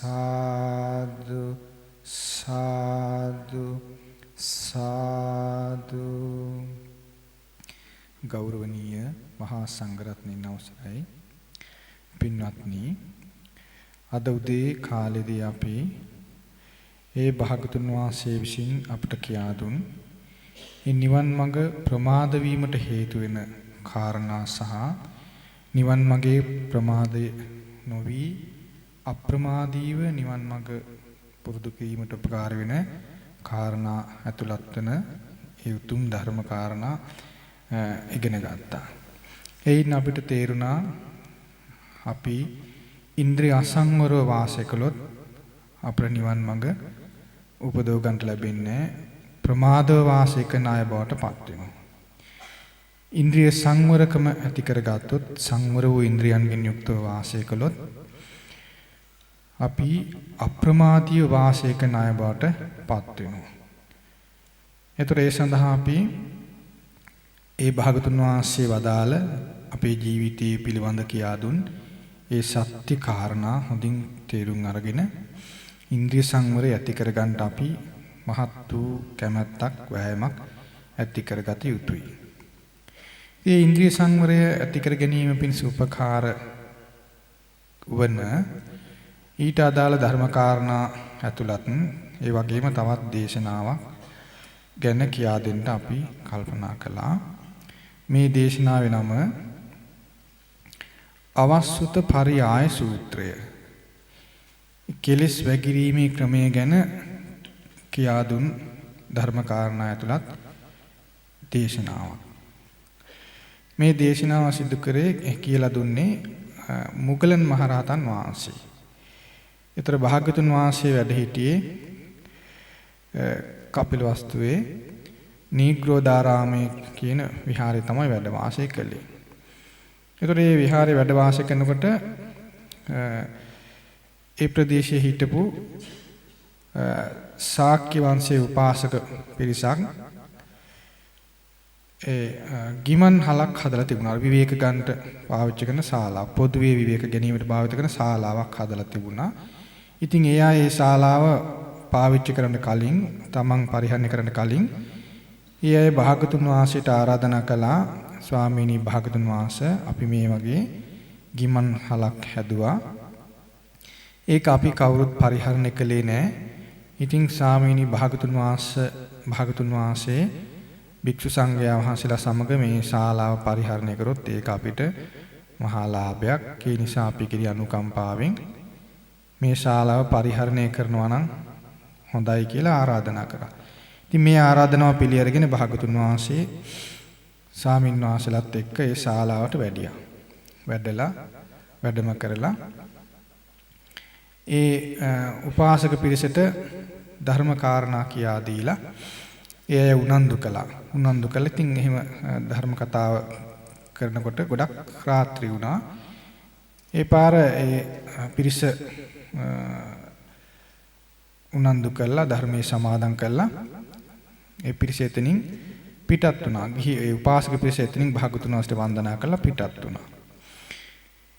සාදු සාදු සාදු. ගෞරවනීය මහා සංඝරත්නයන් අවසරයි. පින්වත්නි, අද උදේ කාලේදී අපි ඒ භාගතුන් වහන්සේ විසින් අපට කියා දුන් මේ නිවන් මඟ ප්‍රමාද වීමට හේතු වෙන කාරණා සහ නිවන් මගේ ප්‍රමාදය නොවි අප්‍රමාදීව නිවන් මඟ පුරුදු කිරීමට උපකාර වෙන කාරණා ඇතුළත් වෙන ඒ උතුම් ධර්ම කාරණා ඉගෙන ගත්තා. එයින් අපිට තේරුණා අපි ඉන්ද්‍රිය අසංවරව වාසය කළොත් අපේ නිවන් මඟ උපදව ගන්නට ලැබෙන්නේ ප්‍රමාදව වාසය කරන අය බවට පත් වෙනවා. ඉන්ද්‍රිය සංවරකම ඇති කරගත්තොත් සංවර වූ ඉන්ද්‍රියන්ගෙන් යුක්තව වාසය කළොත් අපි අප්‍රමාදීව වාසය කරන අය බවට පත් වෙනවා. ඒතර ඒ සඳහා අපි ඒ භාගතුන් වහන්සේ වදාළ අපේ ජීවිතයේ පිළිබඳ කියා දුන් ඒ සත්‍ය කාරණා හොඳින් තේරුම් අරගෙන ඉන්ද්‍රිය සංවරය ඇති කරගන්න අපි මහත් වූ කැමැත්තක් වෑයමක් ඇති කරගත යුතුයි. මේ ඉන්ද්‍රිය සංවරය ඇති කර ගැනීම පිණිස උපකාර වන ඊට අදාළ ධර්ම කාරණා ඇතුළත් ඒ වගේම තවත් දේශනාවක් ගැන කියා දෙන්න අපි කල්පනා කළා. මේ දේශනාවේ නම අවස්සුත පරියාය සූත්‍රය. කෙලෙස් වැගිරීමේ ක්‍රමය ගැන කියා දුන් ධර්ම කාරණා ඇතුළත් දේශනාවක්. මේ දේශනාව සිදු කරේ කියලා දුන්නේ මුගලන් මහරහතන් වහන්සේ. ඊතර භාග්‍යතුන් වහන්සේ වැඩ සිටියේ කපිලවස්තුවේ නීග්‍රෝධාරාමයේ කියන විහාරය තමයි වැඩ වාසය කළේ. ඊතර මේ විහාරේ වැඩ වාසය කරනකොට ඒ ප්‍රදේශයේ හිටපු ශාක්‍ය වංශයේ උපාසක පිරිසක් ගිමන් හලක් හදලා තිබුණා. විවේක ගන්නට පාවිච්චි කරන ශාලාව, පොදුවේ විවේක ගැනීමට භාවිත කරන ශාලාවක් හදලා තිබුණා. ඉතින් ඒ අය ඒ ශාලාව පාවිච්චි කරන්න කලින්, තමන් පරිහරණය කරන්න කලින් ඒ අය භාගතුන් වහන්සේට ආරාධනා කළා, ස්වාමීනි භාගතුන් වහන්සේ අපි මේ වගේ ගිමන් හලක් හැදුවා. ඒක අපි කවුරුත් පරිහරණය කළේ නැහැ. ඉතින් ස්වාමීනි භාගතුන් වහන්සේ භික්ෂු සංඝයා වහන්සේලා සමග මේ ශාලාව පරිහරණය කරොත් ඒක අපිට මහා ලාභයක්. ඒ නිසා අපි කිරි අනුකම්පාවෙන් මේ ශාලාව පරිහරණය කරනවා නම් හොඳයි කියලා ආරාධනා කරා. ඉතින් මේ ආරාධනාව පිළි අරගෙන භාගතුන් වහන්සේ ස්වාමීන් වහන්සේලාත් එක්ක ඒ ශාලාවට වැඩියා. වැඩම කරලා ඒ උපාසක පිරිසට ධර්ම කාරණා කියා දීලා ඒ අය උනන්දු කළා. ඉතින් එහෙම ධර්ම කතාව කරනකොට ගොඩක් රාත්‍රී වුණා. ඒ පාර ඒ පිරිස උනන්දු කළා, ධර්මයේ සමාදන් කළා. ඒ පිරිස එතනින් පිටත් වුණා. ඒ උපාසක පිරිස එතනින් භාගතුන් වහන්සේට වන්දනා කළා පිටත් වුණා.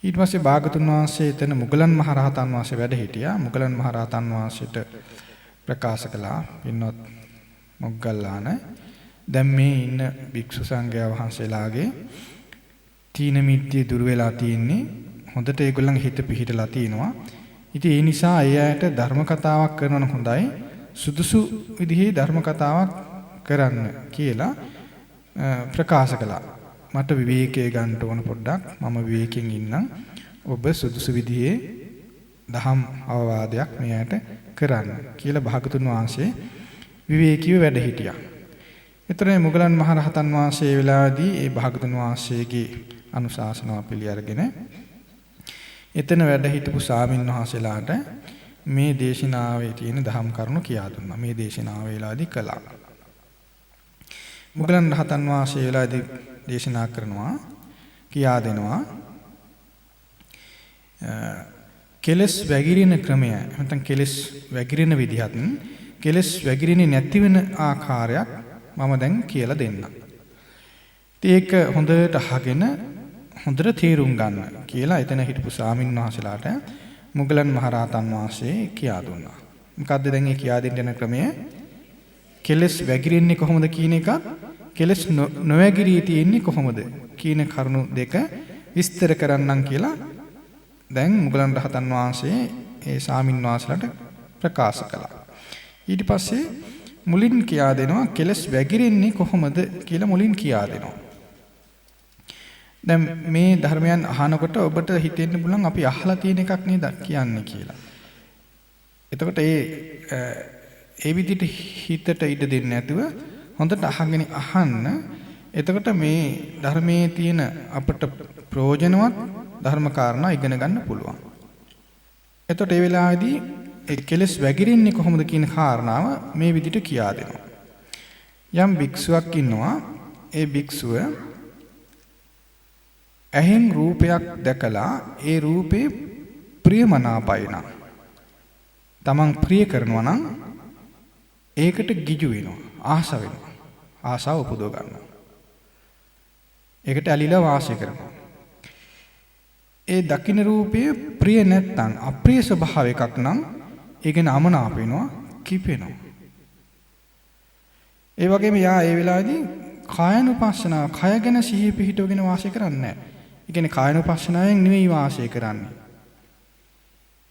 ඊට පස්සේ භාගතුන් වහන්සේ එතන මුගලන් මහරහතන් වහන්සේ වැඩ හිටියා. මුගලන් මහරහතන් වහන්සේට ප්‍රකාශ කළා, පින්වත් මොග්ගල්ලාන, දැන් මේ ඉන්න භික්ෂු සංඝයා වහන්සේලාගේ තීන මිද්දේ දුර වෙලා තියෙන්නේ. හොඳට ඒගොල්ලන්ගේ හිත පිහිටලා තියෙනවා. ඉතින් ඒ නිසා ඒ අයට ධර්ම කතාවක් කරනවනම් හොඳයි, සුදුසු විදිහේ ධර්ම කතාවක් කරන්න කියලා ප්‍රකාශ කළා. මට විවේකයේ ගන්න ඕන පොඩ්ඩක්, මම විවේකයෙන් ඉන්නම්. ඔබ සුදුසු විදිහේ දහම් අවවාදයක් මෙයාට කරන්න කියලා භාගතුන් වහන්සේ විවේකීව වැඩ හිටියා. ඒතරේ මුගලන් මහරහතන් වහන්සේ ඒ වෙලාවේදී ඒ භාගතුන් වහන්සේගේ අනුශාසනාව පිළි අරගෙන එතන වැඩ හිටපු ස්වාමීන් වහන්සේලාට මේ දේශනාවේ තියෙන දහම් කරුණු කියා දුන්නා. මේ දේශනාව වේලාවේදී කළා. මුගලන් රහතන් වහන්සේ වෙලාවේදී දේශනා කරනවා, කියා දෙනවා කෙලස් වැగిරෙන ක්‍රමය, නැත්නම් කෙලස් වැగిරෙන විදිහත්, කෙලස් වැగిරෙන්නේ නැති වෙන ආකාරයක් මම දැන් කියලා දෙන්නම්. ඒක හොඳට අහගෙන හොඳට තේරුම් ගන්න කියලා එතන හිටපු ස්වාමීන් වහන්සේලාට මුගලන් මහරහතන් වහන්සේ කියා දුන්නා. මොකද්ද දැන් මේ කියා දෙන්න යන ක්‍රමය? කෙලස් වැగిරෙන්නේ කොහොමද කියන එකත් කෙලස් නොවැగిරී තියෙන්නේ කොහොමද කියන කරුණු දෙක විස්තර කරන්නම් කියලා දැන් මුගලන් රහතන් වහන්සේ ඒ සාමින් වහන්සේලාට ප්‍රකාශ කළා. ඊට පස්සේ මුලින් කියා දෙනවා කෙලස් වැగిරෙන්නේ කොහොමද කියලා මුලින් කියා දෙනවා. දැන් මේ ධර්මයන් අහනකොට ඔබට හිතෙන්න පුළුවන් අපි අහලා තියෙන එකක් නේද කියන්නේ කියලා. එතකොට ඒ විදිහට හිතට ඉඩ දෙන්නේ නැතුව හොඳට අහගෙන අහන්න. එතකොට මේ ධර්මයේ තියෙන අපට ප්‍රයෝජනවත් ධර්ම කාරණා ඉගෙන ගන්න පුළුවන්. එතකොට ඒ වෙලාවේදී ඒ කෙලස් වැగిරෙන්නේ කොහොමද කියන කාරණාව මේ විදිහට කියා දෙනවා. යම් භික්ෂුවක් ඉන්නවා. ඒ භික්ෂුව ඇහෙන් රූපයක් දැකලා ඒ රූපේ ප්‍රියමනාපයි නම් තමන් ප්‍රිය කරනවා නම් ඒකට ගිජු වෙනවා, ආස වෙනවා. ආසාව උපදව ගන්නවා. ඒකට ඇලිලා වාසය කරනවා. ඒ දකින්න රූපයේ ප්‍රිය නැත්නම් අප්‍රිය ස්වභාව එකක් නම් ඒකෙන් අමනාප වෙනවා, කිපෙනවා. ඒ වගේම යා ඒ වෙලාවේදී කායනුපස්සනාව, කය ගැන සිහිය පිහිටවගෙන වාසය කරන්නේ නැහැ. ඒ කියන්නේ කායනුපස්සනාවෙන් නෙවෙයි වාසය කරන්නේ.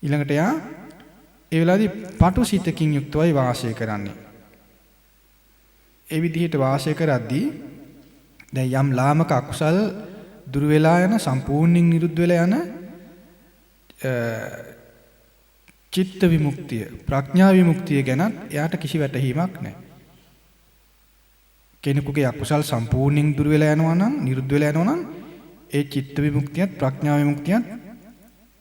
ඊළඟට යා ඒ වෙලාවේදී පටු සිතකින් යුක්තවයි වාසය කරන්නේ. ඒ විදිහට වාසය කරද්දී දැන් යම් ලාමක අකුසල් දුර වෙලා යන සම්පූර්ණයෙන් නිරුද්ධ වෙලා යන චිත්ත විමුක්තිය, ප්‍රඥා විමුක්තිය ගැන එයාට කිසි වැටහීමක් නැහැ. කෙනෙකුගේ අකුසල් සම්පූර්ණයෙන් දුර වෙලා යනවා නම්, නිරුද්ධ වෙලා යනවා නම් ඒ චිත්ත විමුක්තියත් ප්‍රඥා විමුක්තියත්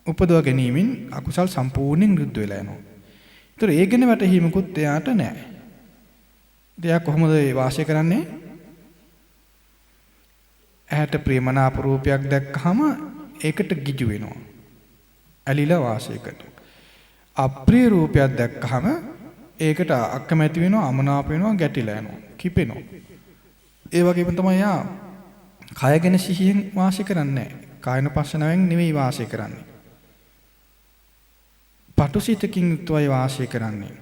උපදව ගැනීමෙන් අකුසල් සම්පූර්ණයෙන් නිරුද්ධ වෙලා යනවා. ඒතර ඒ ගැන වැටහීමකුත් එයාට නැහැ. එයා කොහොමද වාසය කරන්නේ? ඇහැට ප්‍රියමනාප රූපයක් දැක්කහම ඒකට ගිජු වෙනවා. ඇලිලා වාසය කරනවා. අප්‍රිය රූපයක් දැක්කහම ඒකට අකමැති වෙනවා, අමනාප වෙනවා, ගැටිලා යනවා, කිපෙනවා. ඒ වගේම තමයි යා කය ගැන සිහියෙන් වාසය කරන්නේ නැහැ. කායනුපස්සනාවෙන් නෙවෙයි වාසය කරන්නේ. පටුසිතකින් යුක්තවයි වාසය කරන්නේ.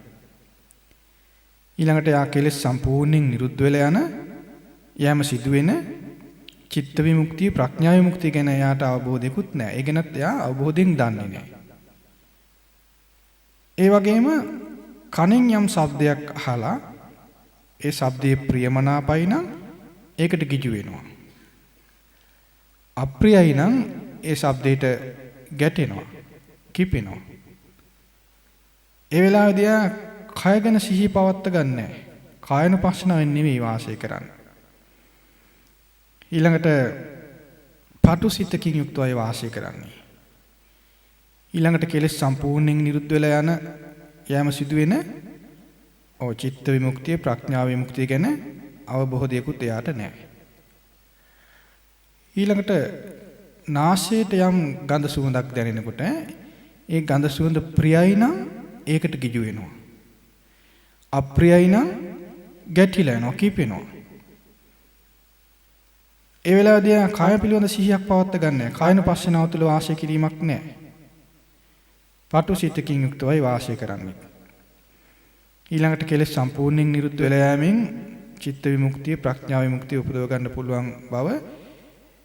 ඊළඟට යා කෙලෙස් සම්පූර්ණයෙන් නිරුද්ධ වෙලා යන යෑම සිදුවෙන චිත්ත විමුක්තිය, ප්‍රඥා විමුක්තිය ගැන යාට අවබෝධයක්වත් නැහැ. ඒ ගැනත් යා අවබෝධයෙන් දන්නේ නැහැ. ඒ වගේම කනෙන් යම් ශබ්දයක් අහලා ඒ ශබ්දයේ ප්‍රියමනාපයි නම් ඒකට ගිජු වෙනවා. අප්‍රියයි නම් ඒ ශබ්දයට ගැටෙනවා, කිපෙනවා. ඒ වෙලාවේදී කය ගැන සිහිය පවත්ත ගන්නෑ. කායනුපස්සනාවෙන් නෙවෙයි වාසය කරන්නේ. ඊළඟට පටුසිතකින් යුක්තවයි වාසය කරන්නේ. ඊළඟට කෙලෙස් සම්පූර්ණයෙන් නිරුද්ධ වෙලා යන යෑම සිදුවෙන චිත්ත විමුක්තිය, ප්‍රඥා විමුක්තිය ගැන අවබෝධයකුත් එයාට නැහැ. ඊළඟට නාසයට යම් ගඳ සුවඳක් දැනෙනකොට ඒ ගඳ සුවඳ ප්‍රියයි නම් ඒකට ගිජු වෙනවා. අප්‍රියයි නම් ගැටිලා යනවා, කිපෙනවා. ඒ වෙලාවේදී කාය පිළිබඳ සිහියක් පවත්ත ගන්න නැහැ. කායනුපස්සනාව තුළ වාසය කිරීමක් නැහැ. පටුසිතකින් යුක්තවයි වාසය කරන්නේ. ඊළඟට කෙලෙස් සම්පූර්ණයෙන් නිරුද්ධ වෙලා යෑමෙන් චිත්ත විමුක්තිය, ප්‍රඥා විමුක්තිය උපදව ගන්න පුළුවන් බව,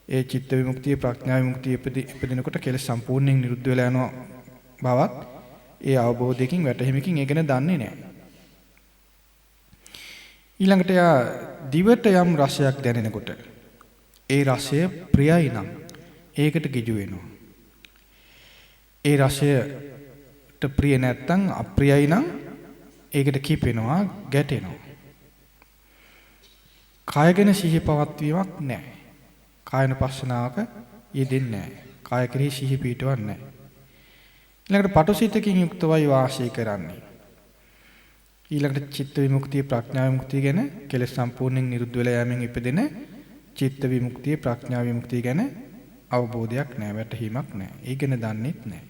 ඒ චිත්ත විමුක්තිය, ප්‍රඥා විමුක්තිය ඉපදිනකොට කෙලෙස් සම්පූර්ණයෙන් නිරුද්ධ වෙලා යන බවත් ඒ අවබෝධයකින් වැටහීමකින් ඒ ගැන දන්නේ නැහැ. ඊළඟට යා දිවට යම් රසයක් දැනෙනකොට ඒ රසය ප්‍රියයි නම් ඒකට ගිජු වෙනවා. ඒ රසයට ප්‍රිය නැත්නම් අප්‍රියයි නම් ඒකට කිපෙනවා, ගැටෙනවා. කය ගැන සිහිය පවත්වීමක් නැහැ. කායනුපස්සනාවක යෙදෙන්නේ නැහැ. කාය කෙරෙහි සිහිය පිටවන්නේ නැහැ. ඊළඟට පටුසිතකින් යුක්තවයි වාසය කරන්නේ. ඊළඟට චිත්ත විමුක්තිය, ප්‍රඥා විමුක්තිය ගැන කෙලෙස් සම්පූර්ණයෙන් නිරුද්ධ වෙලා යෑමෙන් ඉපදෙන චිත්ත විමුක්තිය, ප්‍රඥා විමුක්තිය ගැන අවබෝධයක් නැහැ, වැටහීමක් නැහැ. ඒ ගැන දන්නේත් නැහැ.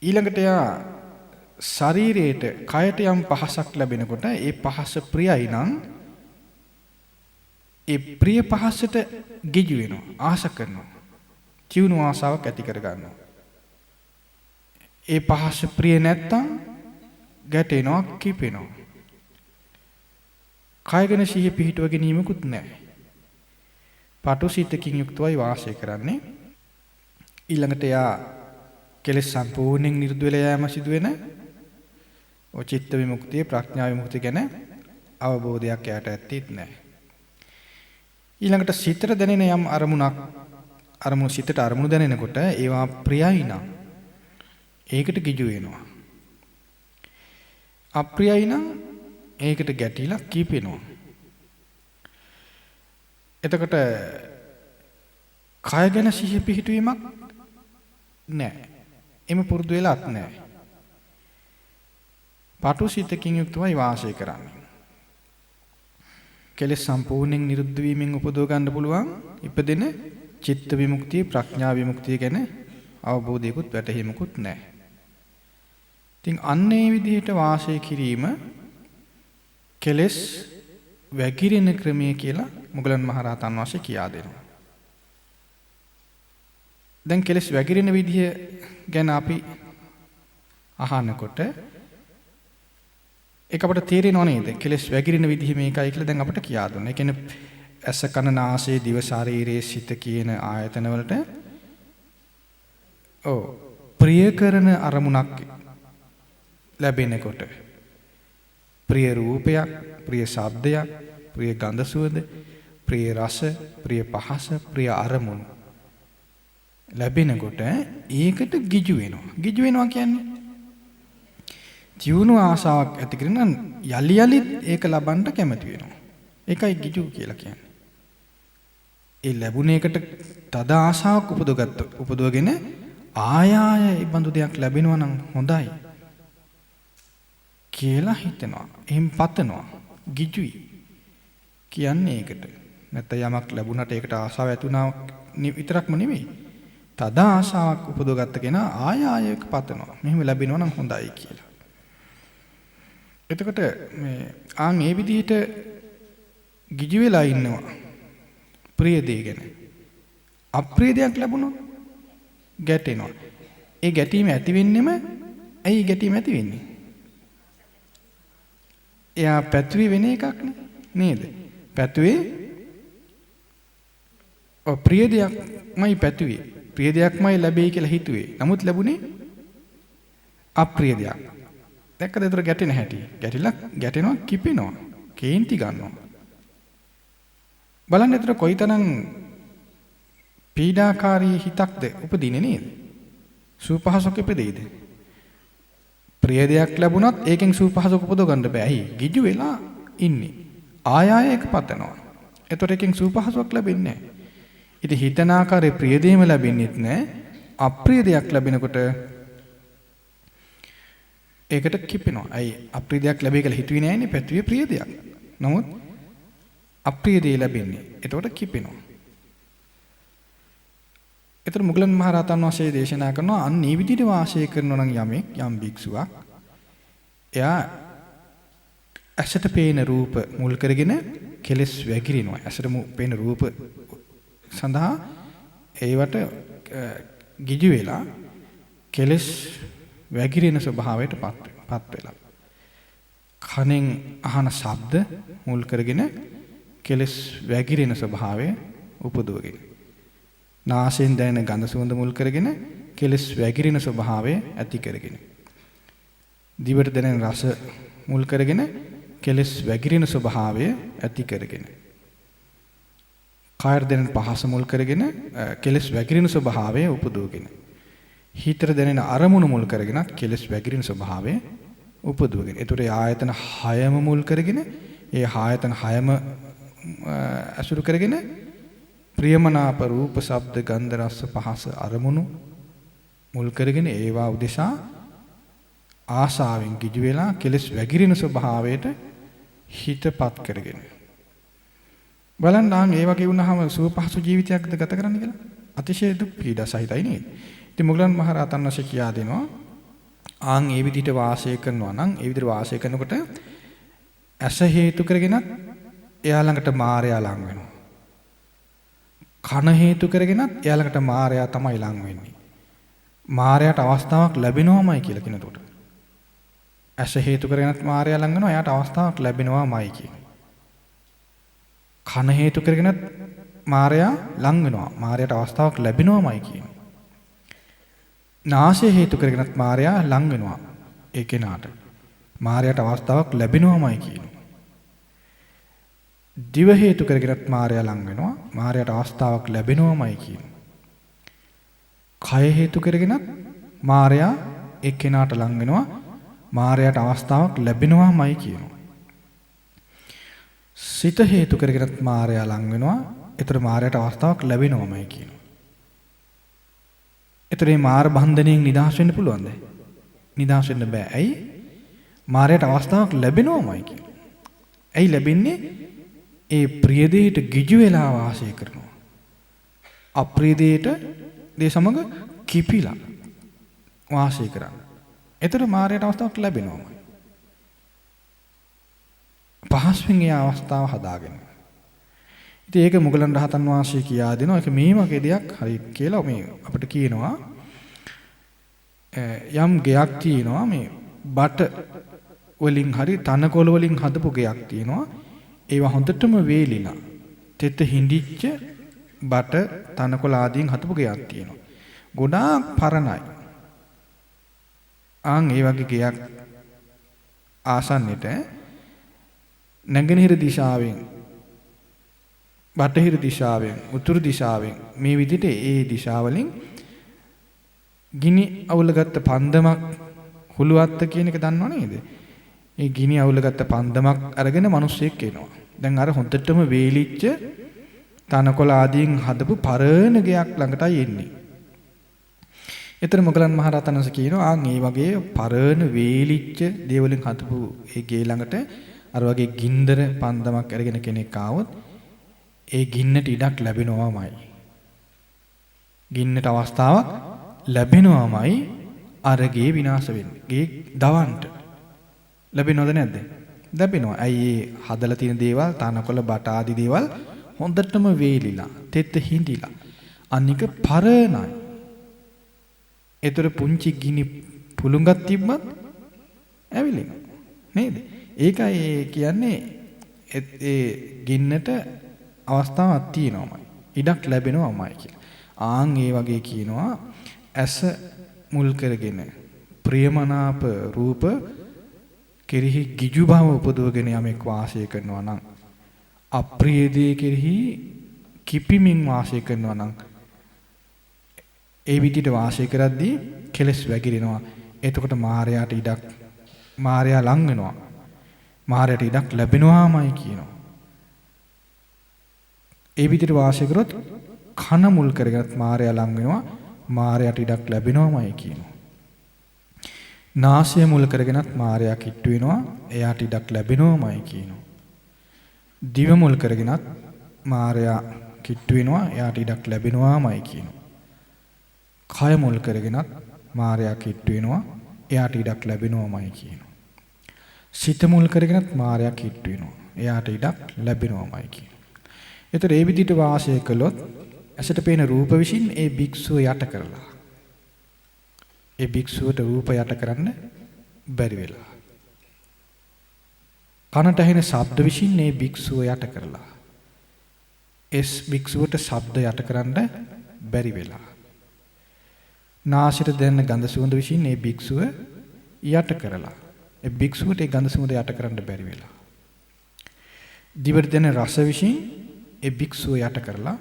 ඊළඟට යා ශරීරයට, කයට යම් පහසක් ලැබෙනකොට ඒ පහස ප්‍රියයි නම් ඒ ප්‍රිය පහසට ගිජු වෙනවා, ආශ කරනවා. ජීවන ආසාවක් ඇති කර ගන්නවා. ඒ පහස ප්‍රිය නැත්තම් ගැටෙනවා කිපෙනවා. කායගෙන සිහිය පිහිටුව ගැනීමකුත් නැහැ. පටු සිතකින් යුක්තවයි වාසය කරන්නේ. ඊළඟට යා කෙලෙස් සම්පූර්ණයෙන් නිරුද්ධ වෙලා යෑම සිදුවෙන ඔය චිත්ත විමුක්තිය ප්‍රඥා විමුක්තිය ගැන අවබෝධයක් යාට ඇත්තෙත් නැහැ. ඊළඟට සිතට දැනෙන යම් අරමුණු සිතට අරමුණු දැනෙනකොට ඒවා ප්‍රියයි නම් ඒකට ගිජු වෙනවා. අප්‍රියයි නම් ඒකට ගැටිලා කීපෙනවා. එතකොට කය ගැන සිහිය පිහිටුවීමක් නැහැ. එමෙ පුරුදු වෙලාත් නැහැ. පටු සිතකින් යුක්තවයි වාසය කරන්නේ. කෙලෙස් සම්පූර්ණයෙන් නිරුද්ධ වීමෙන් උපදව ගන්න පුළුවන් ඉපදෙන චිත්ත විමුක්තිය ප්‍රඥා විමුක්තිය ගැන අවබෝධයකුත් වැටහීමකුත් නැහැ. ඉතින් අන්නේ විදිහට වාසය කිරීම කෙලෙස් වැగిරෙන ක්‍රමය කියලා මුගලන් මහරහතන් වහන්සේ කියා දෙනවා. දැන් කෙලෙස් වැగిරෙන විදිහ ගැන අපි අහනකොට ඒක අපිට තේරෙනව නේද? කෙලෙස් වැగిරෙන විදිහ මේකයි කියලා දැන් අපිට කියා දුන්නා. ඒ කියන්නේ ඇස කන නාසය දිව ශරීරයේ සිත කියන ආයතන වලට ප්‍රිය කරන අරමුණක් ලැබෙනකොට ප්‍රිය රූපයක්, ප්‍රිය ශබ්දයක්, ප්‍රිය ගන්ධ සුවඳ, ප්‍රිය රස, ප්‍රිය පහස, ප්‍රිය අරමුණු ලැබෙනකොට ඒකට ගිජු වෙනවා. ගිජු වෙනවා කියන්නේ ජීවුණු ආසාවක් ඇති කරන යලි යලිත් ඒක ලබන්න කැමති වෙනවා. ඒකයි ගිජු කියලා කියන්නේ. ඒ ලැබුණ එකට තද ආසාවක් උපදවගෙන ආය ඒ බඳු දෙයක් ලැබෙනවා නම් හොඳයි කියලා හිතනවා. එහෙන් පතනවා. ගිජුයි කියන්නේ ඒකට. නැත්නම් යමක් ලැබුණාට ඒකට ආසාව ඇති වුණා විතරක්ම නෙමෙයි. තද ආසාවක් උපදවගත්ත කෙනා ආය ඒක පතනවා. මෙහෙම ලැබෙනවා නම් හොඳයි කියලා. එතකොට මේ ඒ විදිහට ගිජු වෙලා ඉන්නවා. ප්‍රිය දේ ගැන. අප්‍රිය දෙයක් ලැබුණොත් ගැටෙනවා. ඒ ගැටීම ඇති වෙන්නෙම ඇයි ගැටීම ඇති වෙන්නේ? එයා පැතුවේ වෙන එකක් නේද? පැතුවේ ප්‍රිය දෙයක්මයි පැතුවේ. ප්‍රිය දෙයක්මයි ලැබෙයි කියලා හිතුවේ. නමුත් ලැබුණේ අප්‍රිය දෙයක්. දැක්කද? ඒතර ගැටෙන හැටි. ගැටෙනවා කිපෙනවා. කේන්ති ගන්නවා. බලන්න ඒතර කොයිතරම් පීඩාකාරී හිතක්ද උපදින්නේ නේද? සුවපහසුක ඉපදෙයිද? ප්‍රිය දෙයක් ලැබුණත් ඒකෙන් සුවපහසුක උපදව ගන්න බෑ. ඇයි? ගිජු වෙලා ඉන්නේ. ආය එක පතනවා. ඒතර එකෙන් සුවපහසුවක් ලැබෙන්නේ නැහැ. ඉතින් හිතන ආකාරයේ ප්‍රිය දෙයම ලැබෙන්නේත් නැහැ. අප්‍රිය දෙයක් ලැබෙනකොට ඒකට කිපෙනවා. ඇයි? අප්‍රිය දෙයක් ලැබෙයි කියලා හිතුවේ නෑනේ. පැතුවේ ප්‍රිය දෙයක්. නමුත් අප්‍රිය දෙය ලැබෙන්නේ. එතකොට කිපෙනවා. ඒතර මුගලන් මහරහතන් වහන්සේ දේශනා කරනවා අන්න මේ විදිහට වාසය කරනවා නම් යම් භික්ෂුවක් එයා ඇසට පේන රූප මුල් කරගෙන කෙලෙස් වැగిරිනවා. ඇසට පේන රූප සඳහා ඒවට ගිජු වෙලා කෙලෙස් වැగిරෙන ස්වභාවයටපත් වෙලා. කනෙන් අහන ශබ්ද මුල් කරගෙන කෙලෙස් වැగిරෙන ස්වභාවය උපදවගෙන. නාසයෙන් දැනෙන ගඳ සුවඳ මුල් කරගෙන කෙලෙස් වැగిරෙන ස්වභාවය ඇති කරගෙන. දිවට දැනෙන රස මුල් කරගෙන කෙලෙස් වැగిරෙන ස්වභාවය ඇති කරගෙන. කායර දැනෙන පහස මුල් කරගෙන කෙලෙස් වැగిරෙන ස්වභාවය උපදවගෙන. හිතට දැනෙන අරමුණු මුල් කරගෙන කෙලෙස් වැగిරෙන ස්වභාවය උපදවගෙන. ඒතර ආයතන 6ම මුල් කරගෙන ඒ ආයතන 6ම අසුරු කරගෙන ප්‍රියමනාප රූප ශබ්ද ගන්ධ රස පහස අරමුණු මුල් කරගෙන ඒවා උදෙසා ආසාවෙන් ගිජු වෙලා කෙලෙස් වැగిරෙන ස්වභාවයට හිතපත් කරගෙන බලන්න ඒ වගේ වුණාම සුවපහසු ජීවිතයක්ද ගත කරන්න කියලා අතිශය දුක් පීඩා සහිතයි නේද? ඉතින් මුගලන් මහ රහතන් වහන්සේ කියා දෙනවා ඒ විදිහට වාසය කරනවා නම් ඒ විදිහට වාසය කරනකොට ඇස හේතු කරගෙනත් එයා ළඟට මායя ලං වෙනවා. කන හේතු කරගෙනත් එයා ළඟට මායя තමයි ලං වෙන්නේ. මායයට අවස්ථාවක් ලැබෙනවමයි කියලා කියනකොට. ඇස හේතු කරගෙනත් මායя ලඟ වෙනවා. එයාට අවස්ථාවක් ලැබෙනවමයි කියන්නේ. කන හේතු කරගෙනත් මායя ලඟ වෙනවා. මායයට අවස්ථාවක් ලැබෙනවමයි කියන්නේ. නාසය හේතු කරගෙනත් මායя ලඟ වෙනවා. ඒ කෙනාට මායයට අවස්ථාවක් ලැබෙනවමයි කියනවා. දිව හේතු කරගෙනත් මායя ලඟ වෙනවා. මායයට අවස්ථාවක් ලැබෙනවමයි කියනවා. කය හේතු කරගෙනත් මායя ඒ කෙනාට ලඟ වෙනවා. මායයට අවස්ථාවක් ලැබෙනවමයි කියනවා. සිත හේතු කරගෙනත් මායя ලඟ වෙනවා. ඒතර මායයට අවස්ථාවක් ලැබෙනවමයි කියනවා. ඒතර මේ මාර බන්ධණයෙන් නිදහස් වෙන්න පුළුවන්ද? නිදහස් වෙන්න බෑ. ඇයි? මායයට අවස්ථාවක් ලැබෙනවමයි කියනවා. ඇයි ලැබෙන්නේ? ඒ ප්‍රිය දෙයට ගිජු වෙලා වාසය කරනවා. අප්‍රිය දෙයට දේ සමග කිපිලා වාසය කරනවා. ඒතර මායයට අවස්ථාවක් ලැබෙනවමයි. පහස්වෙන් ඒ අවස්ථාව හදාගෙන. ඉතින් ඒක මුගලන් රහතන් වහන්සේ කියා දෙනවා. ඒක මේ වගේ දෙයක් හරි කියලා මේ අපිට කියනවා. යම් ගයක් තියෙනවා මේ බට වලින් හරි තනකොළ වලින් හදපු ගයක් තියෙනවා. ඒවා හොඳටම වේලිලා තෙත හිඳිච්ච බට තනකොළ ආදීන් හදපු ගයක් තියෙනවා. ගොඩාක් පරණයි. ඒ වගේ ගයක් ආසන්නෙට නැගෙනහිර දිශාවෙන් බටහිර දිශාවෙන් උතුරු දිශාවෙන් මේ විදිහට ඒ දිශාවලින් ගිනි අවුලගත්ත පන්දමක් හුලුවත්ත කියන එක දන්නව නේද? ඒ ගිනි අවුලගත්ත පන්දමක් අරගෙන මිනිස්සෙක් එනවා. දැන් අර හොඳටම වේලිච්ච තනකොළ ආදීන් හදපු පරණ ගයක් ළඟටයි එන්නේ. ඒතර මොගලන් මහරහතන් වහන්සේ කියනවා මේ වගේ පරණ වේලිච්ච දේවලින් හදපු ඒ ගේ ළඟට අර වගේ ගින්දර පන්දමක් අරගෙන කෙනෙක් ආවොත් ඒ ගින්නට ඉඩක් ලැබෙනවමයි. ගින්නට අවස්ථාවක් ලැබෙනවමයි අර ගේ විනාශ වෙන්නේ. ගේ දවන්ට ලැබෙනවද නැද්ද? ලැබෙනවා. ඇයි ඒ හදලා තියෙන දේවල් තනකොළ බට ආදී දේවල් හොඳටම වේලිලා, තෙත් හිඳිලා. අනික පරණයි. ඒතර පුංචි ගිනි පුලුඟක් තිබ්බත් ඇවිලෙනවා. නේද? ඒකයි කියන්නේ ඒ ගින්නට අවස්ථාවක් තියෙනවමයි. ඉඩක් ලැබෙනවමයි කියලා. ඒ වගේ කියනවා ඇස මුල් කරගෙන ප්‍රියමනාප රූප කෙරෙහි ගිජු භව උපදවගෙන යමෙක් වාසය කරනවා නම් අප්‍රිය දේ කෙරෙහි කිපිමින් වාසය කරනවා නම් ඒ විදිහට වාසය කරද්දී කෙලස් වැగిරෙනවා. එතකොට මායයට ඉඩක් මායя ලං වෙනවා. මායයට ඉඩක් ලැබෙනවාමයි කියනවා. ඒ විදිහට වාසය කරොත් කන මුල් කරගෙනත් මායя ලං වෙනවා. මායයට ඉඩක් ලැබෙනවාමයි කියනවා. නාසය මුල් කරගෙනත් මායя කිට්ටු වෙනවා. එයාට ඉඩක් ලැබෙනවාමයි කියනවා. දිව මුල් කරගෙනත් මායя කිට්ටු වෙනවා. එයාට ඉඩක් ලැබෙනවාමයි කියනවා. කය මුල් කරගෙනත් මායя කිට්ටු වෙනවා. එයාට ඉඩක් ලැබෙනවාමයි කියනවා. සිත මුල් කරගෙනත් මායя කිට්ටු වෙනවා. එයාට ඉඩක් ලැබෙනවාමයි කියනවා. ඒතර ඒ විදිහට වාසය කළොත් ඇසට පේන රූප විසින් ඒ භික්ෂුව යට කරලා ඒ භික්ෂුවට රූප යට කරන්න බැරි වෙලා. කනට ඇහෙන ශබ්ද විසින් ඒ භික්ෂුව යට කරලා භික්ෂුවට ශබ්ද යට කරන්න බැරි වෙලා. නාසයට දැනෙන ගඳ සුවඳ විසින් ඒ භික්ෂුව යට කරලා ඒ භික්ෂුවට ඒ ගඳ සුවඳ යට කරන්න බැරි වෙලා. දිවට දැනෙන රස විසින් ඒ භික්ෂුව යට කරලා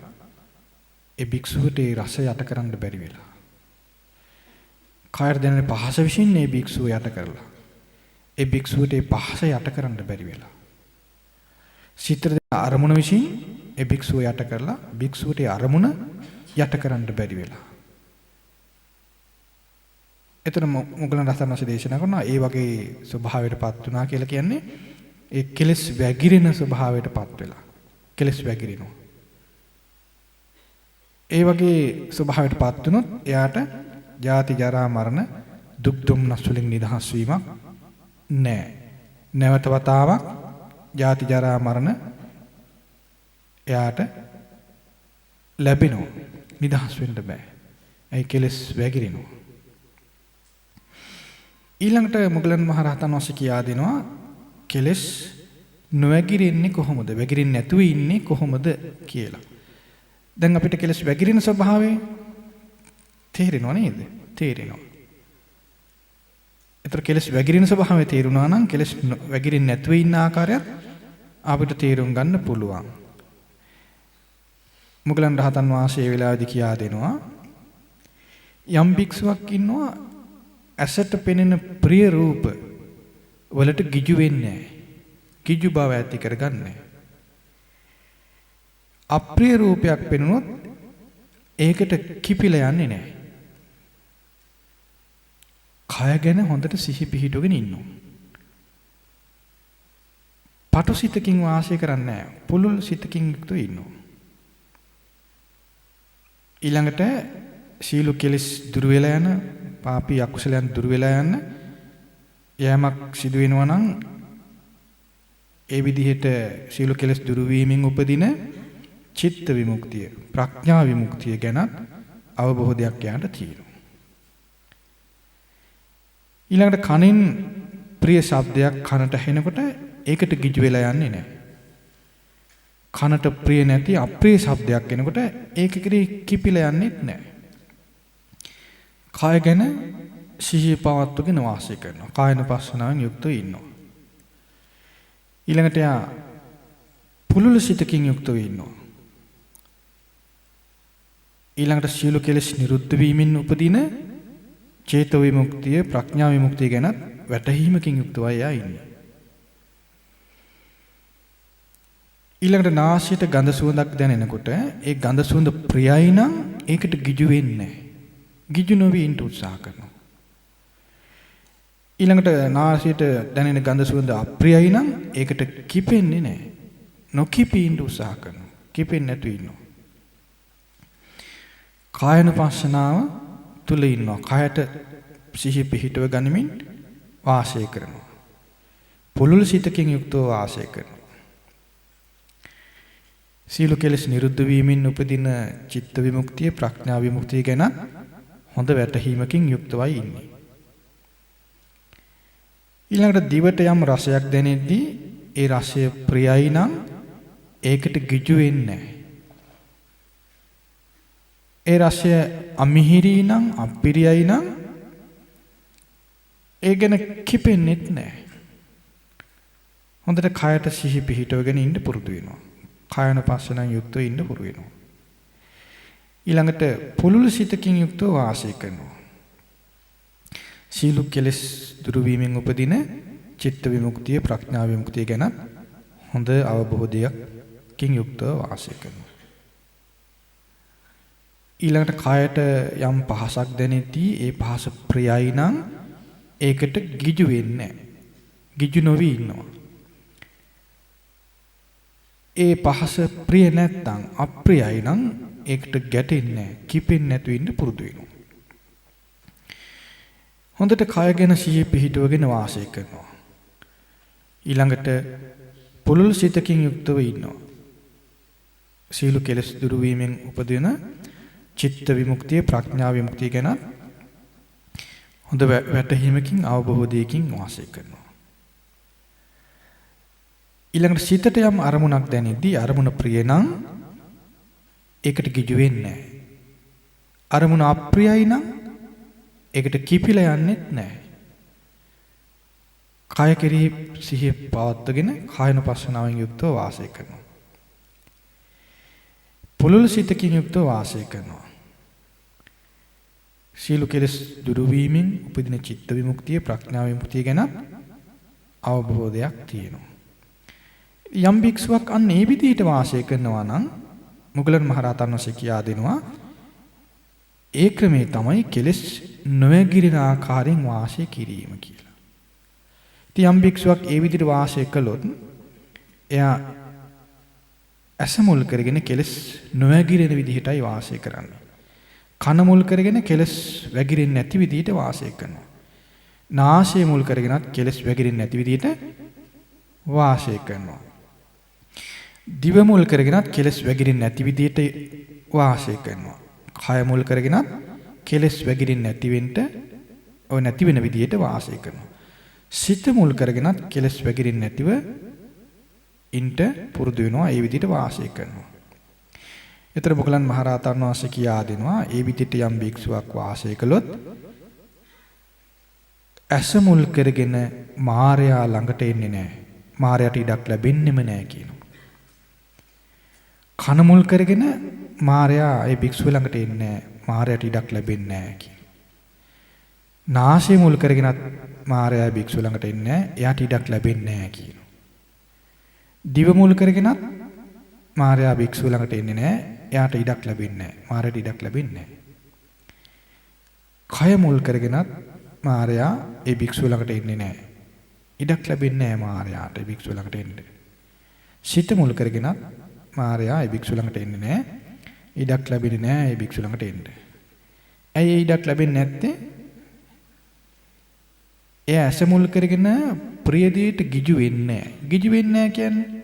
ඒ භික්ෂුවට ඒ රස යට කරන්න බැරි වෙලා. කායර දැනෙන පහස විසින් ඒ භික්ෂුව යට කරලා ඒ භික්ෂුවට ඒ පහස යට කරන්න බැරි වෙලා. සිතට දැනෙන අරමුණ විසින් ඒ භික්ෂුව යට කරලා භික්ෂුවට ඒ අරමුණ යට කරන්න බැරි වෙලා. එතන මොගලන් රහතන් වහන්සේ දේශනා කරනවා ඒ වගේ ස්වභාවයටපත් වුණා කියලා කියන්නේ ඒ කෙලෙස් වැగిරෙන ස්වභාවයටපත් වෙලා. කෙලෙස් වැగిරිනවා. ඒ වගේ ස්වභාවයටපත් වුණොත් එයාට ජාති ජරා මරණ දුක් දුම්නස් වලින් නිදහස් වීමක් නැහැ. නැවත වතාවක් ජාති ජරා මරණ එයාට ලැබෙනවා. නිදහස් වෙන්න බෑ. ඒ කෙලෙස් වැగిරිනවා. ඊළඟට මොගලන් මහරහතන් වහන්සේ කියා දෙනවා කෙලස් නොවැగిරෙන්නේ කොහොමද? වැగిරෙන්නේ නැතුව ඉන්නේ කොහොමද කියලා. දැන් අපිට කෙලස් වැగిරෙන ස්වභාවය තේරෙනව නේද? තේරෙනවා. ඒතර කෙලස් වැగిරෙන ස්වභාවය තේරුණා නම් කෙලස් වැగిරෙන්නේ නැතුව ඉන්න ආකාරයත් අපිට තේරුම් ගන්න පුළුවන්. මොගලන් රහතන් වහන්සේ ඒ වෙලාවේදී කියා දෙනවා යම් භික්ෂුවක් ඉන්නවා ඇසට පෙනෙන ප්‍රිය රූප වලට ගිජු වෙන්නේ නැහැ. ගිජු බව ඇති කරගන්නේ. අප්‍රිය රූපයක් පෙනුනොත් ඒකට කිපිලා යන්නේ නැහැ. කය ගැන හොඳට සිහි පිහිටුගෙන ඉන්නවා. පටු සිතකින් වාසය කරන්නේ නැහැ. පුළුල් සිතකින් යුක්තව ඉන්නවා. ඊළඟට සීල කෙලස් දුර වෙලා යන පාපී අකුසලයන් දුර වෙලා යන යමක් සිදු වෙනවා නම් ඒ විදිහට සීල කෙලස් දුරු වීමෙන් උපදින චිත්ත විමුක්තිය ප්‍රඥා විමුක්තිය ගැන අවබෝධයක් යාට තියෙනවා. ඊළඟට කනින් ප්‍රිය ශබ්දයක් කනට ඇහෙනකොට ඒකට ගිජු වෙලා යන්නේ නැහැ. කනට ප්‍රිය නැති අප්‍රිය ශබ්දයක් එනකොට ඒක කෙරේ කිපිලා යන්නේත් නැහැ. කය ගැන සිහිය පවත්වගෙන වාසය කරනවා. කායනපස්සනාවෙන් යුක්තව ඉන්නවා. ඊළඟට යා පුලුල සිතකින් යුක්තව ඉන්නවා. ඊළඟට සීල කෙලෙස් නිරුද්ධ වීමෙන් උපදින චේතෝ විමුක්තිය ප්‍රඥා විමුක්තිය ගැන වැටහීමකින් යුක්තවයි යා ඉන්නේ. ඊළඟට නාසයට ගඳ සුවඳක් දැනෙනකොට ඒ ගඳ සුවඳ ප්‍රියයි නම් ඒකට ගිජු වෙන්නේ නැහැ. ගිජු නොවි ඉන්න උත්සාහ කරනවා. ඊළඟට නාසයට දැනෙන ගඳ සුවඳ අප්‍රියයි නම් ඒකට කිපෙන්නේ නැහැ. නොකිපී ඉන්න උත්සාහ කරනවා. කිපෙන්නේ නැතු ඉන්නවා. කායනුපස්සනාව තුල ඉන්නවා. කායට සිහි පිහිටව ගනිමින් වාසය කරනවා. පුලුල් සිතකින් යුක්තව වාසය කරනවා. සීල කෙලස් නිරුද්ධ වීමෙන් උපදින චිත්ත විමුක්තිය ප්‍රඥා විමුක්තිය ගැන හොඳ වැටහීමකින් යුක්තවයි ඉන්නේ. ඊළඟට දිවට යම් රසයක් දැනෙද්දී ඒ රසය ප්‍රියයි නම් ඒකට ගිජු වෙන්නේ නැහැ. ඒ රසය අමිහිරි නම් අප්‍රියයි නම් ඒ ගැන කිපෙන්නේත් නැහැ. හොඳට කයට සිහි පිහිටවගෙන ඉන්න පුරුදු වෙනවා. කායනුපස්සනාවෙන් යුක්තව ඉන්න පුරුදු වෙනවා. ඊළඟට පුලුල් සිතකින් යුක්තව වාසය කරනවා. සීල කෙලස් දුරු වීමෙන් උපදින චිත්ත විමුක්තිය ප්‍රඥා විමුක්තිය ගැන හොඳ අවබෝධයකින් යුක්තව වාසය කරනවා. ඊළඟට කායට යම් පහසක් දැනෙද්දී ඒ පහස ප්‍රියයි නම් ඒකට ගිජු වෙන්නේ නැහැ. ගිජු නොවි ඉන්නවා. ඒ පහස ප්‍රිය නැත්නම් අප්‍රියයි නම් ඒකට ගැටෙන්නේ නැහැ. කිපෙන්නේ නැතු ඉන්න පුරුදු වෙනවා. හොඳට කය ගැන සිහිය පිහිටවගෙන වාසය කරනවා. ඊළඟට පුලුල් සිතකින් යුක්තව ඉන්නවා. සීල කෙලස් දුරු වීමෙන් උපදින චිත්ත විමුක්තිය ප්‍රඥා විමුක්තිය ගැන හොඳ වැටහීමකින් අවබෝධයකින් වාසය කරනවා. ඊළඟට සිතට යම් අරමුණක් දැනෙද්දී අරමුණ ප්‍රිය නම් ඒකට ගිජු වෙන්නේ නැහැ. අරමුණ අප්‍රියයි නම් ඒකට කිපිලා යන්නේත් නැහැ. කය කෙරෙහි සිහිය පවත්වාගෙන කායනුපස්සනාවෙන් යුක්තව වාසය කරනවා. පුලුල් සිතකින් යුක්තව වාසය කරනවා. සීල කෙලස් දුරු වීමෙන් උපදින චිත්ත විමුක්තිය ප්‍රඥා විමුක්තිය ගැන අවබෝධයක් තියෙනවා. යම් භික්ෂුවක් අන්න ඒ විදිහට වාසය කරනවා නම් මුගලන් මහරහතන් වහන්සේ කියා දෙනවා ඒ ක්‍රමේ තමයි කෙලස් නොවැගිරෙන ආකාරයෙන් වාසය කිරීම කියලා. ඉතින් යම් භික්ෂුවක් ඒ විදිහට වාසය කළොත් එයා ඇස මුල් කරගෙන කෙලස් නොවැගිරෙන විදිහටයි වාසය කරන්නේ. කන මුල් කරගෙන කෙලස් වැගිරෙන්නේ නැති විදිහට වාසය කරනවා. නාසය මුල් කරගෙනත් කෙලස් වැගිරෙන්නේ නැති විදිහට වාසය කරනවා. දිව මුල් කරගෙනත් කෙලස් වැගිරෙන්නේ නැති විදිහට වාසය කරනවා. කය මුල් කරගෙනත් කෙලස් වැගිරෙන්නේ නැති වෙන්න ඔය නැති වෙන විදියට වාසය කරනවා. සිත මුල් කරගෙනත් කෙලස් වැగిරෙන්නේ නැතිව ඉන්ට පුරුදු වෙනවා. ඒ විදියට වාසය කරනවා. ඒතර මොගලන් මහරහතන් වහන්සේ කියා දෙනවා ඒ විදියට යම් භික්ෂුවක් වාසය කළොත් ඇස මුල් කරගෙන මායя ළඟට එන්නේ නැහැ. මායයට ඉඩක් ලැබෙන්නෙම නැහැ කියනවා. කන මුල් කරගෙන මායя ඒ භික්ෂුව ළඟට එන්නේ නැහැ. මායයට ඉඩක් ලැබෙන්නේ නැහැ කියනවා. නාසය මුල් කරගෙනත් මායя භික්ෂුව ළඟට එන්නේ නැහැ. එයාට ඉඩක් ලැබෙන්නේ නැහැ කියනවා. දිව මුල් කරගෙනත් මායя භික්ෂුව ළඟට එන්නේ නැහැ. එයාට ඉඩක් ලැබෙන්නේ නැහැ. මායයට ඉඩක් ලැබෙන්නේ නැහැ. කය මුල් කරගෙනත් මායя ඒ භික්ෂුව ළඟට එන්නේ නැහැ. ඉඩක් ලැබෙන්නේ නැහැ මායයට ඒ භික්ෂුව ළඟට එන්න. සිත මුල් කරගෙනත් මායя ඒ භික්ෂුව ළඟට එන්නේ නැහැ. ඉඩක් ලැබෙන්නේ නැහැ ඒ භික්ෂුව ළඟට එන්න. ඇයි ඒ ඉඩක් ලැබෙන්නේ නැත්තේ? එයා ඇස මුල් කරගෙන ප්‍රිය දෙයට ගිජු වෙන්නේ නැහැ. ගිජු වෙන්නේ නැහැ කියන්නේ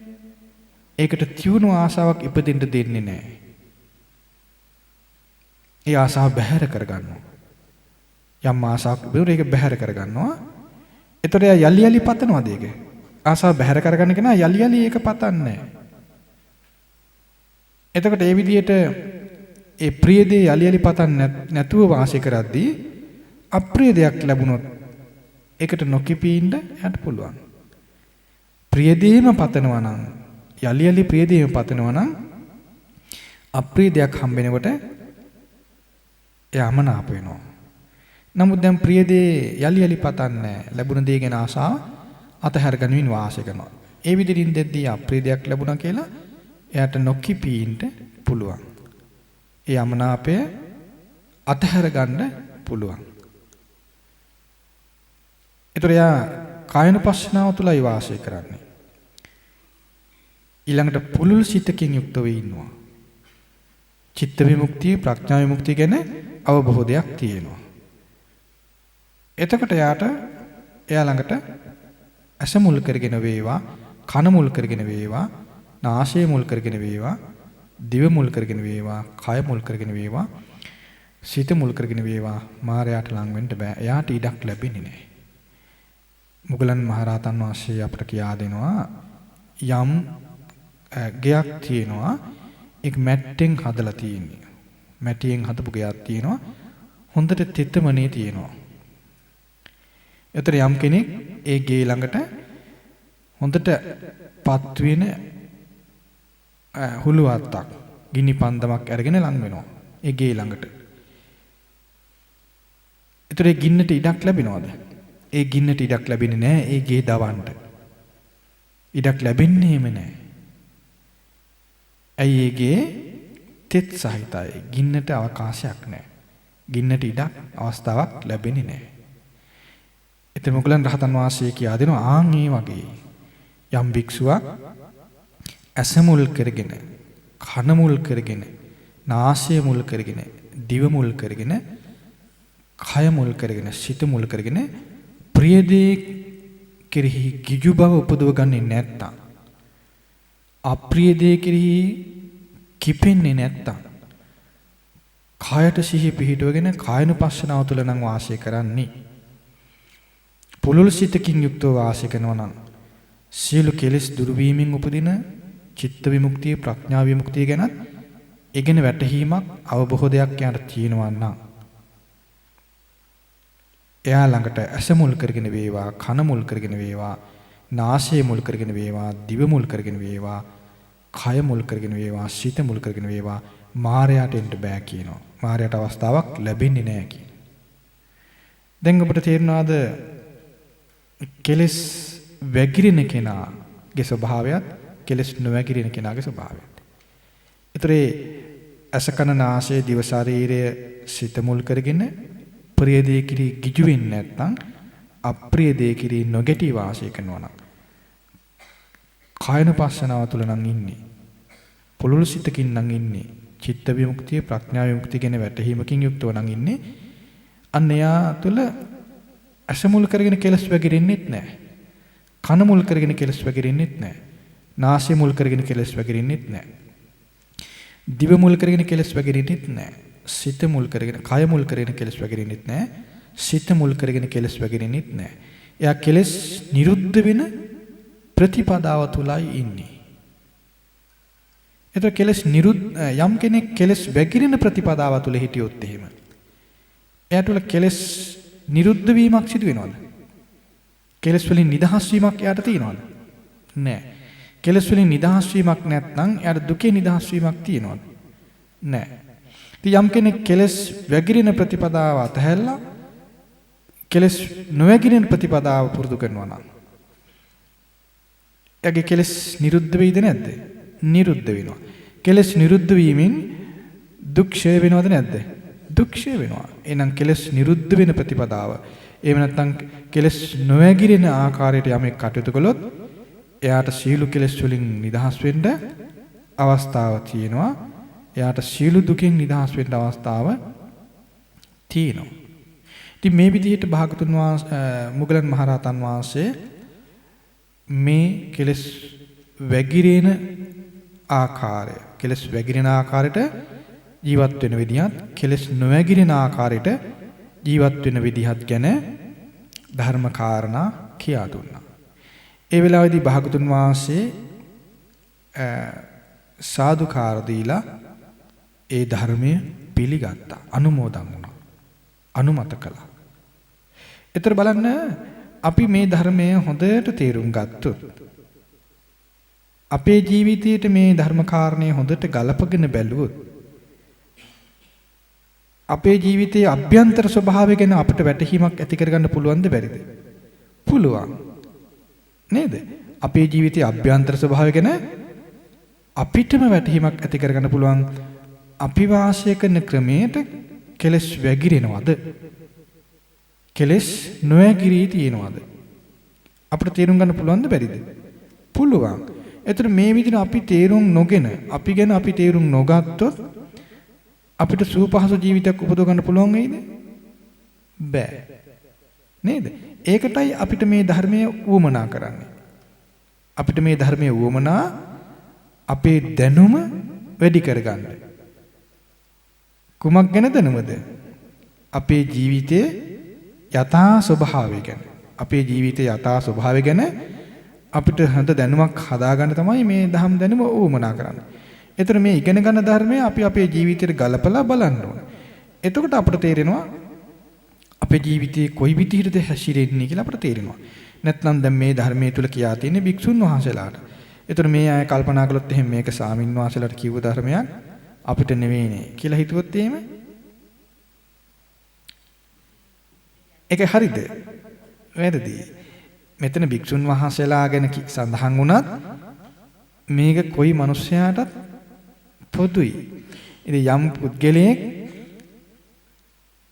ඒකට තියුණු ආසාවක් ඉපදෙන්න දෙන්නේ නැහැ. ඒ ආසාව බැහැර කරගන්නවා. යම් ආසාවක් ඉපදුනොත් ඒක බැහැර කරගන්නවා. එතකොට එයා යලි යලි පතනවාද ඒක? ආසාව බැහැර කරගන්න කෙනා යලි යලි ඒක පතන්නේ නැහැ. එතකොට ඒ විදිහට ඒ ප්‍රිය දේ යලි යලි පතන්නේ නැතුව වාසය කරද්දී අප්‍රිය දෙයක් ලැබුණොත් ඒකට නොකිපී ඉන්න යට පුළුවන්. ප්‍රිය දේම පතනවා නම් යලි යලි ප්‍රිය දේම පතනවා නම් අප්‍රිය දෙයක් හම්බෙනකොට එයාම නාප වෙනවා. නමුත් දැන් ප්‍රිය දේ යලි යලි පතන්නේ ලැබුණ දේ ගැන ආසාව අතහැර ගනිමින් වාසය කරනවා. ඒ විදිහින් දෙද්දී අප්‍රිය දෙයක් ලැබුණා කියලා එයාට නොකිපී ඉන්න පුළුවන්. ඒ යමනාපය අතහැර ගන්න පුළුවන්. ඒතර යා කායනුපස්සනාව තුලයි වාසය කරන්නේ. ඊළඟට පුලුල් සිතකින් යුක්තව ඉන්නවා. චිත්ත විමුක්තිය, ප්‍රඥා විමුක්තිය ගැන අවබෝධයක් තියෙනවා. එතකොට එයා ළඟට ඇස මුල් කරගෙන වේවා, කන මුල් කරගෙන වේවා, නාසය මුල් කරගෙන වේවා, දිව මුල් කරගෙන වේවා, කය මුල් කරගෙන වේවා, සිත මුල් කරගෙන වේවා, මායයට ලං වෙන්න බෑ. එයාට ඉඩක් ලැබෙන්නේ නැහැ. මුගලන් මහරහතන් වහන්සේ අපට කියා දෙනවා යම් ගෙයක් තියෙනවා. ඒක මැට්ටෙන් හදලා තියෙන්නේ. මැටියෙන් හදපු ගෙයක් තියෙනවා. හොඳට තෙතමනේ තියෙනවා. ඒතර යම් කෙනෙක් ඒ ගේ ළඟට හොඳට පත් වෙන හුළු අත්තක් ගිනි පන්දමක් අරගෙන ලං වෙනවා ඒ ගේ ළඟට. ඒතර ඒ ගින්නට ඉඩක් ලැබෙනවද? ඒ ගින්නට ඉඩක් ලැබෙන්නේ නැහැ ඒ ගේ දවන්න. ඉඩක් ලැබෙන්නේම නැහැ. ඇයි ඒ ගේ තෙත් සහිතයි. ගින්නට අවකාශයක් නැහැ. ගින්නට ඉඩක් අවස්ථාවක් ලැබෙන්නේ නැහැ. එතන මොගලන් රහතන් වහන්සේ කියා දෙනවා ආන් මේ වගේ යම් භික්ෂුවක් ඇස මුල් කරගෙන, කන මුල් කරගෙන, නාසය මුල් කරගෙන, දිව මුල් කරගෙන, කය මුල් කරගෙන, සිත මුල් කරගෙන ප්‍රිය දේ කෙරෙහි කිජු බව උපදව ගන්නේ නැත්තම්, අප්‍රිය දේ කෙරෙහි කිපෙන්නේ නැත්තම්, කායට සිහි පිහිටවගෙන කායනුපස්සනාව තුළ නම් වාසය කරන්නේ. පුලුල් සිතකින් යුක්තව වාසය කරනවා නම් සියලු කෙලෙස් දුරු වීමෙන් උපදින චිත්ත විමුක්තිය, ප්‍රඥා විමුක්තිය ගැන ඉගෙන වැටහීමක්, අවබෝධයක් යාට තියෙනවා නම් එයා ළඟට ඇස මුල් කරගෙන වේවා, කන මුල් කරගෙන වේවා, නාසය මුල් කරගෙන වේවා, දිව මුල් කරගෙන වේවා, කය මුල් කරගෙන වේවා, සිත මුල් කරගෙන වේවා, මායයට එන්න බෑ කියනවා. මායයට අවස්ථාවක් ලැබෙන්නේ නැහැ කියනවා. දැන් ඔබට තේරෙනවද කෙලස් වැగిරෙන කෙනාගේ ස්වභාවයත් කෙලස් නොවැగిරෙන කෙනාගේ ස්වභාවයත්? ඒතරේ අසකන නාසය දිව ශරීරය සිත මුල් කරගෙන ප්‍රිය දේ කිරි ගිජු වෙන්නේ නැත්නම්, අප්‍රිය දේ කිරි නොගැටි වාසය කරනවා නම් කායනුපස්සනාව තුළ නම් ඉන්නේ. පුලුල් සිතකින් නම් ඉන්නේ. චිත්ත විමුක්තිය, ප්‍රඥා විමුක්තිය ගැන වැටහීමකින් යුක්තව නම් ඉන්නේ. අන්න එයා තුළ ඇස මුල් කරගෙන කෙලස් වැగిරෙන්නෙත් නැහැ. කන මුල් කරගෙන කෙලස් වැగిරෙන්නෙත් නැහැ. නාසය මුල් කරගෙන කෙලස් වැగిරෙන්නෙත් නැහැ. දිව මුල් කරගෙන කෙලස් වැగిරෙන්නෙත් නැහැ. සිත මුල් කරගෙන, කය මුල් කරගෙන කෙලස් වැగిරෙන්නෙත් නැහැ. සිත මුල් කරගෙන කෙලස් වැగిරෙන්නෙත් නැහැ. එයා කෙලස් නිරුද්ධ වෙන ප්‍රතිපදාව තුලයි ඉන්නේ. එතකොට කෙලස් යම් කෙනෙක් කෙලස් වැగిරෙන ප්‍රතිපදාව තුල හිටියොත් එහෙම එයා තුල කෙලස් නිරුද්ධ වීමක් සිදු වෙනවද? කෙලස් වලින් නිදහස් වීමක් එයාට තියෙනවද? නැහැ. කෙලස් වලින් නිදහස් වීමක් නැත්නම් එයාට දුකේ නිදහස් වීමක් තියෙනවද? නැහැ. ඉතින් යම් කෙනෙක් කෙලස් වැగిරෙන ප්‍රතිපදාව අතහැරලා කෙලස් නොවැగిරෙන ප්‍රතිපදාව පුරුදු කරනවා නම් එයාගේ කෙලස් නිරුද්ධ වෙයිද නැද්ද? නිරුද්ධ වෙනවා. කෙලස් නිරුද්ධ වීමෙන් දුක් ක්ෂය වෙනවද නැද්ද? දුක් ක්ෂය වෙනවා. එහෙනම් කෙලස් නිරුද්ධ වෙන ප්‍රතිපදාව. එහෙම නැත්නම් කෙලස් නොවැగిරෙන ආකාරයට යමෙක් කටයුතු කළොත් එයාට සීල කෙලස් වලින් නිදහස් වෙන්න අවස්ථාව තියෙනවා. එයාට සීල දුකෙන් නිදහස් වෙන්න අවස්ථාව තියෙනවා. ඉතින් මේ විදිහට භාගතුන් වහන්සේ මුගලන් මහරහතන් වහන්සේ මේ කෙලස් වැగిරෙන ආකාරය, කෙලස් වැగిරෙන ආකාරයට ජීවත් වෙන විදිහත්, කෙලස් නොවැగిරෙන ආකාරයට ජීවත් වෙන විදිහත් ගැන ධර්ම කාරණා කියා දුන්නා. ඒ වෙලාවේදී භාගතුන් වහන්සේ සාදුකාර දීලා ඒ ධර්මය පිළිගත්තා, අනුමෝදන් වුණා, අනුමත කළා. ඒතර බලන්න අපි මේ ධර්මය හොඳට තේරුම් ගත්තොත් අපේ ජීවිතයේ මේ ධර්ම කාරණේ හොඳට ගලපගෙන බැලුවොත් අපේ ජීවිතයේ අභ්‍යන්තර ස්වභාවය ගැන අපිට වැටහීමක් ඇති කරගන්න පුළුවන්ද බැරිද? පුළුවන්. නේද? අපේ ජීවිතයේ අභ්‍යන්තර ස්වභාවය ගැන අපිටම වැටහීමක් ඇති කරගන්න පුළුවන්. අපි වාසය කරන ක්‍රමයට කෙලස් වැగిරෙනවද? කෙලස් නොවැగిරී තියෙනවද? අපිට තේරුම් ගන්න පුළුවන්ද බැරිද? පුළුවන්. එතන මේ විදිහට අපි තේරුම් නොගෙන, අපි ගැන අපි තේරුම් නොගත්තොත් අපිට සුවපහසු ජීවිතයක් උපදව ගන්න පුළුවන් වෙයිද? බෑ. නේද? ඒකටයි අපිට මේ ධර්මයේ උවමනා කරන්නේ. අපිට මේ ධර්මයේ උවමනා අපේ දැනුම වැඩි කරගන්න. කුමක් ගැන දැනුමද? අපේ ජීවිතයේ යථා ස්වභාවය ගැන. අපේ ජීවිතයේ යථා ස්වභාවය ගැන අපිට හොඳ දැනුමක් හදාගන්න තමයි මේ ධම් දැනුම උවමනා කරන්නේ. ඒතර මේ ඉගෙන ගන්න ධර්මය අපි අපේ ජීවිතයට ගලපලා බලන්න ඕනේ. එතකොට අපිට තේරෙනවා අපේ ජීවිතේ කොයි විදිහටද හැසිරෙන්නේ කියලා අපිට තේරෙනවා. නැත්නම් දැන් මේ ධර්මයේ තුල කියා තියෙන්නේ භික්ෂුන් වහන්සේලාට. ඒතර මේ අය කල්පනා කළොත් එහෙනම් මේක සාමින් වහන්සේලාට කිව්ව ධර්මයක් අපිට නෙවෙයිනේ කියලා හිතුවොත් එහෙම ඒක හරිද? වැරදි. මෙතන භික්ෂුන් වහන්සේලා ගැන සඳහන් වුණත් මේක කොයි මිනිසයාටත් පොදුයි. ඉතින් යම් පුද්ගලයෙක්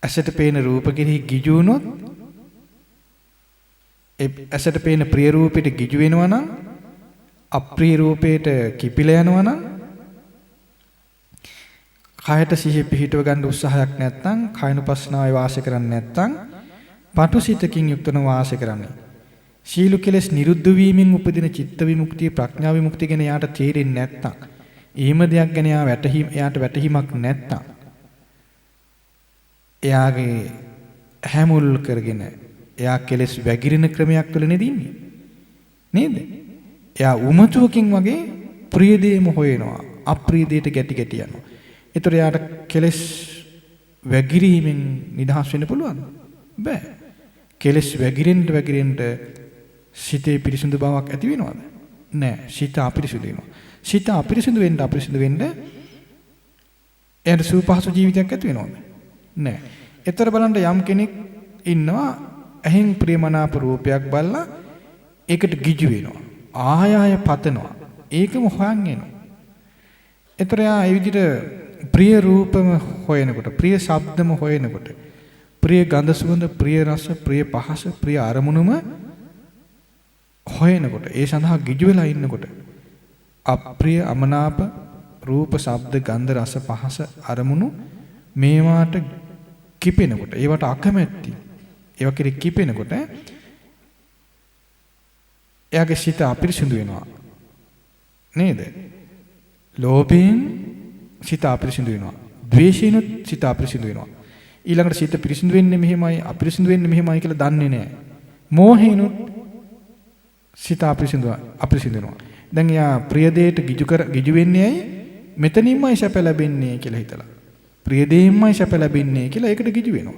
ඇසට පේන රූප කෙරෙහි ගිජු වුණොත් ඒ ඇසට පේන ප්‍රිය රූපෙට ගිජු වෙනවා නම් අප්‍රිය රූපයට කිපිලා යනවා නම් කායට සිහිය පිහිටව ගන්න උත්සාහයක් නැත්නම් කායනුපස්සනාවේ වාසය කරන්නේ නැත්නම් පටුසිතකින් යුක්තව වාසය කරන්නේ. සීල කෙලස් නිරුද්ධ වීමෙන් උපදින චිත්ත විමුක්තිය, ප්‍රඥා විමුක්තිය ගැන යාට තේරෙන්නේ නැත්නම්, එහෙම දෙයක් ගැන යාට වැටහීමක් නැත්නම්, එයාගේ හැමුල් කරගෙන එයා කෙලස් වැగిරෙන ක්‍රමයක් තුළ නෙදින්නේ. නේද? එයා උමතුවකින් වගේ ප්‍රිය දේම හොයනවා, අප්‍රිය දේට ගැටි ගැටි යනවා. ඒතර එයාට කෙලස් වැగిරීමෙන් නිදහස් වෙන්න පුළුවන්ද? බෑ. කෙලස් වැగిරෙන්න සිතේ පිරිසිදු බවක් ඇති වෙනවද? නෑ. සිත අපිරිසිදු වෙනවා. සිත අපිරිසිදු වෙන්න එයාට සුවපහසු ජීවිතයක් ඇති වෙනවද? නෑ. ඒතර බලන්න යම් කෙනෙක් ඉන්නවා ඇහෙන් ප්‍රියමනාප රූපයක් බලලා ඒකට ගිජු වෙනවා. ආය පතනවා. ඒකම හොයන් එනවා. ඒතර යා ඒ විදිහට ප්‍රිය රූපම හොයනකොට, ප්‍රිය ශබ්දම හොයනකොට, ප්‍රිය ගන්ධ සුවඳ, ප්‍රිය රස, ප්‍රිය පහස, ප්‍රිය අරමුණුම හොයනකොට, ඒ සඳහා ගිජු වෙලා ඉන්නකොට අප්‍රිය අමනාප රූප, ශබ්ද, ගන්ධ, රස, පහස, අරමුණු මේවාට කිපෙනකොට, ඒවට අකමැති, ඒවා කෙරෙහි කිපෙනකොට එයාගේ සිත අපිරිසිදු වෙනවා. නේද? ලෝභයෙන් සිත අපිරිසිදු වෙනවා. ද්වේෂයෙන් සිත අපිරිසිදු වෙනවා. ඊළඟට සිත පිරිසිදු වෙන්නේ මෙහෙමයි, අපිරිසිදු වෙන්නේ මෙහෙමයි කියලා දන්නේ නැහැ. මෝහේනොත් සිත අපිරිසිදුනවා. දැන් යා ප්‍රිය දෙයට ගිජු වෙන්නේ ඇයි? මෙතනින්මයි සැප ලැබෙන්නේ කියලා හිතලා. ප්‍රිය දෙයින්මයි සැප ලැබෙන්නේ කියලා ඒකට ගිජු වෙනවා.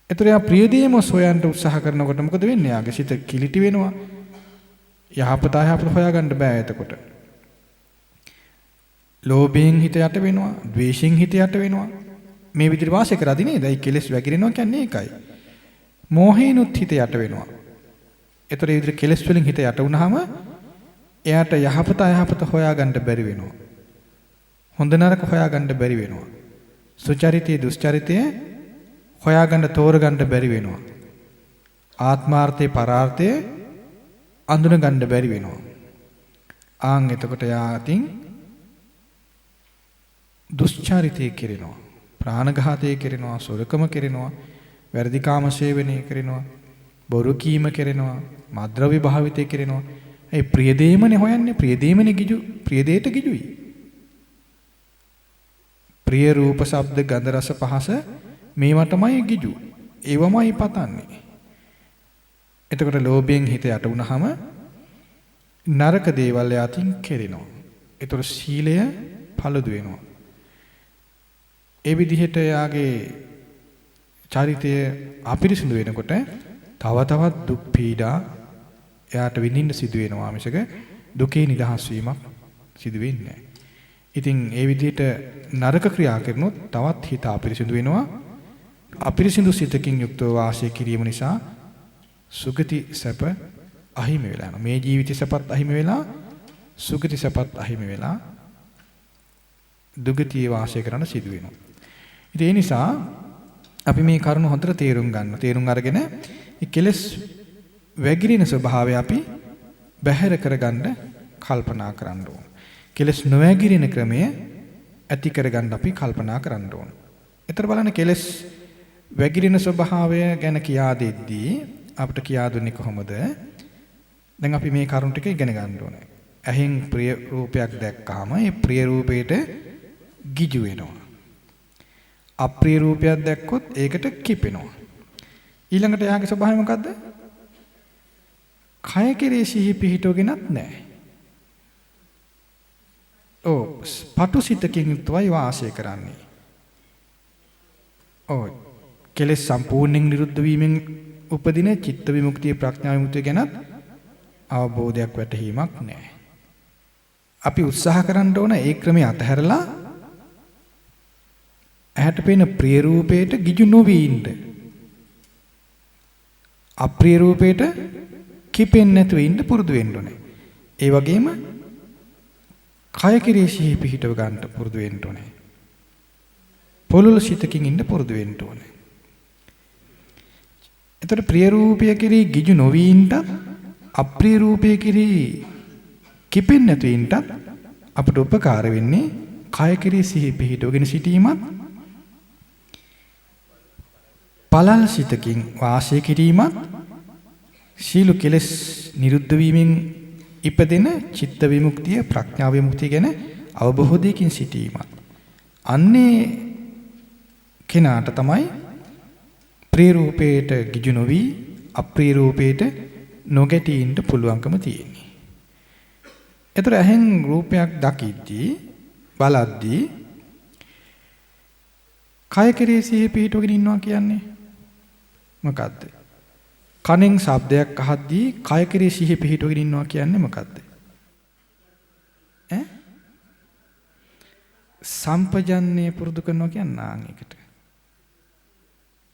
ඒතර යා ප්‍රිය දෙයම සොයන්න උත්සාහ කරනකොට මොකද වෙන්නේ? යාගේ සිත කිලිටි වෙනවා. යහපත අයහපත හොයාගන්න බෑ එතකොට. ලෝභයෙන් හිත යට වෙනවා, ද්වේෂයෙන් හිත යට වෙනවා. මේ විදිහට වාසය කරාදී නේද? ඒ කෙලෙස් වැగిරෙනවා කියන්නේ ඒකයි. මෝහේනුත් හිත යට වෙනවා. ඒතර මේ විදිහට කෙලෙස් වලින් හිත යට වුනහම එයාට යහපත අයහපත හොයාගන්න බැරි වෙනවා. හොඳ නරක හොයාගන්න බැරි වෙනවා. සුචරිතය දුස්චරිතය හොයාගන්න තෝරගන්න බැරි වෙනවා. ආත්මාර්ථය පරාර්ථය අඳුන ගන්න බැරි වෙනවා. ආන් එතකොට යාතින් දුස්චරිතය කෙරෙනවා. ප්‍රාණඝාතය කෙරෙනවා, සොරකම කෙරෙනවා, වැරදි කාම සේවනය කෙරෙනවා, බොරු කීම කෙරෙනවා, මද්ද්‍රව්‍ය භාවිතය කෙරෙනවා. ඒ ප්‍රියදේමනේ හොයන්නේ, ප්‍රියදේමනේ ගිජු, ප්‍රියදේට ගිජුයි. ප්‍රිය රූප, ශබ්ද, ගන්ධ, රස, පහස මේවටමයි ගිජු. ඒවමයි පතන්නේ. එතකොට ලෝභයෙන් හිත යට වුනහම නරක දේවල් යටින් කෙරෙනවා. ඒතර සීලය පළුදු වෙනවා. ඒ විදිහට යාගේ චරිතය අපිරිසිදු වෙනකොට තව තවත් දුක් පීඩා එයාට විඳින්න සිදු වෙනවා මිසක දුකේ නිදහස් වීමක් සිදු වෙන්නේ නැහැ. ඉතින් ඒ විදිහට නරක ක්‍රියා කරනොත් තවත් හිත අපිරිසිදු වෙනවා. අපිරිසිදු සිතකින් යුක්තව වාසය කිරීම නිසා සුගති සැප අහිමි වෙලා යනවා. මේ ජීවිත සැපත් අහිමි වෙලා, සුගති සැපත් අහිමි වෙලා දුගතියේ වාසය කරන්න සිදු වෙනවා. ඉතින් ඒ නිසා අපි මේ කරුණ හොඳට තේරුම් ගන්න. තේරුම් අරගෙන මේ කෙලෙස් වැగిරින ස්වභාවය අපි බැහැර කරගන්න කල්පනා කරන්න ඕන. කෙලෙස් නොවැగిරින ක්‍රමය ඇති කරගන්න අපි කල්පනා කරන්න ඕන. ඊතර බලන්න කෙලෙස් වැగిරින ස්වභාවය ගැන කියා දෙද්දී අපිට කියා දුන්නේ කොහොමද? දැන් අපි මේ කරුණ ටික ඉගෙන ගන්න ඕනේ. ඇහෙන් ප්‍රිය රූපයක් දැක්කාම ඒ ප්‍රිය රූපයට ගිජු වෙනවා. අප්‍රිය රූපයක් දැක්කොත් ඒකට කිපෙනවා. ඊළඟට එයාගේ ස්වභාවය මොකද්ද? කය කෙරේ සිහි පිහිටුවගෙනත් නැහැ. පටුසිතකින් යුක්තවයි වාසය කරන්නේ. කෙලෙස් සම්පූර්ණයෙන් නිරුද්ධ වීමෙන් උපදින චිත්ත විමුක්තිය, ප්‍රඥා විමුක්තිය ගැන අවබෝධයක් වැටහීමක් නැහැ. අපි උත්සාහ කරන්න ඕන ඒ ක්‍රමය අතහැරලා ඇහැට පේන ප්‍රිය රූපයට ගිජු නොවී ඉන්න. අප්‍රිය රූපයට කිපෙන්නේ නැතුව ඉන්න පුරුදු වෙන්න ඕනේ. ඒ වගේම කය කෙරෙහි සිහි පිහිටව ගන්න පුරුදු වෙන්න ඕනේ. පොළොල් සිතකින් ඉන්න පුරුදු වෙන්න ඕනේ. එතකොට ප්‍රිය රූපය කෙරෙහි ගිජු නොවී ඉන්නත්, අප්‍රිය රූපය කෙරෙහි කිපෙන්නේ නැතුව ඉන්නත් අපට උපකාර වෙන්නේ කය කෙරෙහි සිහි පිහිටවගෙන සිටීමත්, පළල් සිතකින් වාසය කිරීමත්, සීල කෙලෙස් නිරුද්ධ වීමෙන් ඉපදෙන චිත්ත විමුක්තිය, ප්‍රඥා විමුක්තිය ගැන අවබෝධයකින් සිටීමත්. අන්නේ කෙනාට තමයි ප්‍රිය රූපයට ගිජු නොවි, අප්‍රිය රූපයට නොගැටී ඉන්න පුළුවන්කම තියෙන්නේ. ඒතර ඇහෙන් රූපයක් දකිද්දී, බලද්දී කය කෙරෙහි සිහි පිහිටවගෙන ඉන්නවා කියන්නේ මොකද්ද? කනෙන් ශබ්දයක් අහද්දී කය කෙරෙහි සිහි පිහිටවගෙන ඉන්නවා කියන්නේ මොකද්ද? සම්පජන්ණය පුරුදු කරනවා කියන්නේ ආන් එකට.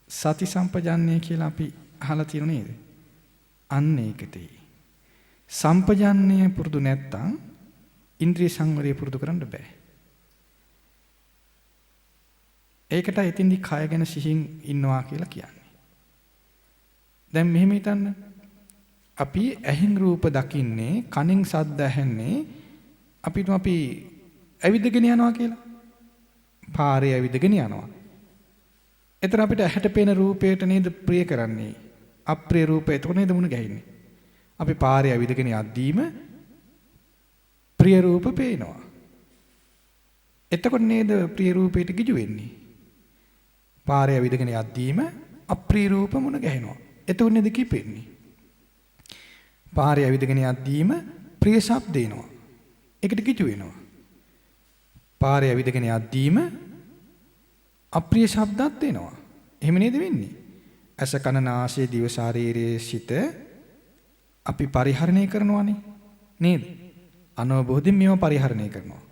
සති සම්පජන්ණය කියලා අපි අහලා තියෙනව නේද? අන්න ඒකටයි. සම්පජන්ණය පුරුදු නැත්තම් ඉන්ද්‍රිය සංවරය පුරුදු කරන්න බෑ. ඒකට එතින්දි කය ගැන සිහින් ඉන්නවා කියලා කියන්නේ. දැන් මෙහෙම හිතන්න. අපි ඇහෙන් රූප දකින්නේ, කනෙන් ශබ්ද ඇහෙන්නේ, අපි ඇවිදගෙන යනවා කියලා. පාරේ ඇවිදගෙන යනවා. එතන අපිට ඇහැට පේන රූපයට නේද ප්‍රිය කරන්නේ. අප්‍රිය රූපය එතකොට නේද මුණ ගැහින්නේ. අපි පාරේ ඇවිදගෙන යද්දීම ප්‍රිය රූප පේනවා. එතකොට නේද ප්‍රිය රූපයට ගිජු වෙන්නේ. පාරේ ඇවිදගෙන යද්දීම අප්‍රිය රූප මුණ ගැහෙනවා. එතකොට නේද කිපෙන්නේ. පාරේ ඇවිදගෙන යද්දීම ප්‍රිය ශබ්ද එනවා. ඒකට කිචු වෙනවා. පාරේ ඇවිදගෙන යද්දීම අප්‍රිය ශබ්දත් එනවා. එහෙම නේද වෙන්නේ? ඇස කන නාසය දිව ශරීරයේ සිට අපි පරිහරණය කරනවානේ නේද? අනවබෝධයෙන් මේව පරිහරණය කරනවා.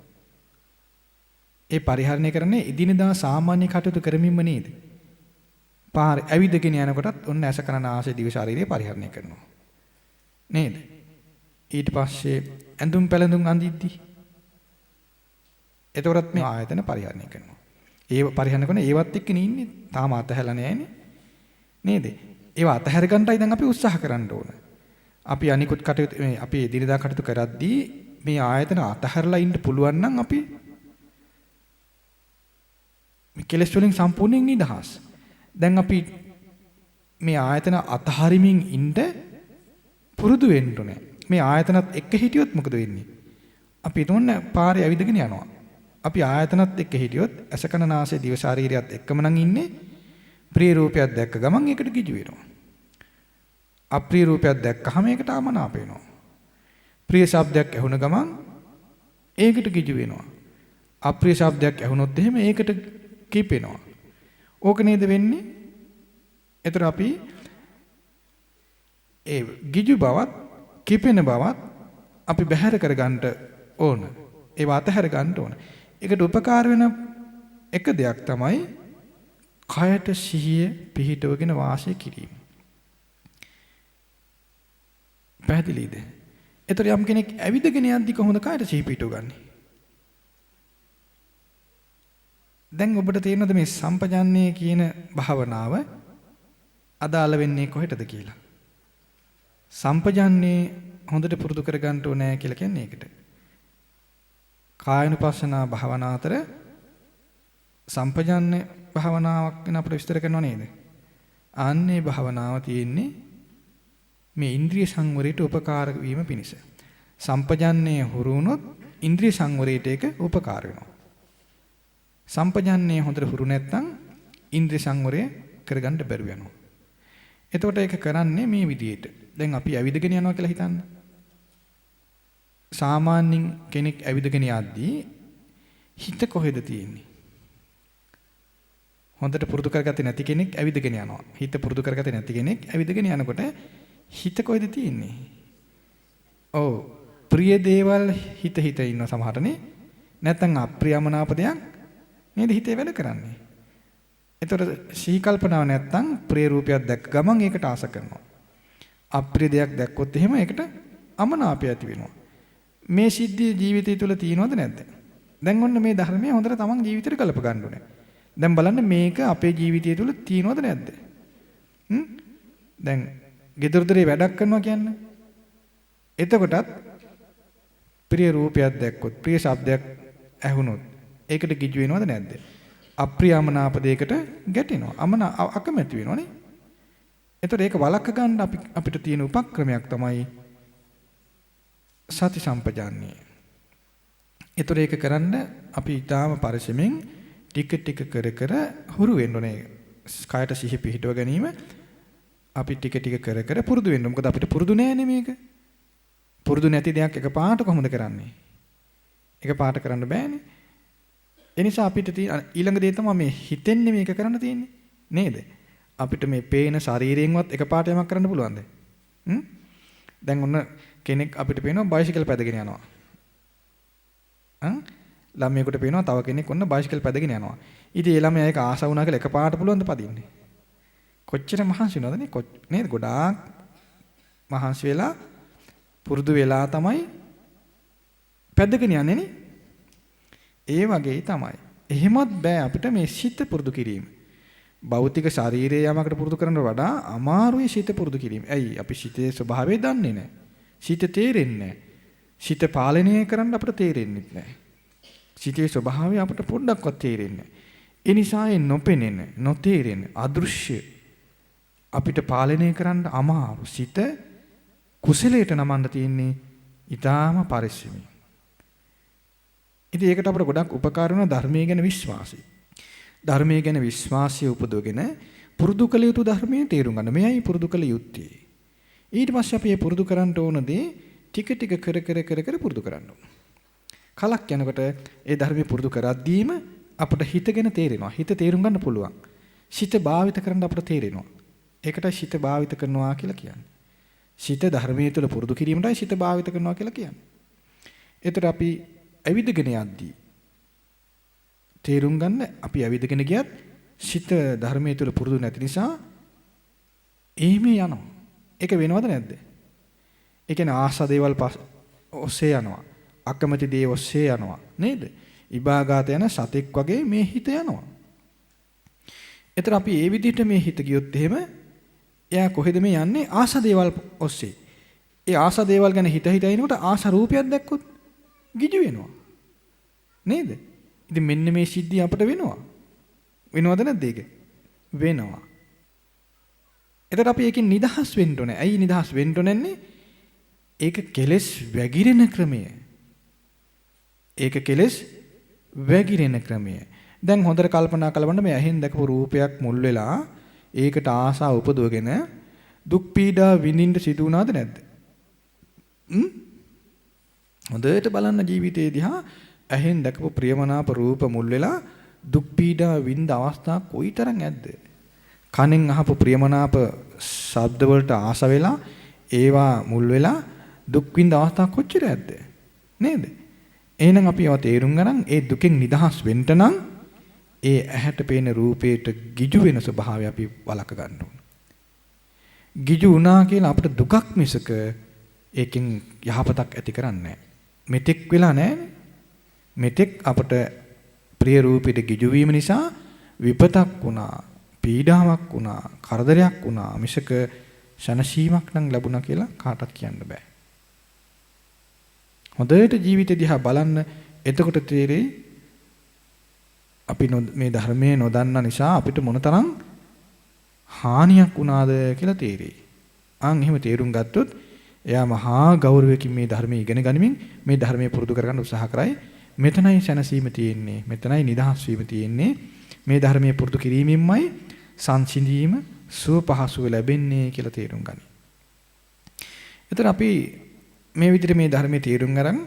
ඒ පරිහරණය කරන්නේ ඉදිනදා සාමාන්‍ය කටයුතු කරමින්ම නේද? පාර ඇවිදගෙන යනකොටත් ඔන්න ඇස කන නාසය දිව ශරීරය පරිහරණය කරනවා. නේද? ඊට පස්සේ ඇඳුම් පැළඳුම් අඳිද්දි එතකොටත් මේ ආයතන පරිහරණය කරනවා. ඒව පරිහරණය කරන ඒවත් එක්කනේ ඉන්නේ. තාම අතහැලා නැහැනේ. නේද? ඒව අතහැර ගන්නටයි දැන් අපි උත්සාහ කරන්න ඕන. අපි අනිකුත් කටයුතු මේ අපි එදිනදා කටයුතු කරද්දී මේ ආයතන අතහැරලා ඉන්න පුළුවන් නම් අපි මේ කෙලෙස් වලින් සම්පූර්ණයෙන් නිදහස්. දැන් අපි මේ ආයතන අතහරිමින් ඉන්න පුරුදු වෙන්න ඕනේ. මේ ආයතනත් එක්ක හිටියොත් මොකද වෙන්නේ? අපි තෝන්න පාරේ ඇවිදගෙන යනවා. අපි ආයතනත් එක්ක හිටියොත් අසකන නාසය දිව ශරීරයත් එක්කම නම් ඉන්නේ. ප්‍රිය රූපයක් දැක්ක ගමන් ඒකට කිජු වෙනවා. අප්‍රිය රූපයක් දැක්කහම ඒකට අමනාප වෙනවා. ප්‍රිය ශබ්දයක් ඇහුණ ගමන් ඒකට කිජු වෙනවා. අප්‍රිය ශබ්දයක් ඇහුනොත් එහෙම ඒකට කිපෙනවා. ඕක නේද වෙන්නේ? ඒතර අපි ඒ ගිජු බවත් කිපෙන බවත් අපි බැහැර කරගන්න ඕන. ඒව අතහැර ගන්න ඕන. ඒකට උපකාර වෙන එක දෙයක් තමයි කයට සිහිය පිහිටවගෙන වාසය කිරීම. පැහැදිලිද? ඒතර යම් කෙනෙක් ඇවිදගෙන යද්දි කොහොමද කයට සිහිය පිහිටවගන්නේ? දැන් ඔබට තේරෙනවද මේ සම්පජාන්නේ කියන භාවනාව අදාළ වෙන්නේ කොහෙටද කියලා? සම්පජාන්නේ හොඳට පුරුදු කරගන්න ඕනේ කියලා කියන්නේ ඒකට. කායනුපස්සනා භාවනා අතර සම්පජාන්නේ භාවනාවක් ගැන අපිට විස්තර කරනව නේද? ආන්නේ භාවනාව තියෙන්නේ මේ ඉන්ද්‍රිය සංවරයට උපකාර වීම පිණිස. සම්පජාන්නේ හුරු වුණොත් ඉන්ද්‍රිය සංවරයට ඒක උපකාර වෙනවා. සම්පජාන්නේ හොඳට හුරු නැත්නම් ඉන්ද්‍රිය සංවරය කරගන්න බැරුව යනවා. එතකොට ඒක කරන්නේ මේ විදිහට. දැන් අපි ඇවිදගෙන යනවා කියලා හිතන්න. සාමාන්‍යයෙන් කෙනෙක් ඇවිදගෙන යද්දී හිත කොහෙද තියෙන්නේ? හොඳට පුරුදු කරගත්තේ නැති කෙනෙක් ඇවිදගෙන යනවා. හිත පුරුදු කරගත්තේ නැති කෙනෙක් ඇවිදගෙන යනකොට හිත කොහෙද තියෙන්නේ? ඔව් ප්‍රිය දේවල් හිත ඉන්න සමහරනේ. නැත්නම් අප්‍රියමනාප දෙයක් නේද හිතේ වැඩ කරන්නේ. එතකොට සිහි කල්පනාව නැත්නම් ප්‍රිය රූපයක් දැක්ක ගමන් ඒකට ආස කරනවා. අප්‍රිය දෙයක් දැක්කොත් එහෙම ඒකට අමනාපය ඇති වෙනවා. මේ සිද්ධිය ජීවිතය තුළ තියෙනවද නැද්ද? දැන් ඔන්න මේ ධර්මය හොඳට තමන් ජීවිතේට ගලප ගන්න ඕනේ. දැන් බලන්න මේක අපේ ජීවිතය තුළ තියෙනවද නැද්ද? දැන් ගෙදර දොරේ වැඩක් කරනවා කියන්නේ. එතකොටත් ප්‍රිය රූපයක් දැක්කොත් ප්‍රිය ශබ්දයක් ඇහුනොත් ඒකට ගිජු වෙනවද නැද්ද? අප්‍රියමනාප දෙයකට ගැටෙනවා. අකමැති වෙනවනේ. එතකොට ඒක වළක්ව ගන්න අපිට තියෙන උපක්‍රමයක් තමයි සති සම්පජාන්නේ. එතකොට ඒක කරන්න අපි ඊටාම පරිස්සමෙන් ටික කර හුරු වෙන්න ඕනේ. කයට සිහි පිහිටව ගැනීම අපි ටික කර පුරුදු වෙන්න. මොකද අපිට පුරුදු නෑනේ මේක. පුරුදු නැති දෙයක් එකපාරට කොහොමද කරන්නේ? එකපාරට කරන්න බෑනේ. ඒ නිසා අපිට ඊළඟ දේ තමයි මේ හිතෙන්නේ මේක කරන්න තියෙන්නේ. නේද? අපිට මේ පේන ශරීරයෙන්වත් එකපාරට යමක් කරන්න පුළුවන්ද? දැන් ඔන්න කෙනෙක් අපිට පේනවා බයිසිකල් පැදගෙන යනවා. ළමයෙකුට පේනවා තව කෙනෙක් ඔන්න බයිසිකල් පැදගෙන යනවා. ඉතින් ඒ ළමයා ඒක ආස වුණා කියලා එකපාරට පුළුවන්ද පදින්නේ? කොච්චර මහන්සි වෙනවද නේද? ගොඩාක් මහන්සි වෙලා පුරුදු වෙලා තමයි පැදගෙන යන්නේ නේ. ඒ වගේ තමයි. එහෙමත් බෑ අපිට මේ සිත පුරුදු කිරීම. භෞතික ශරීරයේ යමකට පුරුදු කරනවට වඩා අමාරුයි සිත පුරුදු කිරීම. ඇයි? අපි සිතේ ස්වභාවය දන්නේ නැහැ. සිත තේරෙන්නේ නැහැ. සිත පාලනය කරන්න අපිට තේරෙන්නේ නැහැ. සිතේ ස්වභාවය අපිට පොඩ්ඩක්වත් තේරෙන්නේ නැහැ. ඒ නිසා ඒ නොපෙනෙන, නොතේරෙන, අදෘශ්‍ය අපිට පාලනය කරන්න අමාරු සිත කුසලයට නමන්න තියෙන්නේ ඊටාම පරිස්සමින්. ඉතින් ඒකට අපිට ගොඩක් උපකාර වෙන ධර්මයේ ගැන විශ්වාසය. ධර්මයේ ගැන විශ්වාසය උපදවගෙන පුරුදු කළ යුතු ධර්මයේ තේරුම් ගන්න. මෙයයි පුරුදු කළ යුත්තේ. ඊට පස්සේ අපි මේ පුරුදු කරන්න ඕන දේ ටික ටික කර පුරුදු කරන්න ඕන. කලක් යනකොට ඒ ධර්මයේ පුරුදු කරද්දීම අපට හිත ගැන තේරෙනවා. හිත තේරුම් ගන්න පුළුවන්. සිත භාවිත කරන්න අපට තේරෙනවා. ඒකටයි සිත භාවිත කරනවා කියලා කියන්නේ. සිත ධර්මයේ තුල පුරුදු කිරීමටයි සිත භාවිත කරනවා කියලා කියන්නේ. ඒතර අපි ඇවිදගෙන යද්දී තේරුම් ගන්න අපි ඇවිදගෙන ගියත් සිත ධර්මයේ තුල පුරුදු නැති නිසා එහෙම යනවා. ඒක වෙනවද නැද්ද? ඒ කියන්නේ ආස දේවල් ඔස්සේ යනවා. අකමැති දේ ඔස්සේ යනවා නේද? ඉබාගාත යන සතෙක් වගේ මේ හිත යනවා. ඒතර අපි ඒ විදිහට මේ හිත ගියොත් එහෙම එයා කොහෙද මේ යන්නේ? ආස දේවල් ඔස්සේ. ඒ ආස දේවල් ගැන හිත හිතනකොට ආස රූපයක් දැක්කොත් ගිජු වෙනවා. නේද? ඉතින් මෙන්න මේ සිද්ධිය අපට වෙනවා. වෙනවද නැද්ද ඒක? වෙනවා. එතකොට අපි ඒකෙන් නිදහස් වෙන්න ඕනේ. ඇයි නිදහස් වෙන්න ඕනේ? ඒක කෙලෙස් වැగిරෙන ක්‍රමය. ඒක කෙලෙස් වැగిරෙන ක්‍රමය. දැන් හොඳට කල්පනා කරලා මේ ඇහෙන් දැකපු රූපයක් මුල් වෙලා ඒකට ආසාව උපදවගෙන දුක් පීඩා විඳින්න සිදු වුණාද නැද්ද? හොඳට බලන්න ජීවිතේ දිහා ඇහෙන් දැකපු ප්‍රියමනාප රූප මුල් වෙලා දුක් පීඩා විඳ අවස්ථා කොයිතරම් ඇද්ද? කනෙන් අහපු ප්‍රියමනාප ශබ්ද වලට ආස වෙලා ඒවා මුල් වෙලා දුක් විඳ අවස්ථා කොච්චර ඇද්ද? නේද? එහෙනම් අපි ඒවා තේරුම් ගන්න ඒ දුකෙන් නිදහස් වෙන්න නම් ඒ ඇහැට පේන රූපේට ගිජු වෙන ස්වභාවය අපි වළක ගන්න ඕන. ගිජු වුණා කියලා අපිට දුකක් මිසක ඒකෙන් යහපතක් ඇති කරන්නේ නැහැ. මෙතෙක් වෙලා නැහැනේ. මෙතෙක් අපට ප්‍රිය රූපෙට ගිජු වීම නිසා විපතක් වුණා, පීඩාවක් වුණා, කරදරයක් වුණා මිසක ශනසීමක් නම් ලැබුණා කියලා කාටවත් කියන්න බෑ. හොඳට ජීවිතය දිහා බලන්න එතකොට තේරෙයි අපි මේ ධර්මයේ නොදන්න නිසා අපිට මොනතරම් හානියක් වුණාද කියලා තේරෙයි. අන් එහෙම තේරුම් ගත්තොත් එයා මහා ගෞරවයෙන් මේ ධර්මයේ ඉගෙන ගනිමින් මේ ධර්මයේ පුරුදු කරගන්න උත්සාහ කරයි. මෙතනයි සැනසීම තියෙන්නේ. මෙතනයි නිදහස් වීම තියෙන්නේ. මේ ධර්මයේ පුරුදු කිරීමෙන්මයි සංසිඳීම සුව පහසුව ලැබෙන්නේ කියලා තේරුම් ගනි. එතන අපි මේ විදිහට මේ ධර්මයේ තේරුම් ගන්න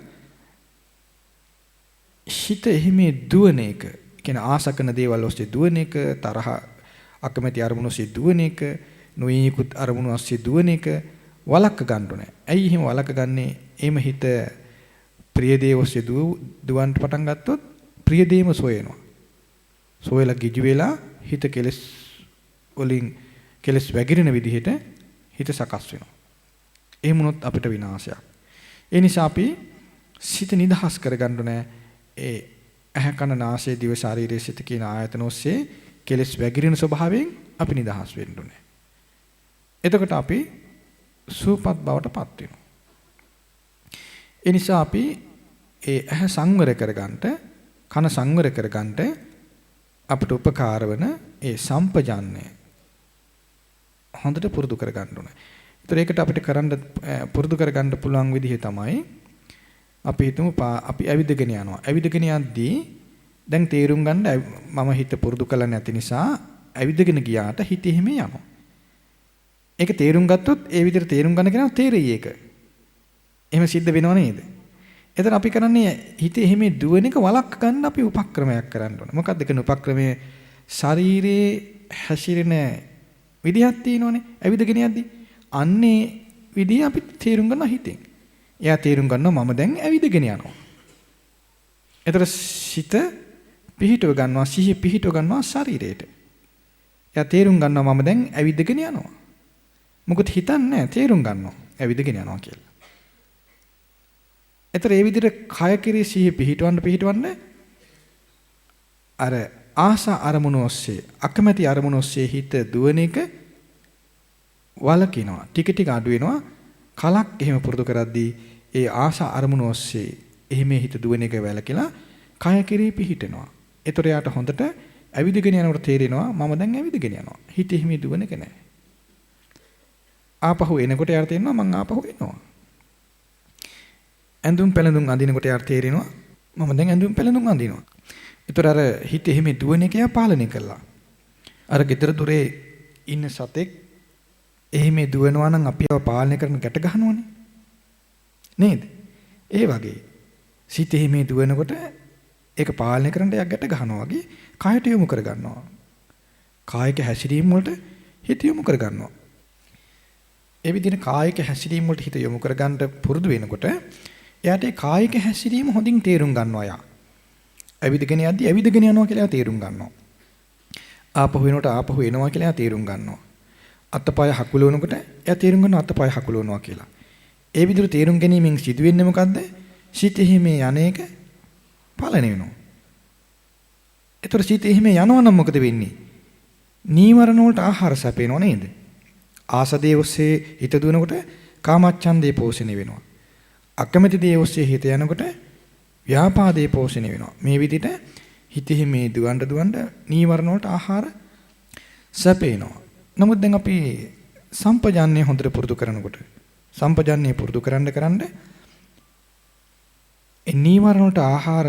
හිත එහිමේ දුවන එක, කියන්නේ ආසකන දේවල් ඔස්සේ දුවන එක, තරහ අකමැති අරමුණු ඔස්සේ දුවන එක, නොයෙකුත් අරමුණු ඔස්සේ දුවන එක වළක්ව ගන්න ඕනේ. ඇයි එහෙම වළක්ව ගන්නේ? එහෙම හිත ප්‍රිය දේ ඔස්සේ දුවන්න පටන් ගත්තොත් ප්‍රිය දේම සොයනවා. සොයලා ගිජු වෙලා හිත කෙලස් වලින් කෙලස් වැగిරෙන විදිහට හිත සකස් වෙනවා. එහෙම වුණොත් අපිට විනාශයක්. ඒ නිසා අපි සිත නිදහස් කරගන්න ඕනේ. ඒ ඇහැ කන නාසය දිව ශරීරයේ සිත කියන ආයතන ඔස්සේ කෙලස් වැగిරෙන ස්වභාවයෙන් අපි නිදහස් වෙන්න ඕනේ. එතකොට අපි සූපත් බවට පත් වෙනවා. ඒ නිසා අපි ඒ ඇහැ සංවර කරගන්නට, කන සංවර කරගන්නට අපට උපකාර වන ඒ සම්පජාන්නය හොඳට පුරුදු කරගන්න ඕනේ. ඒතර ඒකට අපිට පුරුදු කරගන්න පුළුවන් විදිහ තමයි අපි හිතමු අපි ඇවිදගෙන යනවා. ඇවිදගෙන යද්දී දැන් තේරුම් ගන්න මම හිත පුරුදු කළ නැති නිසා ඇවිදගෙන ගියාට හිත එහෙම යනවා. ඒක තේරුම් ගත්තොත් ඒ විදිහට තේරුම් ගන්න කෙනා තේරෙයි ඒක. එහෙම සිද්ධ වෙනව නේද? එතන අපි කරන්නේ හිත එහෙම දුවන එක වළක්ව ගන්න අපි උපක්‍රමයක් කරන්න ඕනේ. මොකක්ද කියන උපක්‍රමයේ ශරීරයේ හැසිරෙන විදිහක් තියෙනවනේ. ඇවිදගෙන යද්දී අන්නේ විදිහ අපි තේරුම් ගන්න හිතෙන්. එයා තේරුම් ගන්නවා මම දැන් ඇවිදගෙන යනවා. ඒතර සිත පිහිටව ගන්නවා, සිහිය පිහිටව ගන්නවා ශරීරයට. එයා තේරුම් ගන්නවා මම දැන් ඇවිදගෙන යනවා. මොකද හිතන්නේ තේරුම් ගන්නවා ඇවිදගෙන යනවා කියලා. ඒතර ඒ විදිහට කය කිරී සිහිය පිහිටවන්න අර ආසා අරමුණු ඔස්සේ, අකමැති අරමුණු ඔස්සේ හිත දුවන එක වලකිනවා. ටික ටික අඩු වෙනවා. කලක් එහෙම පුරුදු කරද්දී ඒ ආසා අරමුණු ඔස්සේ එහෙම හිත දුවන එක වැළකීලා කය කිරී පිහිටනවා. ඒතර යාට හොඳට ඇවිදගෙන යනකොට තේරෙනවා මම දැන් ඇවිදගෙන යනවා. හිත එහෙම දුවන එක නැහැ. ආපහු එනකොට යාට තේරෙනවා මං ආපහු එනවා. ඇඳුම් පැළඳුම් අඳිනකොට යාට තේරෙනවා මම දැන් ඇඳුම් පැළඳුම් අඳිනවා. ඒතර අර හිත එහෙම දුවන එක පාලනය කළා. අර ගෙදර දොරේ ඉන්න සතෙක් එහෙම දුවනවා නම් අපිව පාලනය කරන ගැට ගන්නවනේ. නේද? ඒ වගේ සිත එහෙම දුවනකොට ඒක පාලනය කරන්න යක් ගැට ගන්නවා වගේ කායට යොමු කර ගන්නවා. කායික හැසිරීම වලට හිත යොමු කර ගන්නවා. ඒ විදිහට කායික හැසිරීම වලට හිත යොමු කර ගන්න පුරුදු වෙනකොට එයාට ඒ කායික හැසිරීම හොඳින් තේරුම් ගන්නවා යා. ඇවිදගෙන යද්දි ඇවිදගෙන යනවා කියලා තේරුම් ගන්නවා. ආපහු වෙනකොට ආපහු එනවා කියලා තේරුම් ගන්නවා. අතපය හකුලවනකොට එයා තේරුම් ගන්නවා අතපය හකුලවනවා කියලා. ඒ විදිහට තේරුම් ගැනීමෙන් සිදුවෙන්නේ මොකද්ද? සිතෙහි මේ යන්නේක පාලනය වෙනවා. ඒතර සිතෙහි මේ යනවා නම් මොකද වෙන්නේ? නීවරණ වලට ආහාර සැපේනව නේද? ආසදේ ඔස්සේ හිත දුවනකොට කාමච්ඡන්දේ පෝෂණය වෙනවා. අකමැති දේ ඔස්සේ හිත යනකොට ව්‍යාපාදේ පෝෂණය වෙනවා. මේ විදිහට හිතෙහි මේ දුවන්න නීවරණ වලට ආහාර සැපේනවා. නමුත් දැන් අපි සම්පජාන්නේ හොඳට පුරුදු කරනකොට සම්පජාන්නේ පුරුදු කරන්න ඒ නීවරණ වලට ආහාර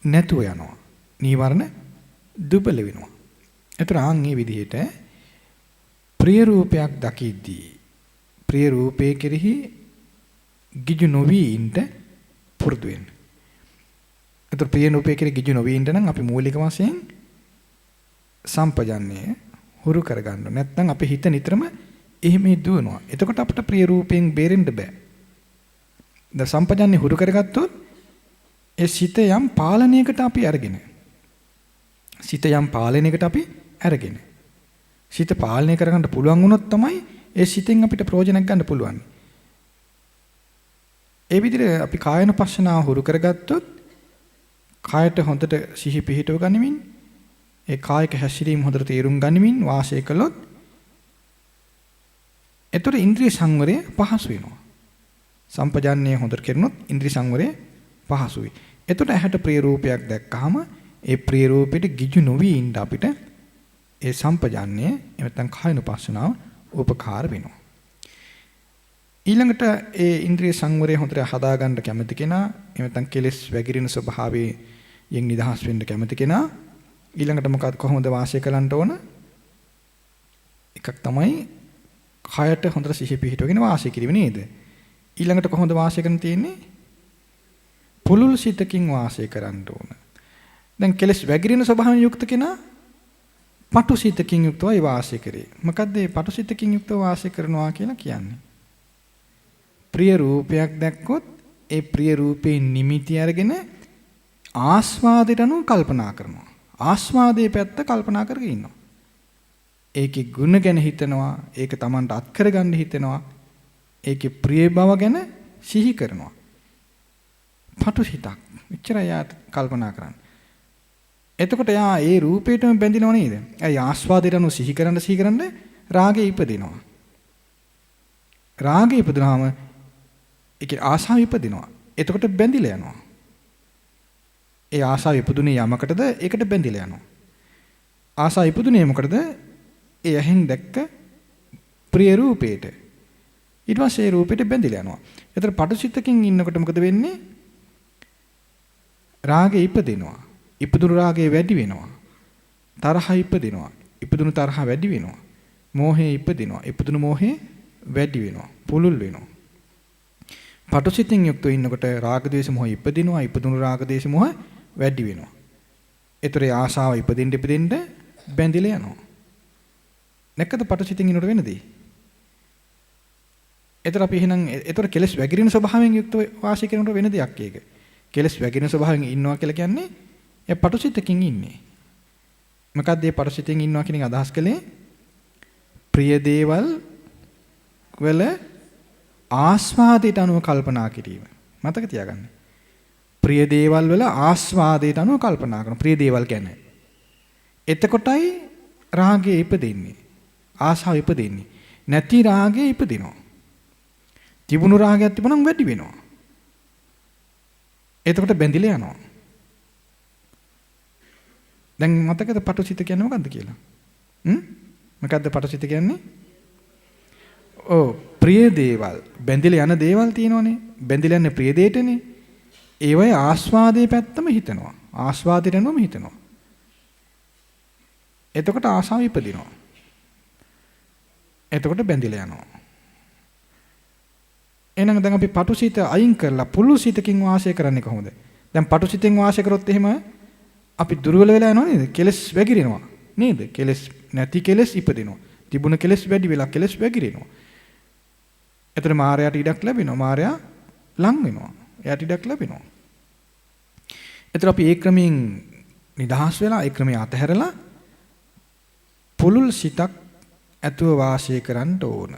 නැතුව යනවා. නීවරණ දුබල වෙනවා. ඒතර මේ විදිහට ප්‍රිය රූපයක් දකිද්දී ප්‍රිය රූපේ කෙරෙහි ගිජු නොවි ඉන්න පුරුදු වෙන්න. ඒතර ප්‍රිය රූපේ කෙරෙහි ගිජු නොවි ඉන්න නම් අපි මූලික වශයෙන් සම්පජාන්නේ හුරු කරගන්න. නැත්නම් අපේ හිත නිතරම එහෙම දුවනවා. එතකොට අපිට ප්‍රිය රූපයෙන් බේරෙන්න බෑ. ද සම්පජාන්නේ හුරු කරගත්තොත් ඒ සිත යම් පාලනයකට අපි අරගෙන සිත පාලනය කරගන්න පුළුවන් වුණොත් තමයි ඒ සිතෙන් අපිට ප්‍රයෝජනයක් ගන්න පුළුවන්. ඒ විදිහට අපි කායනුපස්සනාව හුරු කරගත්තොත් කායට හොඳට සිහි පිහිටව ගනිමින් ඒ කායික හැසිරීම හොඳට තේරුම් ගනිමින් වාසය කළොත් ඒතර ඉන්ද්‍රිය සංවරය පහසු වෙනවා. සම්පජාන්නේ හොඳට කරනොත් ඉන්ද්‍රිය සංවරය පහසුයි. එතකොට ඇහැට ප්‍රිය රූපයක් දැක්කහම ඒ ප්‍රිය රූපෙට ගිජු නොවි ඉන්න අපිට ඒ සම්පජාන්නේ නැත්නම් කායනුපස්සනාව උපකාර වෙනවා. ඊළඟට ඒ ඉන්ද්‍රිය සංවරය හොඳට හදාගන්න කැමති කෙනා නැත්නම් කෙලෙස් වැగిරෙන ස්වභාවයෙන් නිදහස් වෙන්න කැමති කෙනා ඊළඟට මොකක්ද කොහොමද වාසය කරන්න ඕන? එකක් තමයි කයට හොඳට සිහි පිහිටවගෙන වාසය කිරීම නේද? ඊළඟට කොහොමද වාසය කරන්න තියෙන්නේ? පුලුල් සිතකින් වාසය කරන්න ඕන. දැන් කෙලස් වැగిරෙන ස්වභාවයෙන් යුක්ත කෙනා පටු සිතකින් යුක්තවයි වාසය කරේ. මොකද්ද මේ පටු සිතකින් යුක්තව වාසය කරනවා කියලා කියන්නේ? ප්‍රිය රූපයක් දැක්කොත් ඒ ප්‍රිය රූපේ නිමිති අරගෙන ආස්වාදයට අනුව කල්පනා කරනවා. ආස්වාදයේ පැත්ත කල්පනා කරගෙන ඉන්නවා. ඒකේ ගුණ ගැන හිතනවා, ඒක Tamanට අත් කරගන්න හිතනවා. ඒකේ ප්‍රිය බව ගැන සිහි කරනවා. පටු හිතක්. එච්චරයි යාට කල්පනා කරන්නේ. එතකොට යා ඒ රූපේටම බැඳිනව නේද? ඇයි ආස්වාදයට අනුව සිහි කරන්න රාගය ඉපදිනවා. රාගය ඉපදුනහම ඒකේ ආසාව ඉපදිනවා. එතකොට බැඳිලා යනවා. ඒ ආසාව ඉපදුනේ යමකටද ඒකට බැඳිලා යනවා. ආසාව ඉපදුනේ මොකටද? ඒ ඇහෙන් දැක්ක ප්‍රිය රූපේට. ඊට පස්සේ ඒ රූපෙට බැඳිලා යනවා. ඒතර පටුසිතකින් ඉන්නකොට මොකද වෙන්නේ? රාගය ඉපදිනවා. ඉපදුණු රාගය වැඩි වෙනවා. තරහ ඉපදිනවා. ඉපදුණු තරහ වැඩි වෙනවා. මෝහය ඉපදිනවා. ඉපදුණු මෝහය වැඩි වෙනවා. පුලුල් වෙනවා. පටුසිතින් යුක්තව ඉන්නකොට රාග ද්වේෂ මොහ ඉපදිනවා. ඉපදුණු රාග ද්වේෂ මොහ වැඩි වෙනවා. ඒතර ආශාව ඉපදින්න බැඳිලා යනවා. නැක්කද පටුසිතින් ඉන්නකොට වෙනදී? ඒතර අපි එහෙනම් ඒතර කෙලස් වැగిරින ස්වභාවයෙන් යුක්තව වාසය කරනකොට වෙන දෙයක් ඒක. කෙලස් වැగిරින ස්වභාවයෙන් ඉන්නවා කියලා කියන්නේ ඒ පටුසිතකින් ඉන්නේ. මොකක්ද මේ පටුසිතෙන් ඉන්නවා කියන එක අදහස් කළේ? ප්‍රිය දේවල් වල ආස්වාදයට අනුව කල්පනා කිරීම. මතක තියාගන්න. ප්‍රිය දේවල් වල ආස්වාදයට අනුව කල්පනා කරන ප්‍රිය දේවල් ගැන. එතකොටයි රාගය ඉපදෙන්නේ. ආසාව ඉපදෙන්නේ. නැති රාගය ඉපදිනවා. තිබුණු රාගයක් තිබුණම වැඩි වෙනවා. එතකොට බැඳිලා යනවා. දැන් මතකද පටුසිත කියන්නේ මොකද්ද කියලා? මොකද්ද පටුසිත කියන්නේ? ප්‍රිය දේවල් බැඳිලා යන දේවල් තියෙනවනේ. බැඳිලා යන්නේ ප්‍රිය දෙයටනේ. ඒවයි ආස්වාදයේ පැත්තම හිතනවා. ආස්වාදයට අනුවම හිතනවා. එතකොට ආසාව ඉපදිනවා. එතකොට බැඳිලා යනවා. එහෙනම් දැන් අපි පටුසිත අයින් කරලා පුළුසිතකින් වාසය කරන්නේ කොහොමද? දැන් පටුසිතෙන් වාසය කරොත් එහෙම අපි දුර්වල වෙලා යනවා නේද? කෙලස් වැగిරෙනවා නේද? කෙලස් නැති කෙලස් ඉපදිනවා. තිබුණ කෙලස් වැඩි වෙලා කෙලස් වැగిරෙනවා. එතන මායයට ඉඩක් ලැබෙනවා. මායя ලං වෙනවා. එයාට ඉඩක් ලැබෙනවා. එතන අපි ඒ ක්‍රමයෙන් නිදහස් වෙලා ඒ ක්‍රමයේ අතහැරලා පුළුල් සිතක් ඇතුව වාසය කරන්න ඕන.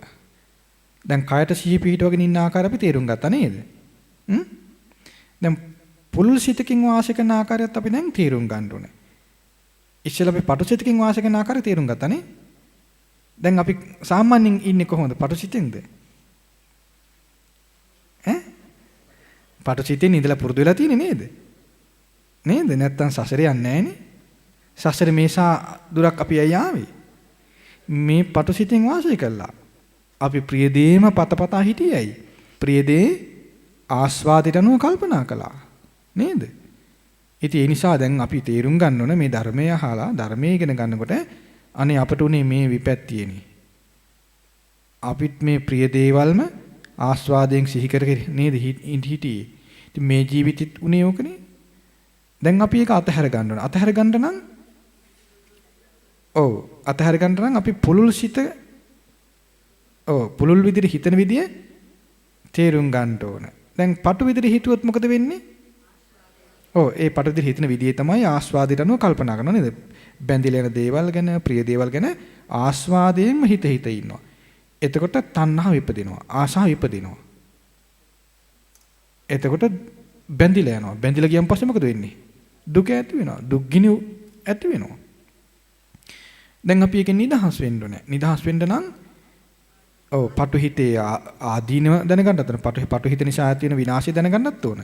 දැන් කයට සිහි පිහිටවගෙන ඉන්න ආකාරය අපි තේරුම් ගත්තා නේද? දැන් පුළුල් සිතකින් වාසය කරන ආකාරයත් අපි දැන් තේරුම් ගන්න ඕනේ. ඉස්සෙල්ලා අපි පටු සිතකින් වාසය කරන ආකාරය තේරුම් ගත්තා නේ? දැන් අපි සාමාන්‍යයෙන් ඉන්නේ කොහොමද? පටු සිතෙන්ද? පටු සිතෙන් ඉඳලා පුරුදු වෙලා තියෙන්නේ නේද? නේද? නැත්තම් සසරේ යන්නේ නැහනේ. සසරේ මේසා දුරක් අපි ඇයි ආවේ? මේ පටු සිතෙන් වාසය කළා. අපි ප්‍රිය දේම පතපතා හිටියයි. ප්‍රිය දේ ආස්වාදයට අනුව කල්පනා කළා. නේද? ඉතින් ඒ නිසා දැන් අපි තේරුම් ගන්න ඕන මේ ධර්මය අහලා ධර්මයේ ඉගෙන ගන්නකොට අනේ අපට උනේ මේ විපැත්තියනේ. අපිත් මේ ප්‍රිය දේවල්ම ආස්වාදයෙන් සිහි කරගෙන නේද හිටියේ. ඉතින් මේ ජීවිතෙත් උනේ ඕකනේ. දැන් අපි ඒක අතහැර ගන්න ඕන. අතහැර ගන්න නම් අතහැර ගන්න නම් අපි පුළුල් සිත පුළුල් විදිහට හිතන විදිය තේරුම් ගන්න ඕන. දැන් පටු විදිහට හිතුවොත් මොකද වෙන්නේ? ඒ පටු විදිහට හිතන විදිය තමයි ආස්වාදයට අනුව කල්පනා කරනවා නේද? බැඳිලා යන දේවල් ගැන, ප්‍රිය දේවල් ගැන ආස්වාදයෙන්ම හිත ඉන්නවා. එතකොට තණ්හාව ඉපදිනවා, ආශාව ඉපදිනවා. එතකොට බැඳිලා යනවා. බැඳිලා ගියන් පස්සේ මොකද වෙන්නේ? දුක ඇති වෙනවා. දුක් ගිනි ඇති වෙනවා. දැන් අපි එකෙන් නිදහස් වෙන්න ඕනේ. නිදහස් වෙන්න නම් පටු හිතේ ආදීනව දැනගන්නත් ඕන. පටු හිත නිසා ඇති වෙන විනාශය දැනගන්නත් ඕන.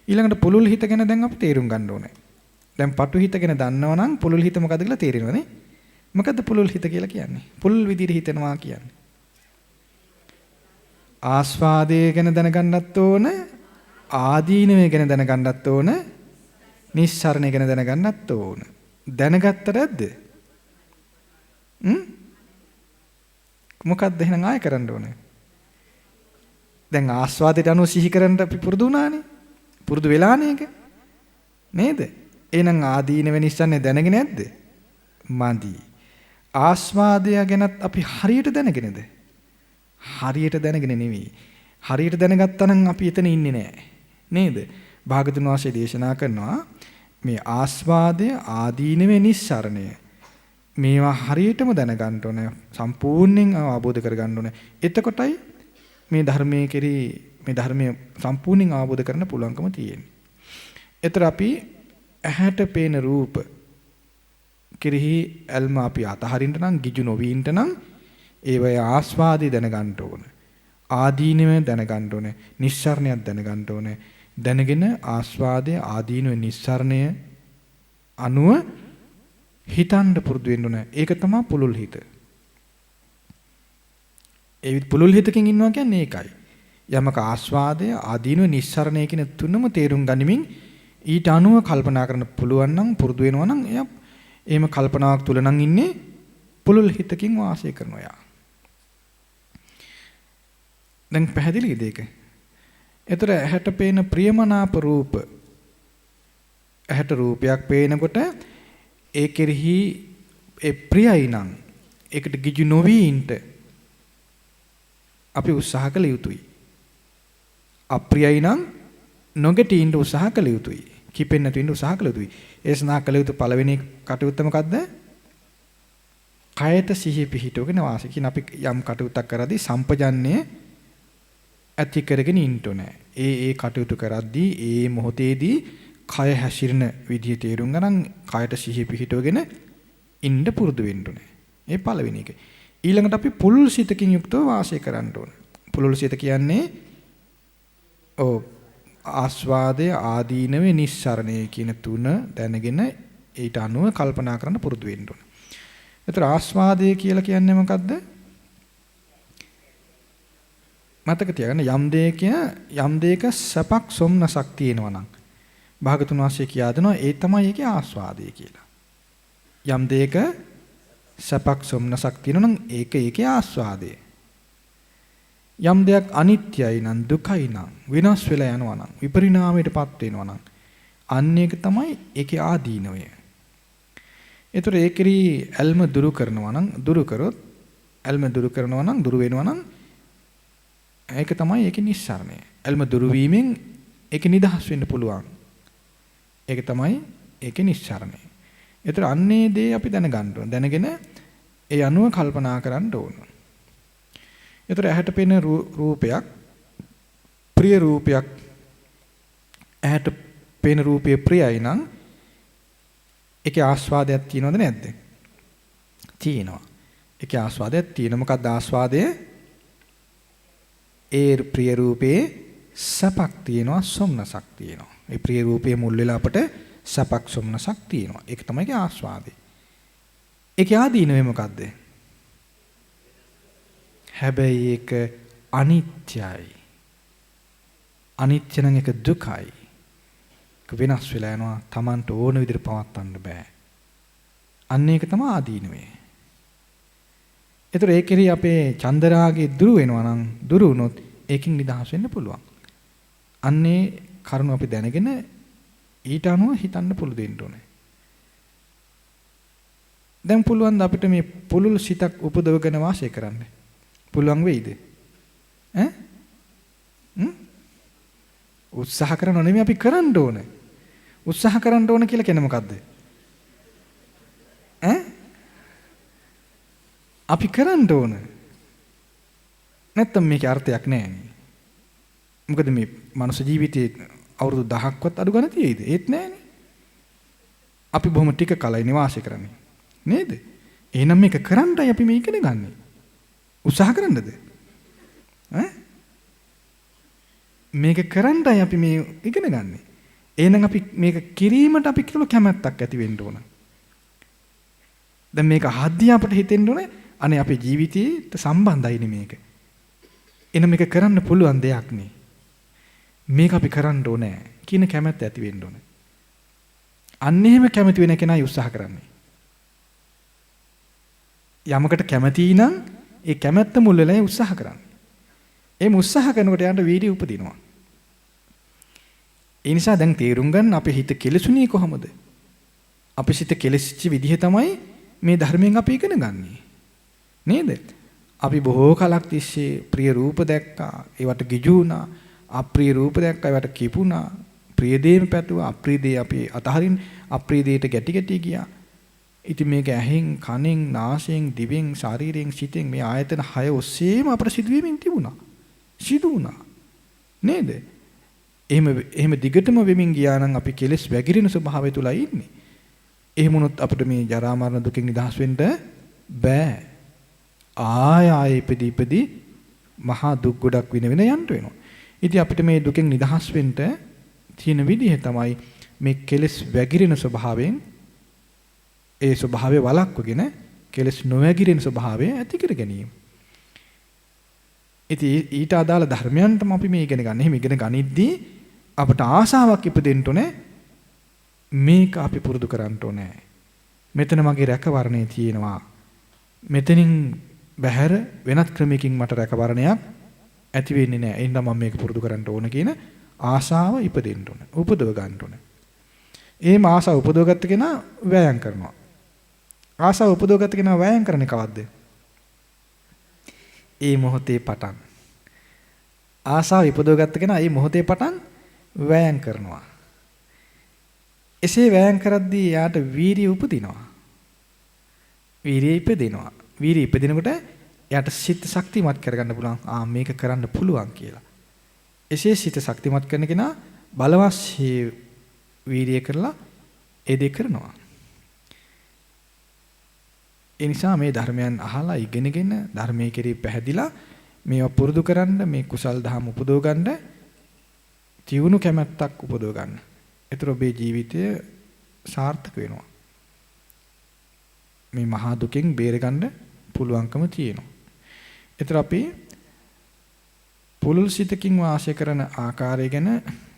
ඊළඟට පුළුල් හිත ගැන දැන් අපි තේරුම් ගන්න ඕනේ. දැන් පටු හිත ගැන දන්නවා නම් පුළුල් හිත මොකද්ද කියලා තේරෙනවනේ. මොකද්ද පුළුල් හිත කියලා කියන්නේ? පුළුල් විදිහට හිතනවා කියන්නේ. ආස්වාදයේ ගැන දැනගන්නත් ඕන, ආදීනවේ ගැන දැනගන්නත් ඕන, නිස්සරණය ගැන දැනගන්නත් ඕන. දැනගත්තට නැද්ද? මොකක්ද එහෙනම් ආයෙ කරන්න ඕනේ? දැන් ආස්වාදයට අනුව සිහි කරන්න අපි පුරුදු වුණානේ. පුරුදු වෙලානේ ඒක. නේද? එහෙනම් ආදීනව නිස්සන්නේ දැනගෙන නැද්ද? මදි. ආස්වාදය ගැනත් අපි හරියට දැනගෙනද? හරියට දැනගෙන නෙවෙයි. හරියට දැනගත්තා නම් අපි එතන ඉන්නේ නැහැ. නේද? භාගතුන් වහන්සේ දේශනා කරනවා මේ ආස්වාදය ආදීනවේ නිස්සරණය. මේවා හරියටම දැනගන්න ඕනේ. සම්පූර්ණයෙන් අවබෝධ කරගන්න ඕනේ. එතකොටයි මේ ධර්මයේ කෙරෙහි මේ ධර්මයේ සම්පූර්ණයෙන් අවබෝධ කරන්න පුළුවන්කම තියෙන්නේ. ඒතර අපි ඇහැට පේන රූප කෙරෙහි ඇල්ම අපි අතහරින්න නම් ගිජු නොවීන්ට නම් ඒවයේ ආස්වාදය දැනගන්න ඕනේ. ආදීනව දැනගන්න ඕනේ. නිස්සරණයක් දැනගන්න ඕනේ. දැනගෙන ආස්වාදය ආදීනව නිස්සරණය අනුව හිතන්න පුරුදු වෙන්න ඕනේ. ඒක තමයි පුළුල් හිත. ඒ පුළුල් හිතකින් ඉන්නවා කියන්නේ ඒකයි. යමක ආස්වාදය ආදීනව නිස්සරණය කියන තුනම තේරුම් ගනිමින් ඊට අනුව කල්පනා කරන්න පුළුවන් නම් පුරුදු වෙනවා නම් එයා එහෙම කල්පනාවක් තුල නම් ඉන්නේ පුළුල් හිතකින් වාසය කරනවා යා. දැන් පැහැදිලිද ඒක? ඒතර ඇහැට පේන ප්‍රියමනාප රූප ඇහැට රූපයක් පේනකොට ඒ කෙරෙහි ඒ ප්‍රියයි නම් ඒකට ගිජු නොවි ඉන්න අපි උත්සාහ කළ යුතුයි. අප්‍රියයි නම් නොගැටී ඉන්න උත්සාහ කළ යුතුයි. කිපෙන්න නැතුව ඉන්න උත්සාහ කළ යුතුයි. ඒ සඳහා කළ යුතු පළවෙනි කටයුත්ත මොකද්ද? කයට සිහිය පිහිටවගෙන වාසය. කියන අපි යම් කටයුත්තක් කරද්දී සම්පජන්ණය ඇති කරගෙන ඉන්න ඕනේ. ඒ කටයුතු කරද්දී ඒ මොහොතේදී කය හැසිරෙන විදිය තේරුම් ගන්න කයට සිහිය පිහිටවගෙන ඉන්න පුරුදු වෙන්න ඕනේ. ඒ පළවෙනි එක. ඊළඟට අපි පුළුල් සිතකින් යුක්තව වාසය කරන්න ඕනේ. පුළුල් සිත කියන්නේ ආස්වාදය ආදීනවේ නිස්සරණය කියන තුන දැනගෙන ඊට අනුව කල්පනා කරන්න පුරුදු වෙන්න ඕනේ. ඒතර ආස්වාදය කියලා කියන්නේ මොකද්ද? මතක තියාගන්න යම් දෙයක සැපක් සොම්නසක් තියෙනවා නම් භාගතුන් වහන්සේ කියා දෙනවා ඒ තමයි ඒකේ ආස්වාදය කියලා. යම් දෙයක සැපක් සොම්නසක් තියෙනවා නම් ඒක ඒකේ ආස්වාදය. යම් දෙයක් අනිත්‍යයි නම් දුකයි නම් විනාශ වෙලා යනවා නම් විපරිණාමයටපත් වෙනවා නම් අන්න ඒක තමයි ඒකේ ආදීනවය. ඒතර ඒකෙරි ඇල්ම දුරු කරනවා නම් දුරු කරොත් ඇල්ම දුරු කරනවා නම් දුරු වෙනවා නම් ඒක තමයි ඒකේ නිස්සාරණය. ඇල්ම දුරු වීමෙන් ඒක නිදහස් වෙන්න පුළුවන්. ඒක තමයි ඒකේ නිස්සාරණය. ඒතර අන්නේ දේ අපි දැනගන්න ඕන. දැනගෙන ඒ අනුව කල්පනා කරන්න ඕන. ඒතර ඇහැට පෙනෙන රූපයක් ප්‍රිය රූපයක් ඇහැට පෙනෙන රූපය ප්‍රියයි නම් ඒකේ ආස්වාදයක් තියෙනවද නැද්ද? තියෙනවා. ඒකේ ආස්වාදයක් තියෙනවා. මොකක්ද ආස්වාදය? ඒ ප්‍රිය රූපේ සපක් තියෙනවා, සොම්නසක් තියෙනවා. ඒ ප්‍රිය රූපයේ මුල් වෙලා අපට සපක් සොම්නසක් තියෙනවා. ඒක තමයි ඒකේ ආස්වාදය. ඒකේ ආදීනවේ මොකද්ද? හැබැයි ඒක අනිත්‍යයි. අනිත්‍ය නම් ඒක දුකයි. ඒක වෙනස් වෙලා යනවා. Tamanට ඕන විදිහට පවත්වන්න බෑ. අන්න ඒක තමයි ආදීනවේ. ඒතර ඒකෙරි අපේ චන්දරාගේ දුරු වෙනවා නම් දුරු වුණොත් ඒකෙන් නිදහස් වෙන්න පුළුවන්. අන්නේ කරුණ අපි දැනගෙන ඊට අනුව හිතන්න පුළු දෙන්න ඕනේ. දැන් පුළුවන් ද අපිට මේ පුළුල් සිතක් උපදවගෙන වාසය කරන්න? පුළුවන් වෙයිද? උත්සාහ කරනව නෙමෙයි අපි කරන්න ඕනේ. උත්සාහ කරන්න ඕන කියලා කියන්නේ මොකද්ද? අපි කරන්න ඕන. නැත්තම් මේකේ අර්ථයක් නැහැ. මොකද මේ මනුෂ්‍ය ජීවිතේ අවුරුදු 1000ක්වත් අඩු ගන්න තියෙයිද? ඒත් නැහැනේ. අපි බොහොම ටික කලයි නිවාසය කරන්නේ. නේද? එහෙනම් මේක කරන්නයි අපි මේ ඉගෙන ගන්නෙ. උත්සාහ කරන්නද? මේක කරන්නයි අපි මේ ඉගෙන ගන්නෙ. එහෙනම් අපි මේක කිරීමට අපි කියලා කැමැත්තක් ඇති වෙන්න ඕන. දැන් මේක අහද්දී අපිට හිතෙන්න ඕනේ අනේ අපේ ජීවිතේට සම්බන්ධයිනේ මේක. එන මේක කරන්න පුළුවන් දෙයක් නේ. මේක අපි කරන්න ඕනේ කියන කැමැත්ත ඇති වෙන්න ඕනේ. අන්න එහෙම කැමති වෙන කෙනායි උත්සාහ කරන්නේ. යමකට කැමති නම් ඒ කැමැත්ත මුල් වෙලා උත්සාහ කරන්නේ. එහෙම උත්සාහ කරනකොට යාට වීර්යය උපදිනවා. ඒ නිසා දැන් තේරුම් ගන්න අපේ හිත කෙලසුණී කොහොමද? අපේ සිත කෙලසිච්ච විදිහ තමයි මේ ධර්මයෙන් අපි ඉගෙන ගන්නේ. නේද? අපි බොහෝ කලක් තිස්සේ ප්‍රිය රූප දැක්කා, ඒවට ගිජු වුණා. අප්‍රිය රූප දැක්කා, ඒවට කිපුණා. ප්‍රිය දේම පැතුවා, අප්‍රිය දේ අපි අතහරින් අප්‍රිය දේට ගැටි ගැටි ගියා. ඉතින් මේක ඇහෙන්, කනෙන්, නාසයෙන්, දිවෙන්, ශරීරයෙන්, සිතෙන් මේ ආයතන 6 ඔස්සේම අපට සිදුවීමින් තිබුණා. සිදු වුණා. නේද? එහෙම දිගටම වෙමින් ගියා නම් අපි කෙලස් වැగిරෙන ස්වභාවය තුලයි ඉන්නේ. එහෙම වුණොත් අපිට මේ ජරා මරණ දුකෙන් නිදහස් වෙන්න බෑ. ආය ඉපදී මහා දුක් ගොඩක් විඳ යන්න වෙනවා. ඉතින් අපිට මේ දුකෙන් නිදහස් වෙන්න තියෙන විදිහ තමයි මේ කෙලස් වැగిරෙන ස්වභාවයෙන් ඒ ස්වභාවය වළක්වගෙන කෙලස් නොවැగిරෙන ස්වභාවය ඇති කර ගැනීම. ඉතින් ඊට අදාළ ධර්මයන් තමයි අපි මේ ඉගෙන ගන්න. එහෙම ඉගෙන ගනිද්දී අපට ආසාවක් ඉපදෙන්න ඕනේ. මේක අපි පුරුදු කරන්න ඕනේ. මෙතන මගේ රැකවරණේ තියෙනවා. මෙතනින් බැහැර වෙනත් ක්‍රමයකින් මට රැකවරණයක් ඇති වෙන්නේ නැහැ. එහෙනම් මම මේක පුරුදු කරන්න ඕන කියන ආසාව ඉපදෙන්න ඕනේ. උපදව ගන්න ඕනේ. එහෙම ආසාව උපදවගත්ත කෙනා වෑයම් කරනවා. ආසාව උපදවගත්ත කෙනා වෑයම් කරන්නේ කවද්ද? ඒ මොහොතේ පටන්. ආසාව උපදවගත්ත කෙනා ඒ මොහොතේ පටන් වෑයම් කරනවා. එසේ වෑයම් කරද්දී යාට වීරිය උපදිනවා. වීරිය ඉපදිනවා. වීරිය ඉපදිනකොට එයාට සිත ශක්තිමත් කරගන්න පුළුවන්. මේක කරන්න පුළුවන් කියලා. එසේ සිත ශක්තිමත් කරන කෙනා බලවත්සේ වීරිය කරලා ඒ දේ කරනවා. ඒ නිසා මේ ධර්මයන් අහලා ඉගෙනගෙන ධර්මයේ කෙරෙහි පැහැදිලා මේවා පුරුදු කරන්න, මේ කුසල් දහම් උපදව ගන්න, ජීවුණු කැමැත්තක් උපදව ගන්න. ඒතර ඔබේ ජීවිතය සාර්ථක වෙනවා. මේ මහා දුකෙන් බේරගන්න පුළුවන්කම තියෙනවා. ඒතර අපි පුළුල් සිතකින් වාසය කරන ආකාරය ගැන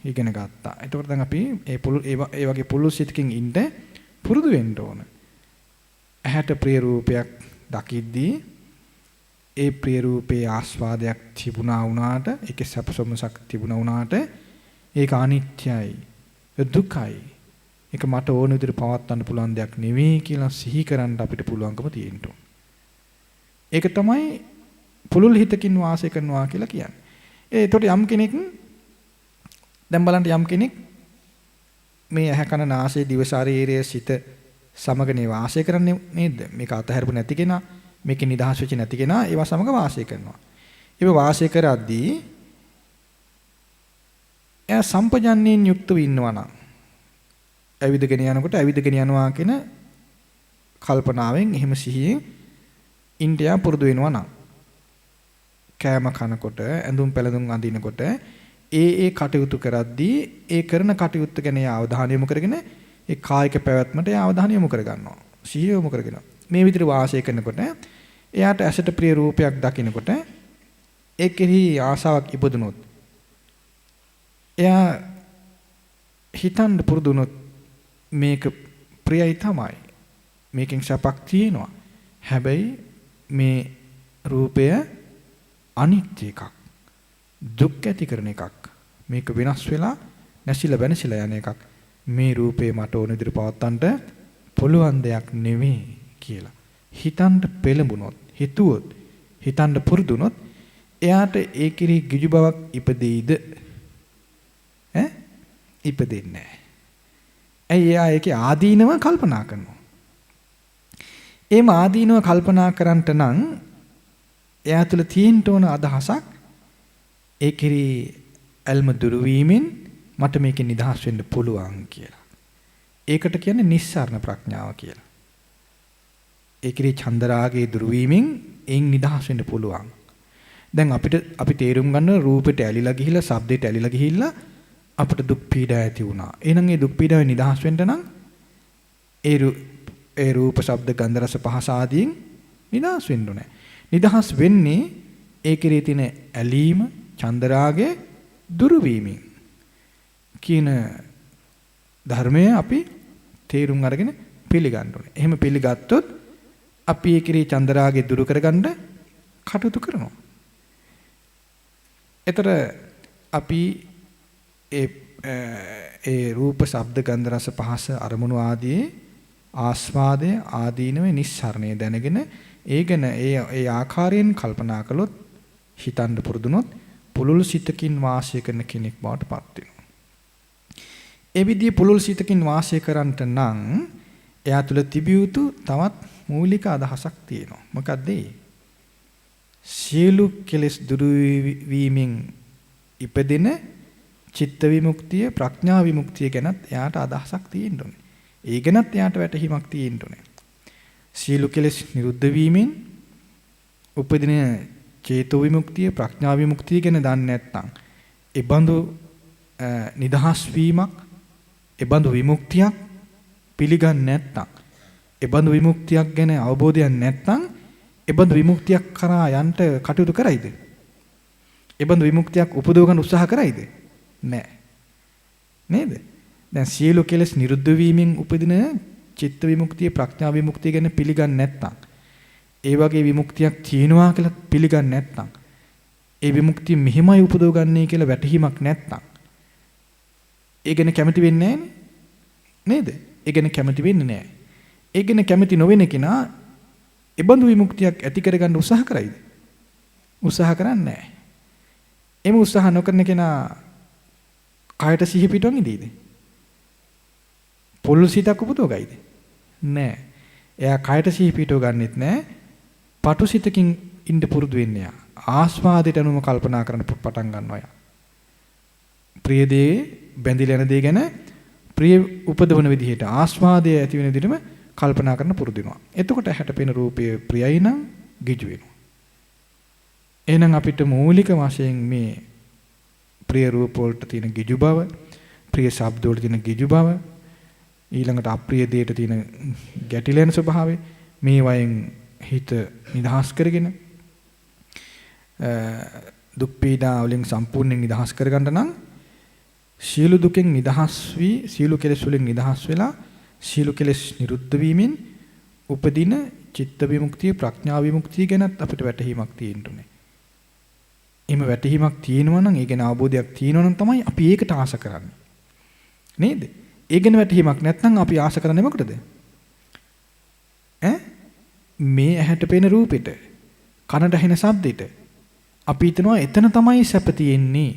ඉගෙන ගත්තා. එතකොට දැන් අපි ඒ වගේ පුළුල් සිතකින් ඉන්න පුරුදු වෙන්න ඕන. ඇහැට ප්‍රිය රූපයක් දකිද්දී ඒ ප්‍රිය රූපේ ආස්වාදයක් තිබුණා වුණාට ඒකේ සැපසොමසක් තිබුණා වුණාට ඒක අනිත්‍යයි දුකයි ඒක මට ඕන විදිහට පවත්වන්න පුළුවන් දෙයක් නෙවෙයි කියලා සිහි කරන්න අපිට පුළුවන්කම තියෙන්න ඕන. ඒක තමයි පුළුල් හිතකින් වාසය කරනවා කියලා කියන්නේ. ඒතකොට යම් කෙනෙක් දැන් බලන්න යම් කෙනෙක් මේ ඇහැ කන නාසය දිව ශරීරය සිත සමගනේ වාසය කරන්නේ නේද? මේක අතහැරපු නැති කෙනා මේකේ නිදහස් වෙච්ච නැති කෙනා ඒවා සමග වාසය කරනවා. ඒව වාසය කරද්දී එයා සම්පජන්ණයෙන් යුක්තව ඉන්නවා නම් ඇවිදගෙන යනකොට ඇවිදගෙන යනවා කියන කල්පනාවෙන් එහෙම සිහියෙන් ඉන්දියා පුරුදු වෙනවා නම් කෑම කනකොට ඇඳුම් පැළඳුම් අඳිනකොට ඒ කටයුතු කරද්දී ඒ කරන කටයුත්ත ගැන අවධානය යොමු කරගෙන ඒ කායික පැවැත්මට අවධානය යොමු කරගන්නවා. සිහිය යොමු කරගෙන මේ විදිහට වාසය කරනකොට එයාට ඇසට ප්‍රිය රූපයක් දකිනකොට ඒ කෙරෙහි ආසාවක් ඉපදුනොත් එයා හිතන්න පුරුදු වුණොත් මේක ප්‍රියයි තමයි. මේකෙන් සපක් තියෙනවා. හැබැයි මේ රූපය අනිත්‍ය එකක්. දුක් ඇති කරන එකක්. මේක වෙනස් වෙලා නැසිලා වෙනසිලා යන එකක්. මේ රූපේ මට ඕන විදිහට පවත්තන්න පුළුවන් දෙයක් නෙවෙයි කියලා. හිතන්න පෙළඹුණොත්, හිතුවොත්, හිතන්න පුරුදුනොත් එයාට ඒ කිරි ගිජු බවක් ඉපදෙයිද? ඉපදෙන්නේ නැහැ. ඇයි එයා ඒකේ ආදීනව කල්පනා කරනවා. එහෙම ආදීනව කල්පනා කරන්ට නම් එයා තුළ තියෙන්න ඕන අදහසක් ඒ කිරි අල්ම දුරු වීමෙන් මට මේකෙන් නිදහස් වෙන්න පුළුවන් කියලා. ඒකට කියන්නේ නිස්සාරණ ප්‍රඥාව කියලා. ඒ කිරි චන්දරාගේ දුරු වීමෙන් එයින් නිදහස් වෙන්න පුළුවන්. දැන් අපි තේරුම් ගන්න රූපෙට ඇලිලා ගිහිලා, ශබ්දෙට ඇලිලා ගිහිල්ලා අපට දුක් පීඩා ඇති වුණා. එහෙනම් ඒ දුක් පීඩාවෙන් නිදහස් වෙන්න නම් ඒ රූප, ශබ්ද, ගන්ධ, රස, පහස ආදීන් නිදහස් වෙන්න ඕනේ. නිදහස් වෙන්නේ ඒ කෙරේ තියෙන ඇලීම, චන්දරාගේ දුරු වීමෙන් කියන ධර්මය අපි තේරුම් අරගෙන පිළිගන්න ඕනේ. එහෙම පිළිගත්තොත් අපි ඒ කෙරේ චන්දරාගේ දුරු කරගන්න කටයුතු කරනවා. ඒතර අපි ඒ රූප, ශබ්ද, ගන්ධ, රස, පහස, අරමුණු ආදී ආස්වාදය ආදීනවේ නිස්සරණය දැනගෙන ඒගෙන ඒ ආකාරයෙන් කල්පනා කළොත්, හිතන්න පුරුදුනොත් පුලුල් සිතකින් වාසය කරන කෙනෙක් බවට පත් වෙනවා. ඒ විදිහේ පුලුල් සිතකින් වාසය කරන්නට නම් එයා තුළ තිබිය යුතු තවත් මූලික අදහසක් තියෙනවා. මොකක්ද ඒ? සියලු කෙලෙස් දුරු වීමෙන් ඉපදෙන චිත්ත විමුක්තිය, ප්‍රඥා විමුක්තිය ගැනත් එයාට අදහසක් තියෙන්න ඕනේ. ඒ ගැනත් එයාට වැටහීමක් තියෙන්න ඕනේ. සියලු කෙලෙස් නිරුද්ධ වීමෙන් උපදින චේතෝ විමුක්තිය, ප්‍රඥා විමුක්තිය ගැන දන්නේ නැත්නම්, ඒ බඳු නිදහස් වීමක්, ඒ බඳු විමුක්තියක් පිළිගන්නේ නැත්නම්, ඒ බඳු විමුක්තියක් ගැන අවබෝධයක් නැත්නම්, ඒ බඳු විමුක්තියක් කරා යන්න කටයුතු කරයිද? ඒ බඳු විමුක්තියක් උපදව ගන්න උත්සාහ කරයිද? නැහැ. නේද? දැන් සියලු කෙලෙස් නිරුද්ධ වීමෙන් උපදින චිත්ත විමුක්තිය, ප්‍රඥා විමුක්තිය ගැන පිළිගන්නේ නැත්නම්, ඒ වගේ විමුක්තියක් තියෙනවා කියලා පිළිගන්නේ නැත්නම්, ඒ විමුක්තිය මෙහිමයි උපදව ගන්නයි කියලා වැටහීමක් නැත්නම්, ඒ ගැන කැමති වෙන්නේ නේද? ඒ ගැන කැමති වෙන්නේ නැහැ. ඒ ගැන කැමති නොවෙන කෙනා ඒ බඳු විමුක්තියක් ඇති කරගන්න උත්සාහ කරයිද? උත්සාහ කරන්නේ නැහැ. එමු උත්සාහ නොකරන කෙනා කායට සිහි පිටවන් ඉදීද? පොළොල් සිතක් උපදව ගයිද? නැහැ. එයා කායට සිහි පිටව ගන්නෙත් නැහැ. පටු සිතකින් ඉන්න පුරුදු වෙන්නේ යා. ආස්වාදයට අනුව කල්පනා කරන්න පටන් ගන්නවා යා. ප්‍රිය දේ, බැඳිලා යන දේ ගැන ප්‍රිය උපදවන විදිහට, ආස්වාදය ඇති වෙන විදිහටම කල්පනා කරන්න පුරුදු වෙනවා. එතකොට හැට පෙන රූපය ප්‍රියයි නම් ගිජු වෙනවා. එහෙනම් අපිට මූලික වශයෙන් මේ ප්‍රිය රූප වලට තියෙන ගිජු බව, ප්‍රිය ශබ්ද වලට තියෙන ගිජු බව, ඊළඟට අප්‍රිය දෙයට තියෙන ගැටිලෙන ස්වභාවය, මේ වයින් හිත නිදහස් කරගෙන දුක් පීඩා වලින් සම්පූර්ණයෙන් නිදහස් කරගන්න නම් සියලු දුකෙන් නිදහස් වී සියලු කෙලෙස් වලින් නිදහස් වෙලා සියලු කෙලෙස් නිරුද්ධ වීමෙන් උපදින චිත්ත විමුක්තිය ප්‍රඥා විමුක්තිය ගැනත් අපිට වැටහීමක් තියෙන්න ඕනේ. එහෙම වැටහීමක් තියෙනවා නම් ඒ ගැන අවබෝධයක් තියෙනවා නම් තමයි අපි ඒකට ආස කරන්නේ. නේද? ඒ ගැන වැටහීමක් නැත්නම් අපි ආස කරන්නේ මොකටද? මේ ඇහැට පෙනෙන රූපෙට, කනට ඇහෙන ශබ්දෙට අපි හිතනවා එතන තමයි සැප තියෙන්නේ.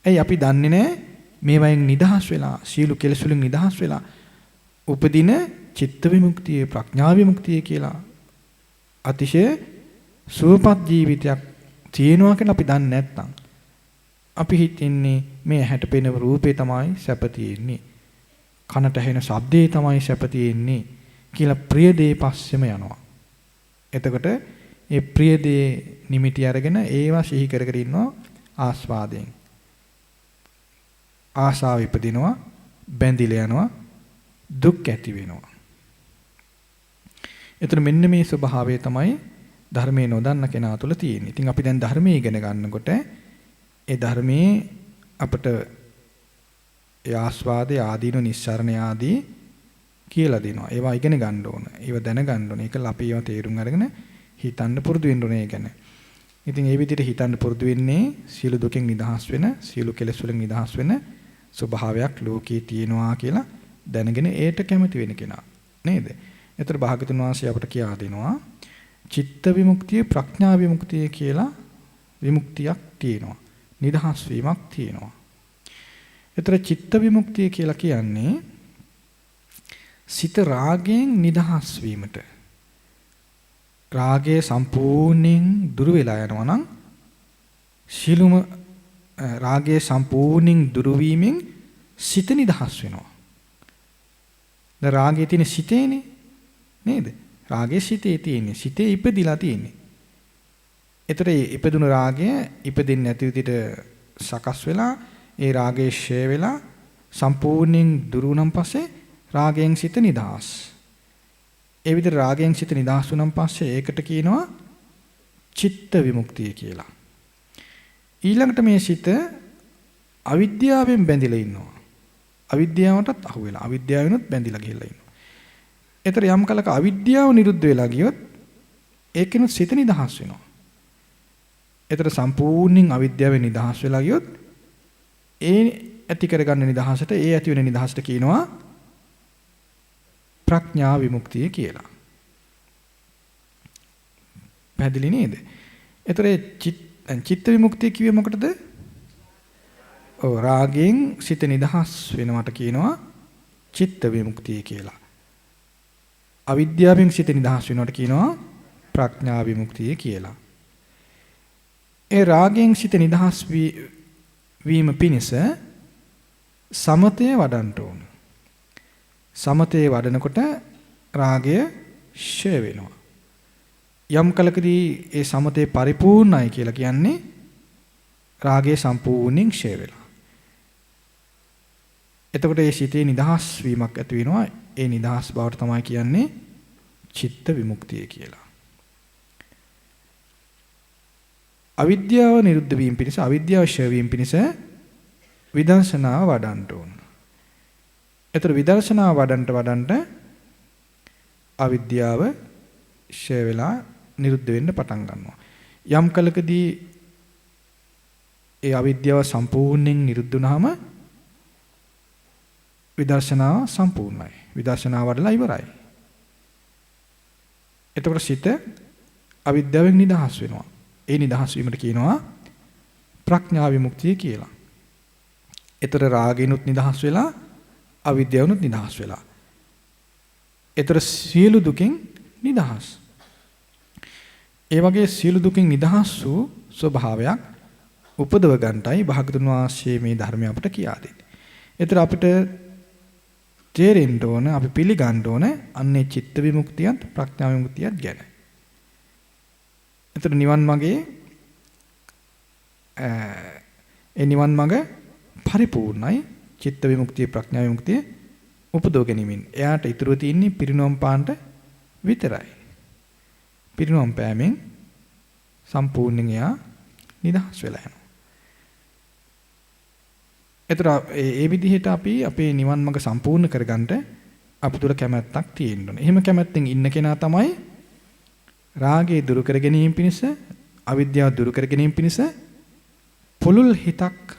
ඇයි අපි දන්නේ නැහැ මේ වයින් නිදහස් වෙලා සීල කෙලෙස් වලින් නිදහස් වෙලා උපදින චිත්ත විමුක්තිය ප්‍රඥා විමුක්තිය කියලා අතිශය සුවපත් ජීවිතයක් තියෙනවා කියලා අපි දන්නේ නැත්නම් අපි හිතන්නේ මේ ඇහැට පෙනෙන රූපේ තමයි සැප තියෙන්නේ. කනට ඇහෙන ශබ්දේ තමයි සැප තියෙන්නේ කියලා ප්‍රිය දේ පස්සෙම යනවා. එතකොට ඒ ප්‍රිය දේ නිමිටි අරගෙන ඒවා සිහි කර කර ඉන්නවා ආස්වාදයෙන්. ආසාව ඉපදිනවා, බැඳිලා යනවා, දුක් ඇති වෙනවා. එතන මෙන්න මේ ස්වභාවය තමයි ධර්මයේ නොදන්න කෙනා තුළ තියෙන්නේ. ඉතින් අපි දැන් ධර්මයේ ඉගෙන ගන්නකොට ඒ ධර්මයේ අපට ඒ ආස්වාදයේ ආදීන නිස්සරණ ආදී කියලා දෙනවා. ඒවා ඉගෙන ගන්න ඕන. ඒවා දැනගන්න ඕන. ඒකල අපි ඒවා තේරුම් අරගෙන හිතන්න පුරුදු වෙන්න ඕනේ ගැන. ඉතින් ඒ විදිහට හිතන්න පුරුදු වෙන්නේ සියලු දුකෙන් නිදහස් වෙන, සියලු කෙලෙස් වලින් නිදහස් වෙන ස්වභාවයක් ලෝකේ තියෙනවා කියලා දැනගෙන ඒට කැමති වෙන කෙනා. නේද? ඒතර භාගතුන් වහන්සේ අපට කියා දෙනවා චිත්ත විමුක්තිය, ප්‍රඥා විමුක්තිය කියලා විමුක්තියක් තියෙනවා. නිදහස් වීමක් තියෙනවා. ඒතර චිත්ත විමුක්තිය කියලා කියන්නේ සිත රාගයෙන් නිදහස් වීමට. රාගය සම්පූර්ණයෙන් දුරු වෙලා යනවා නම් සිළුම රාගය සම්පූර්ණයෙන් දුරු වීමෙන් සිත නිදහස් වෙනවා. දැන් රාගයේ තියෙන සිතේනේ නේද? රාගයේ සිතේ තියෙන්නේ. සිතේ ඉපදිලා තියෙන්නේ. ඒතර මේ ඉපදුණු රාගය ඉපදින්න නැති විදිහට සකස් වෙලා ඒ රාගයේ ෂය වෙලා සම්පූර්ණයෙන් දුරු වුණන් පස්සේ රාගයෙන් සිත නිදහස්. ඒ විදිහට රාගයෙන් සිත නිදහස් වුණන් පස්සේ ඒකට කියනවා චිත්ත විමුක්තිය කියලා. ඊළඟට මේ සිත අවිද්‍යාවෙන් බැඳිලා ඉන්නවා. අවිද්‍යාවටත් අහු වෙලා අවිද්‍යාවෙනුත් බැඳිලා ගිහිල්ලා ඉන්නවා. ඒතර යම් කලක අවිද්‍යාව නිරුද්ධ වෙලා ගියොත් ඒකිනුත් සිත නිදහස් වෙනවා. ඒතර සම්පූර්ණයෙන් අවිද්‍යාවෙන් නිදහස් වෙලා ගියොත් ඒ ඇති කරගන්න නිදහසට ඒ ඇති වෙන නිදහසට කියනවා ප්‍රඥා විමුක්තිය කියලා. පැහැදිලි නේද? ඒතර චිත්ත විමුක්තිය කිව්වේ මොකටද? ඔව් රාගයෙන් සිත නිදහස් වෙනවට කියනවා චිත්ත විමුක්තිය කියලා. අවිද්‍යාවෙන් සිත නිදහස් වෙනවට කියනවා ප්‍රඥා විමුක්තිය කියලා. ඒ රාගයෙන් සිත නිදහස් වීම පිණිස සමතය වඩන්න ඕන. සමතේ වඩනකොට රාගය ෂය වෙනවා. යම් කලකදී ඒ සමතේ පරිපූර්ණයි කියලා කියන්නේ රාගය සම්පූර්ණයෙන් ෂය වෙලා. එතකොට ඒ සිතේ නිදහස් වීමක් ඇති වෙනවා. ඒ නිදහස් බවට තමයි කියන්නේ චිත්ත විමුක්තිය කියලා. අවිද්‍යාව නිරුද්ධ වීම පිණිස අවිද්‍යාව ෂය වීම පිණිස විදර්ශනාව වඩන්න ඕන. ඒතර විදර්ශනාව වඩන්ට අවිද්‍යාව ෂය වෙලා නිරුද්ධ වෙන්න පටන් ගන්නවා. යම් කලකදී ඒ අවිද්‍යාව සම්පූර්ණයෙන් නිරුද්ධ වුනහම විදර්ශනාව සම්පූර්ණයි. විදර්ශනාව වඩලා ඉවරයි. එතකොට සිත අවිද්‍යාවෙන් නිදහස් වෙනවා. ඒ නිදහස් වීමට කියනවා ප්‍රඥා විමුක්තිය කියලා. ඒතර රාගිනුත් නිදහස් වෙලා අවිද්‍යාවනුත් නිදහස් වෙලා. ඒතර සියලු දුකින් නිදහස්. ඒ වගේ සියලු දුකින් නිදහස් වූ ස්වභාවයක් උපදව ගන්නටයි භාගතුන් වහන්සේ මේ ධර්මය අපට කියා දෙන්නේ. ඒතර අපිට තේරෙන්න ඕන අපි පිළිගන්න ඕන අන්නේ චිත්ත විමුක්තියත් ප්‍රඥා විමුක්තියත් ගැන. ඒතර නිවන් මාගේ ඒ නිවන් මාර්ග පරිපූර්ණයි චිත්ත විමුක්තිය ප්‍රඥා විමුක්තිය උපදව ගැනීමෙන්. එයාට ඉතුරු තියෙන්නේ පිරිනොම් පාන්නට විතරයි. පිරිනොම් පෑමෙන් සම්පූර්ණයෙන් එයා නිදහස් වෙලා යනවා. ඒතර ඒ විදිහට අපි අපේ නිවන් මඟ සම්පූර්ණ කරගන්න අප තුළ කැමැත්තක් තියෙන්න ඕනේ. එහෙම කැමැත්තෙන් ඉන්න කෙනා තමයි රාගය දුරු කර ගැනීම පිණිස, අවිද්‍යාව දුරු කර ගැනීම පිණිස පුළුල් හිතක්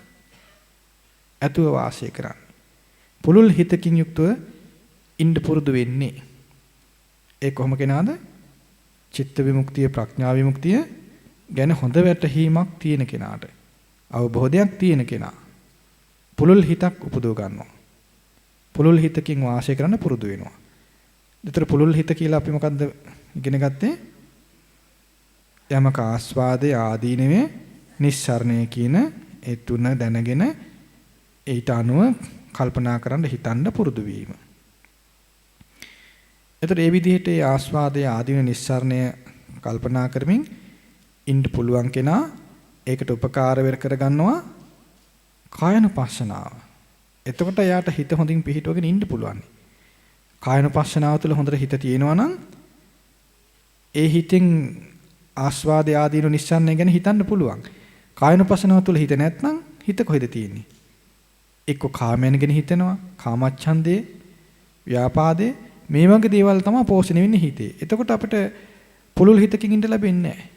ඇතුව වාසය කරන්නේ. පුළුල් හිතකින් යුක්තව ඉන්න පුරුදු වෙන්නේ. ඒ කොහොම කෙනාද? චිත්ත විමුක්තිය, ප්‍රඥා විමුක්තිය ගැන හොඳ වැටහීමක් තියෙන කෙනාට, අවබෝධයක් තියෙන කෙනා පුළුල් හිතක් උපදව ගන්නවා. පුළුල් හිතකින් වාසය කරන්න පුරුදු වෙනවා. ඒතර පුළුල් හිත කියලා අපි මොකද්ද ඉගෙන ගත්තේ? යමක ආස්වාදයේ ආදීනවේ නිස්සරණය කියන ඒ තුන දැනගෙන ඊට අනුව කල්පනා කරන්න හිතන්න පුරුදු වීම. ඒතර ඒ විදිහට ඒ ආස්වාදයේ ආදීන නිස්සරණය කල්පනා කරමින් ඉන්න පුළුවන් කෙනා ඒකට උපකාර වෙර කරගන්නවා කායනුපස්සනාව. එතකොට එයාට හිත හොඳින් පිහිටවගෙන ඉන්න පුළුවන්. කායනුපස්සනාව තුළ හොඳට හිත තියෙනවා නම් ඒ හිතෙන් ආස්වාදයේ ආදීන නිස්සරණය ගැන හිතන්න පුළුවන්. කායනුපස්සනාව තුළ හිත නැත්නම් හිත කොහෙද තියෙන්නේ? එක්ක කාමයන් ගැන හිතනවා, කාමච්ඡන්දේ, ව්‍යාපාදේ මේ වගේ දේවල් තමයි පෝෂණය වෙන්නේ හිතේ. එතකොට අපිට පුළුල් හිතකින් ඉඳ ලැබෙන්නේ නැහැ.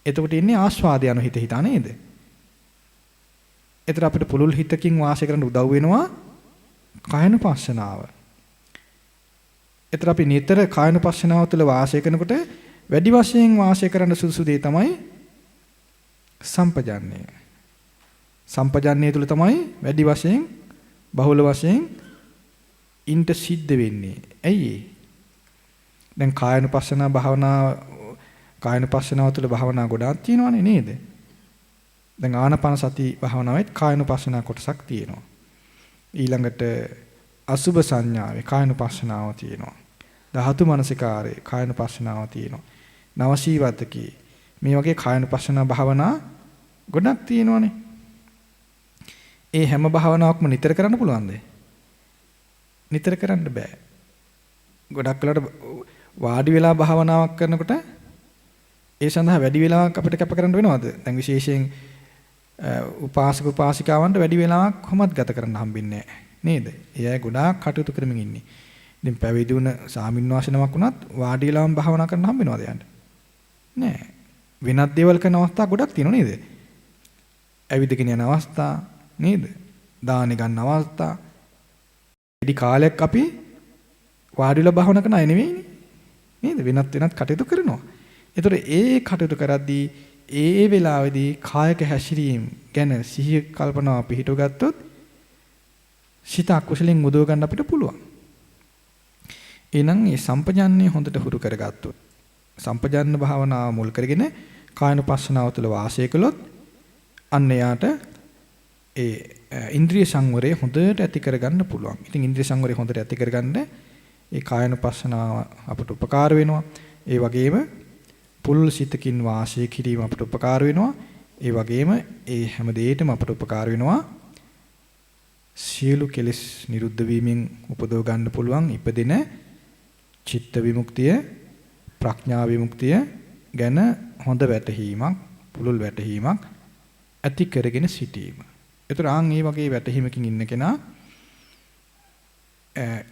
එතකොට ඉන්නේ ආස්වාදය යන හිත හිතා නේද? එතකොට අපිට පුළුල් හිතකින් වාසය කරන්න උදව් වෙනවා කායනුපස්සනාව. එතකොට අපි නිතර කායනුපස්සනාව තුළ වාසය කරනකොට වැඩි වශයෙන් වාසය කරන්න සුදුසු දේ තමයි සම්පජාන්නය. සම්පජාන්නය තුළ තමයි වැඩි වශයෙන් බහුල වශයෙන් ඉන්ට සිද්ධ වෙන්නේ. ඇයි ඒ? දැන් කායනුපස්සනාව තුළ භාවනා ගොඩාක් තියෙනවනේ නේද? දැන් ආනාපාන සති භාවනාවෙත් කායනුපස්සනා කොටසක් තියෙනවා. ඊළඟට අසුභ සංඥාවේ කායනුපස්සනාව තියෙනවා. ධාතු මනසිකාරේ කායනුපස්සනාව තියෙනවා. නවසීවතකේ මේ වගේ කායනුපස්සනා භාවනා ගොඩක් තියෙනවනේ. ඒ හැම භාවනාවක්ම නිතර කරන්න පුළුවන්ද? නිතර කරන්න බෑ. ගොඩක් වෙලාවට වාඩි වෙලා භාවනාවක් කරනකොට ඒ සඳහා වැඩි වෙලාවක් අපිට කැප කරන්න වෙනවද? දැන් විශේෂයෙන් උපාසක උපාසිකාවන්ට වැඩි වෙලාවක් කොහොමද ගත කරන්න හම්බෙන්නේ නැහැ නේද? ඒ අය ගොඩාක් කටයුතු කරමින් ඉන්නේ. ඉතින් පැවිදි වුණ සාමින්වාසනමක් වුණත් වාඩි වෙලාම භාවනා කරන්න හම්බෙනවද යන්න? නෑ. වෙනත් දේවල් කරන අවස්ථා ගොඩක් තියෙනවා නේද? ඇවිදගෙන යන අවස්ථා නේද? දානෙ ගන්න අවස්ථා. ඉදි කාලයක් අපි වාඩි වෙලා භාවනා කරන අය නෙවෙයිනේ. නේද? වෙනත් කටයුතු කරනවා. ඒතර ඒ කටයුතු කරද්දී ඒ වෙලාවේදී කායක හැසිරීම ගැන සිහිය කල්පනාව පිහිටව ගත්තොත් සිත අකුසලෙන් මුදව ගන්න අපිට පුළුවන්. එහෙනම් මේ සම්පජාන්නේ හොඳට හුරු කරගත්තොත් සම්පජාන්න භාවනාව මුල් කරගෙන කායනුපස්සනාව තුළ වාසය කළොත් අන්න යාට ඒ ඉන්ද්‍රිය සංවරය හොඳට ඇති කරගන්න පුළුවන්. ඉතින් ඉන්ද්‍රිය සංවරය හොඳට ඇති කරගන්න ඒ කායනුපස්සනාව අපට උපකාර වෙනවා. ඒ වගේම පුල් සිතකින් වාසය කිරීම අපට උපකාර වෙනවා. ඒ වගේම ඒ හැම දෙයකටම අපට උපකාර වෙනවා. සියලු කෙලෙස් නිරුද්ධ වීමෙන් උපදව ගන්න පුළුවන් ඉපදෙන චිත්ත විමුක්තිය, ප්‍රඥා විමුක්තිය ගැන හොඳ වැටහීමක්, පුළුල් වැටහීමක් ඇති කරගෙන සිටීම. ඒතර මේ වගේ වැටහීමකින් ඉන්න කෙනා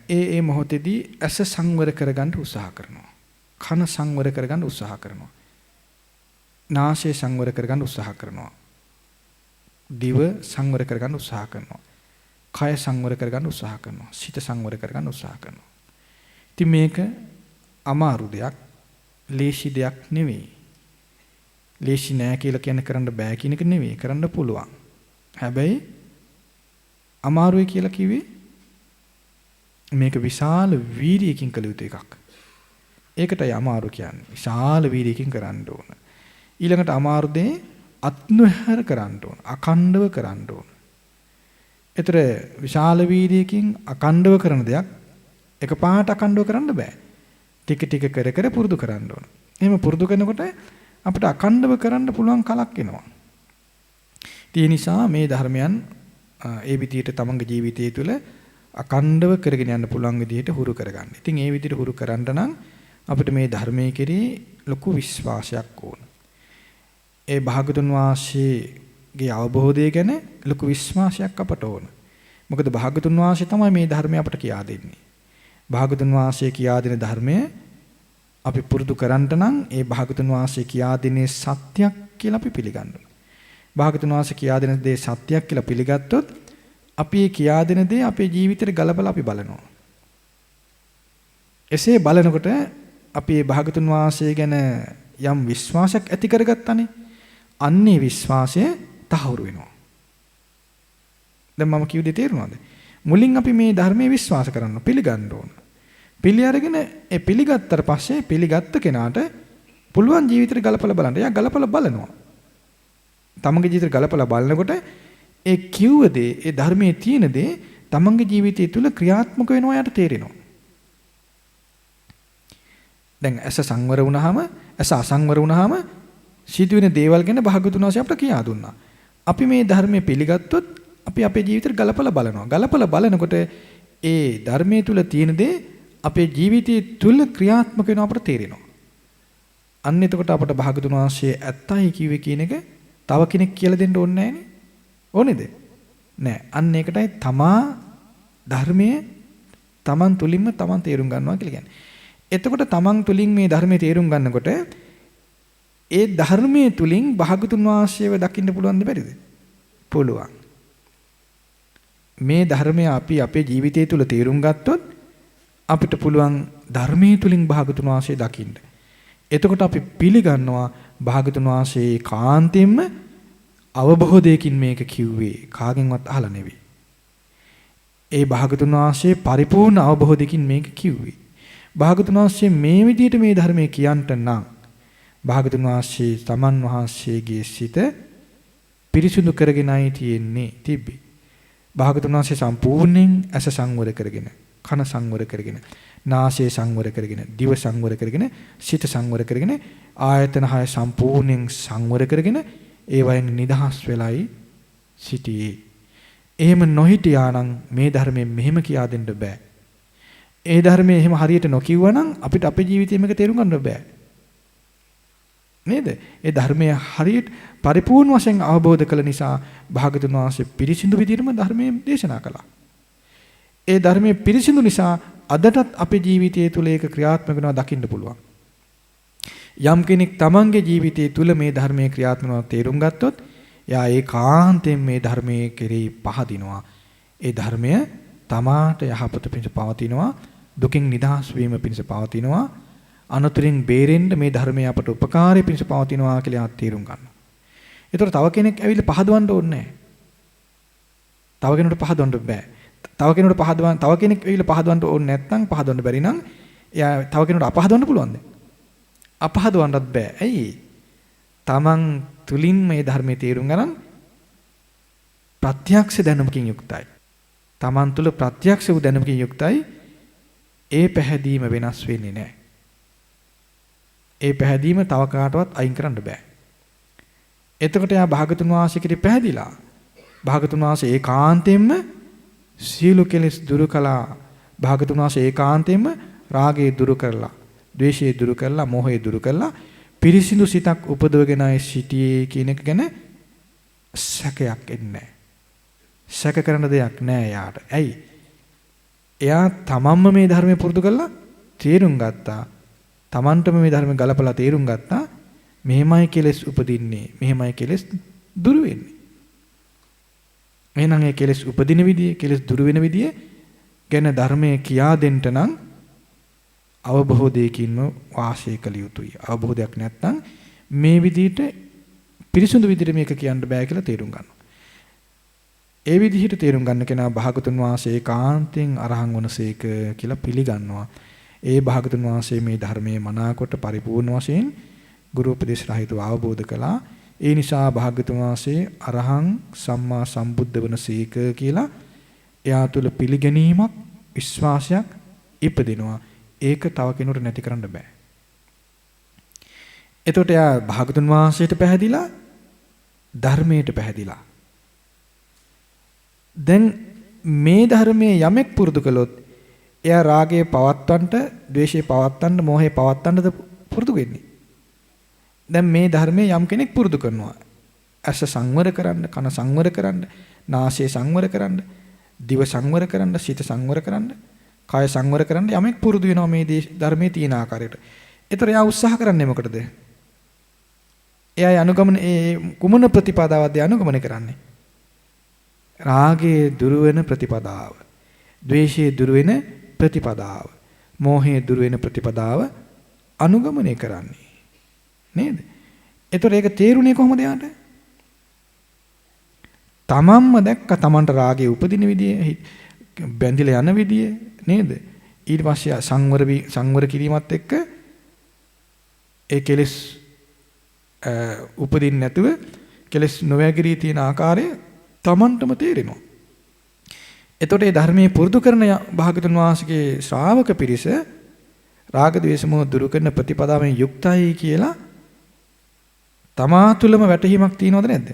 ඒ මොහොතේදී ඇස සංවර කරගන්න උත්සාහ කරනවා. කන සංවර කරගන්න උත්සාහ කරනවා. නාසය සංවර කරගන්න උත්සාහ කරනවා. දිව සංවර කරගන්න උත්සාහ කරනවා. කය සංවර කරගන්න උත්සාහ කරනවා. සිත සංවර කරගන්න උත්සාහ කරනවා. ඉතින් මේක අමාරු දෙයක්, ලේසි දෙයක් නෙවෙයි. ලේසි නෑ කියලා කියන්නේ කරන්න බෑ කියන එක නෙවෙයි, කරන්න පුළුවන්. හැබැයි අමාරුයි කියලා කිව්වේ මේක විශාල වීර්යයකින් කළ යුතු එකක්. ඒකටයි අමාරු කියන්නේ. විශාල වීර්යයකින් කරන්න ඕන. ඊළඟට අමාරු දේ අත්නොහැර කරන්න ඕන. අඛණ්ඩව කරන්න ඕන. ඒතර විශාල වීර්යයකින් අඛණ්ඩව කරන දෙයක් එකපාරට අඛණ්ඩව කරන්න බෑ. ටික ටික කර කර පුරුදු කරන්න ඕන. එහෙම පුරුදු කරනකොට අපිට අඛණ්ඩව කරන්න පුළුවන් කලක් එනවා. ඒ නිසා මේ ධර්මයන් ඒ විදිහට තමන්ගේ ජීවිතය තුළ අඛණ්ඩව කරගෙන යන්න පුළුවන් විදිහට හුරු කරගන්න. ඉතින් ඒ විදිහට හුරු කරන්න නම් අපිට මේ ධර්මයේ කෙරෙහි ලොකු විශ්වාසයක් ඕන. ඒ භාගතුන් වහන්සේ ගේ අවබෝධය ගැන ලොකු විශ්වාසයක් අපට ඕන. මොකද භාගතුන් වහන්සේ තමයි මේ ධර්මය අපට කියා දෙන්නේ. භාගතුන් වහන්සේ කියා දෙන ධර්මය අපි පුරුදු කරන්ට නම් ඒ භාගතුන් වහන්සේ කියා දෙන්නේ සත්‍යයක් කියලා අපි පිළිගන්න ඕන. භාගතුන් වහන්සේ කියා දෙන දේ සත්‍යයක් කියලා පිළිගත්තොත් අපි ඒ කියා දෙන දේ අපේ ජීවිතේට ගලපලා අපි බලනවා. එසේ බලනකොට අපි මේ භාගතුන් වහන්සේ ගැන යම් විශ්වාසයක් ඇති කරගත්තානේ. අන්නේ විශ්වාසය තහවුරු වෙනවා. දැන් මම කිව්ව දේ තේරුණාද? මුලින් අපි මේ ධර්මයේ විශ්වාස කරන්න පිළිගන්න ඕන. පිළි අරගෙන ඒ පිළිගත්තට පස්සේ පිළිගත්ත කෙනාට පුළුවන් ජීවිතේට ගලපලා බලන්න. එයා ගලපලා බලනවා. තමන්ගේ ජීවිතේට ගලපලා බලනකොට ඒ කිව්ව දේ, ඒ ධර්මයේ තියෙන දේ තමන්ගේ ජීවිතය තුළ ක්‍රියාත්මක වෙනවා යාට තේරෙනවා. දැන් ඇස සංවර වුණාම, ඇස අසංවර වුණාම සිදුවෙන දේවල් ගැන භාගතුන් වහන්සේ අපට කියා දුන්නා. අපි මේ ධර්මයේ පිළිගත්තොත් අපි අපේ ජීවිතේට ගලපලා බලනවා. ගලපලා බලනකොට ඒ ධර්මයේ තුල තියෙන දේ අපේ ජීවිතය තුල ක්‍රියාත්මක වෙනවා අපට තේරෙනවා. අන්න එතකොට අපට භාගතුන් වහන්සේ ඇත්තයි කිව්වේ කියන එක තව කෙනෙක් කියලා දෙන්න ඕනේ නැහනේ. ඕනේද? නෑ. අන්න ඒකටයි තමා ධර්මයේ තමන් තුලින්ම තමන් තේරුම් ගන්නවා කියලා කියන්නේ. එතකොට තමන් තුලින් මේ ධර්මයේ තේරුම් ගන්නකොට ඒ ධර්මයේ තුලින් භාගතුන් වහන්සේව දකින්න පුළුවන්ද බැරිද? පුළුවන්. මේ ධර්මය අපි අපේ ජීවිතය තුල තේරුම් ගත්තොත් අපිට පුළුවන් ධර්මයේ තුලින් භාගතුන් වහන්සේ දකින්න. එතකොට අපි පිළිගන්නවා භාගතුන් වහන්සේ කාන්තෙන්ම අවබෝධයකින් මේක කිව්වේ, කාගෙන්වත් අහලා නෙවෙයි. ඒ භාගතුන් වහන්සේ පරිපූර්ණ අවබෝධයකින් මේක කිව්වේ. භාගතුන් වහන්සේ මේ විදිහට මේ ධර්මයේ කියන්ට නම් භාගතුන් වහන්සේ තමන් වහන්සේගේ සිත පිරිසුදු කරගෙනයි තියෙන්නේ තිබ්බේ. භාගතුන් වහන්සේ සම්පූර්ණයෙන් ඇස සංවර කරගෙන, කන සංවර කරගෙන, නාසය සංවර කරගෙන, දිව සංවර කරගෙන, සිත සංවර කරගෙන, ආයතන 6 සම්පූර්ණයෙන් සංවර කරගෙන ඒ වයින් නිදහස් වෙලයි සිටියේ. එහෙම නොහිටියා නම් මේ ධර්මයෙන් මෙහෙම කියා දෙන්න බෑ. ඒ ධර්මයේ එහෙම හරියට නොකියුවා නම් අපිට අපේ ජීවිතේ මේක තේරුම් ගන්න බෑ. නේද? ඒ ධර්මයේ හරියට පරිපූර්ණ වශයෙන් අවබෝධ කළ නිසා භාගතුන් වහන්සේ පිරිසිදු විදිහටම ධර්මයේ දේශනා කළා. ඒ ධර්මයේ පිරිසිදු නිසා අදටත් අපේ ජීවිතයේ තුල ඒක ක්‍රියාත්මක වෙනවා දකින්න පුළුවන්. යම් කෙනෙක් තමන්ගේ ජීවිතයේ තුල මේ ධර්මයේ ක්‍රියාත්මක වෙනවා තේරුම් ගත්තොත් එයා ඒකාන්තයෙන් මේ ධර්මයේ කෙරෙහි පහදිනවා. ඒ ධර්මය තමාට යහපත පිණිස පවතිනවා, දුකින් නිදහස් වීම පිණිස පවතිනවා, අනතුරින් බේරෙන්න මේ ධර්මය අපට උපකාරී පිණිස පවතිනවා කියලා තේරුම් ගන්නවා. ඒතර තව කෙනෙක් ඇවිල්ලා පහදවන්න ඕනේ නැහැ. තව කෙනෙකුට පහදවන්න බෑ. තව කෙනෙක් ඇවිල්ලා පහදවන්න ඕනේ නැත්නම් පහදවන්න බැරි නම් එයා තව කෙනෙකුට අපහදවන්න පුළුවන්ද? අපහදවන්නත් බෑ. ඇයි? තමන් තුලින් මේ ධර්මයේ තේරුම් ගන්න ප්‍රත්‍යක්ෂ දැනුමකින් යුක්තයි. තමන් තුල ප්‍රත්‍යක්ෂ වූ දැනුමකින් යුක්තයි. ඒ පැහැදීම වෙනස් වෙන්නේ නැහැ. ඒ පැහැදීම තව කාටවත් අයින් කරන්න බෑ. එතකොට යා භාගතුන් වහන්සේ කිරි පැහැදිලා. භාගතුන් වහන්සේ ඒකාන්තයෙන්ම සීල කෙලෙස් දුරු කළා. භාගතුන් වහන්සේ ඒකාන්තයෙන්ම රාගය දුරු කරලා, ද්වේෂය දුරු කරලා, මෝහය දුරු කරලා පිරිසිදු සිතක් උපදවගෙනයි සිටියේ කියන එක ගැන සැකයක් එන්නේ නැහැ. සැක කරන දෙයක් නැහැ යාට. ඇයි? එයා තමන්ම මේ ධර්මය පුරුදු කරලා තේරුම් ගත්තා. තමන්ටම මේ ධර්ම ගලපලා තේරුම් ගත්තා. මෙහෙමයි කෙලෙස් උපදින්නේ, මෙහෙමයි කෙලෙස් දුරු වෙන්නේ. එහෙනම් ඒ කෙලෙස් උපදින විදිය, කෙලෙස් දුරු වෙන විදිය ගැන ධර්මයේ කියා දෙන්න නම් අවබෝධයකින්ම වාසය කළ යුතුයි. අවබෝධයක් නැත්නම් මේ විදිහට පිරිසුදු විදිහට මේක කියන්න බෑ කියලා තේරුම් ගන්නවා. ඒ විදිහට තේරුම් ගන්න කෙනා භාගතුන් වහන්සේ කාන්තෙන් අරහන් වනසේක කියලා පිළිගන්නවා. ඒ භාගතුන් වහන්සේ මේ ධර්මයේ මනාකොට පරිපූර්ණ වශයෙන් ගුරු උපදේශ රහිතව අවබෝධ කළා. ඒ නිසා භාගතුන් වහන්සේ අරහං සම්මා සම්බුද්ධ වනසේක කියලා එයා තුල පිළිගැනීමක්, විශ්වාසයක් ඉපදිනවා. ඒක තව කෙනෙකුට නැති කරන්න බෑ. එතකොට එයා භාගතුන් වහන්සේට පැහැදිලා, ධර්මයට පැහැදිලා. දැන් මේ ධර්මයේ යමෙක් පුරුදු කළොත් එයා රාගය පවත්වන්නට, ද්වේෂය පවත්වන්නට, මෝහය පවත්වන්නද පුරුදු වෙන්නේ. දැන් මේ ධර්මයේ යම් කෙනෙක් පුරුදු කරනවා. ඇස සංවර කරන්න, කන සංවර කරන්න, නාසය සංවර කරන්න, දිව සංවර කරන්න, සිත සංවර කරන්න, කාය සංවර කරන්න යමෙක් පුරුදු වෙනවා මේ ධර්මයේ තියෙන ආකාරයට. ඒතර එයා උත්සාහ කරන්නේ මොකටද? එයා අනුගමන කුමන ප්‍රතිපදාවක්ද අනුගමනය කරන්නේ? රාගයේ දුර වෙන ප්‍රතිපදාව, ද්වේෂයේ දුර වෙන ප්‍රතිපදාව, මෝහයේ දුර වෙන ප්‍රතිපදාව අනුගමනය කරන්නේ. නේද? ඒතර ඒක තේරුනේ කොහොමද යාට? තමන්ම දැක්ක තමන්ට රාගයේ උපදින විදිය, බැඳිලා යන විදිය නේද? ඊට පස්සේ සංවර කිරීමත් එක්ක ඒ කෙලෙස් උපදින්න නැතුව කෙලෙස් නොවැගිරී තියෙන ආකාරය තමන්ටම තේරෙනවා. එතකොට මේ ධර්මයේ පුරුදු කරන භාගතුන් වහන්සේගේ ශ්‍රාවක පිරිස රාග ద్వේෂ මොහ දුරු කරන ප්‍රතිපදාවෙන් යුක්තයි කියලා තමා තුළම වැටහීමක් තියෙනවද නැද්ද?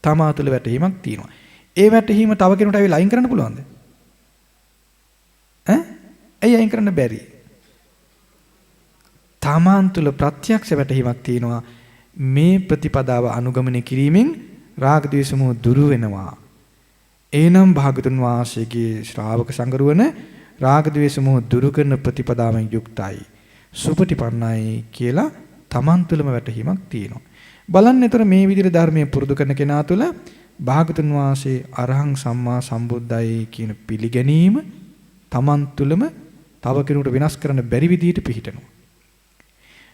තමා තුළ වැටහීමක් තියෙනවා. ඒ වැටහීම තව කෙනෙකුට ඇවිල්ලා අයින් කරන්න පුළුවන්ද? ඇයි අයින් කරන්න බැරි? තමන් තුළ ප්‍රත්‍යක්ෂ වැටහීමක් තියෙනවා. මේ ප්‍රතිපදාව අනුගමනය කිරීමෙන් රාග ద్వේෂ මොහ දුරු වෙනවා. එනම් භාගතුන් වහන්සේගේ ශ්‍රාවක සංගරුවන රාග ద్వේෂ මොහ දුරු කරන ප්‍රතිපදාවෙන් යුක්තයි, සුපටිපන්නයි කියලා තමන් තුළම වැටහීමක් තියෙනවා. බලන්න එතන මේ විදිහට ධර්මයේ පුරුදු කරන කෙනා තුළ භාගතුන් වහන්සේ අරහං සම්මා සම්බුද්දයි කියන පිළිගැනීම තමන් තුළම තව කෙනෙකුට වෙනස් කරන්න බැරි විදිහට පිහිටනවා.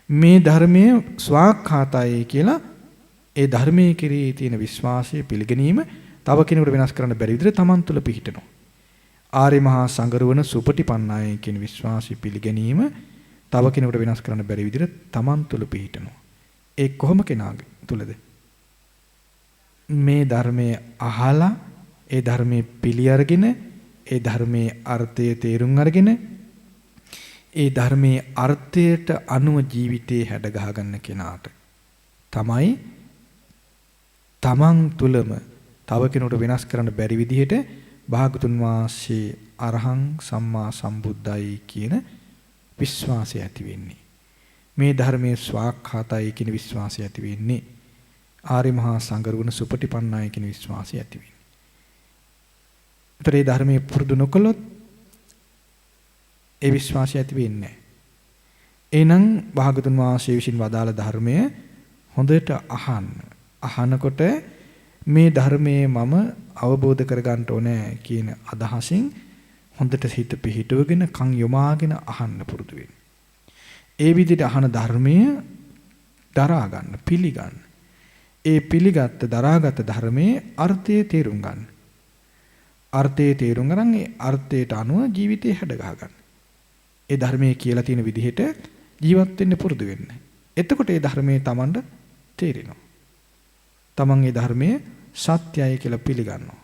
මේ ධර්මයේ ස්වාක්ඛාතයි කියලා ඒ ධර්මයේ කෙරෙහි තියෙන විශ්වාසය පිළිගැනීම තව කෙනෙකුට වෙනස් කරන්න බැරි විදිහට තමන් තුළ පිහිටනවා. ආර්ය මහා සංගරුවන සුපටිපන්නයි කියන විශ්වාසය පිළිගැනීම තව කෙනෙකුට වෙනස් කරන්න බැරි විදිහට තමන් තුළ පිහිටනවා. ඒ කොහොම කෙනාගේ තුලද? මේ ධර්මයේ අහලා ඒ ධර්මයේ පිළි අරගෙන ඒ ධර්මයේ අර්ථය තේරුම් අරගෙන ඒ ධර්මයේ අර්ථයට අනුව ජීවිතේ හැඩ ගහ ගන්න කෙනාට තමයි තමන් තුලම තව කෙනෙකුට වෙනස් කරන්න බැරි විදිහට භාගතුන් වහන්සේ අරහං සම්මා සම්බුද්දයි කියන විශ්වාසය ඇති වෙන්නේ. මේ ධර්මයේ ස්වාක්ඛාතයි කියන විශ්වාසය ඇති වෙන්නේ. ආර්ය මහා සංගරුවන සුපටිපන්නයි කියන විශ්වාසය ඇති වෙන්නේ. ඒතරේ ධර්මයේ පුරුදු නොකළොත් ඒ විශ්වාසය ඇති වෙන්නේ නැහැ. එහෙනම් භාගතුන් වහන්සේ විසින් වදාළ ධර්මය හොඳට අහනකොට මේ ධර්මයේ මම අවබෝධ කරගන්න ඕනේ කියන අදහසින් හොඳට හිත පිහිටුවගෙන කන් යොමාගෙන අහන්න පුරුදු වෙන්න. ඒ විදිහට අහන ධර්මය දරා ගන්න, පිළිගන්න. ඒ පිළිගත් දරාගත් ධර්මයේ අර්ථය තේරුම් ගන්න. අර්ථය තේරුම් ගන්න ඒ අර්ථයට අනුව ජීවිතේ හැඩ ගහ ගන්න. ඒ ධර්මයේ කියලා තියෙන විදිහට ජීවත් වෙන්න පුරුදු වෙන්න. එතකොට ඒ ධර්මයේ Tamanට තේරෙනවා. Taman ඒ ධර්මයේ සත්‍යයි කියලා පිළිගන්නවා.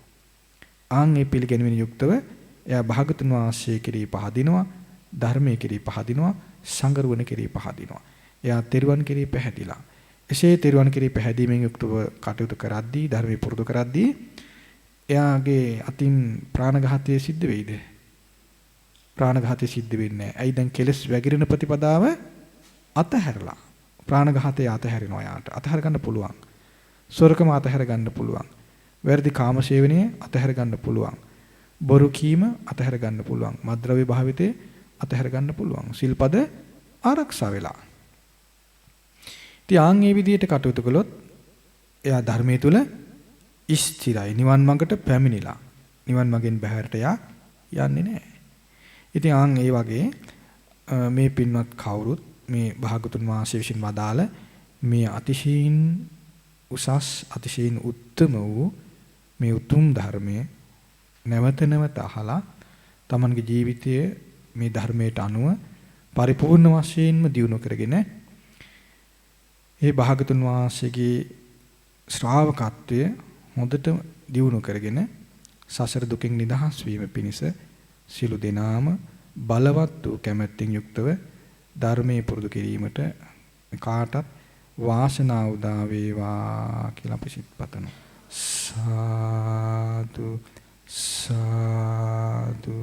ආන් ඒ පිළිගැනීමෙන් යුක්තව එයා භාගතුන් වහන්සේ කෙරෙහි පහදිනවා, ධර්මයේ කෙරෙහි පහදිනවා, සංගරුවන කෙරෙහි පහදිනවා. එයා තෙරුවන් කෙරෙහි පැහැදිලා. එසේ තෙරුවන් කෙරෙහි පැහැදීමෙන් යුක්තව කටයුතු කරද්දී, ධර්මයේ පුරුදු කරද්දී එයාගේ අතින් ප්‍රාණඝාතය සිද්ධ වෙයිද? ප්‍රාණඝාතය සිද්ධ වෙන්නේ නැහැ. ඇයි දැන් කෙලස් වැగిරෙන ප්‍රතිපදාව අතහැරලා. ප්‍රාණඝාතය අතහැරිනවා යාට. අතහැර ගන්න පුළුවන්. සොරකම අතහැර ගන්න පුළුවන්. වැරදි කාමසේවනය අතහැර ගන්න පුළුවන්. බොරු කීම අතහැර ගන්න පුළුවන්. මද්ද්‍රව්‍ය භාවිතේ අතහැර ගන්න පුළුවන්. සිල්පද ආරක්ෂා වෙලා. ඉතින් ආන් මේ විදිහට කටයුතු කළොත් එයා ධර්මයේ තුල ස්ථිරයි. නිවන් මඟට පැමිණිලා. නිවන් මගෙන් බැහැරට යන්නේ නැහැ. ඉතින් ආන් ඒ වගේ මේ පින්වත් කවුරුත් මේ භාගතුන් වහන්සේ විසින් වදාළ මේ අතිශයින් උසස් අතිශයින් උත්තම වූ මේ උතුම් ධර්මය නැවත නැවත අහලා තමන්ගේ ජීවිතය මේ ධර්මයට අනුව පරිපූර්ණ වශයෙන්ම දියුණු කරගෙන ඒ භාගතුන් වහන්සේගේ ශ්‍රාවකත්වය හොඳට දියුණු කරගෙන සසර දුකින් නිදහස් වීම පිණිස සියලු දෙනාම බලවත් වූ කැමැත්තෙන් යුක්තව ධර්මයේ පුරුදු කිරීමට කාටත් වාසනාව උදා වේවා කියලා අපි සිත පතනවා. සාදු සාදු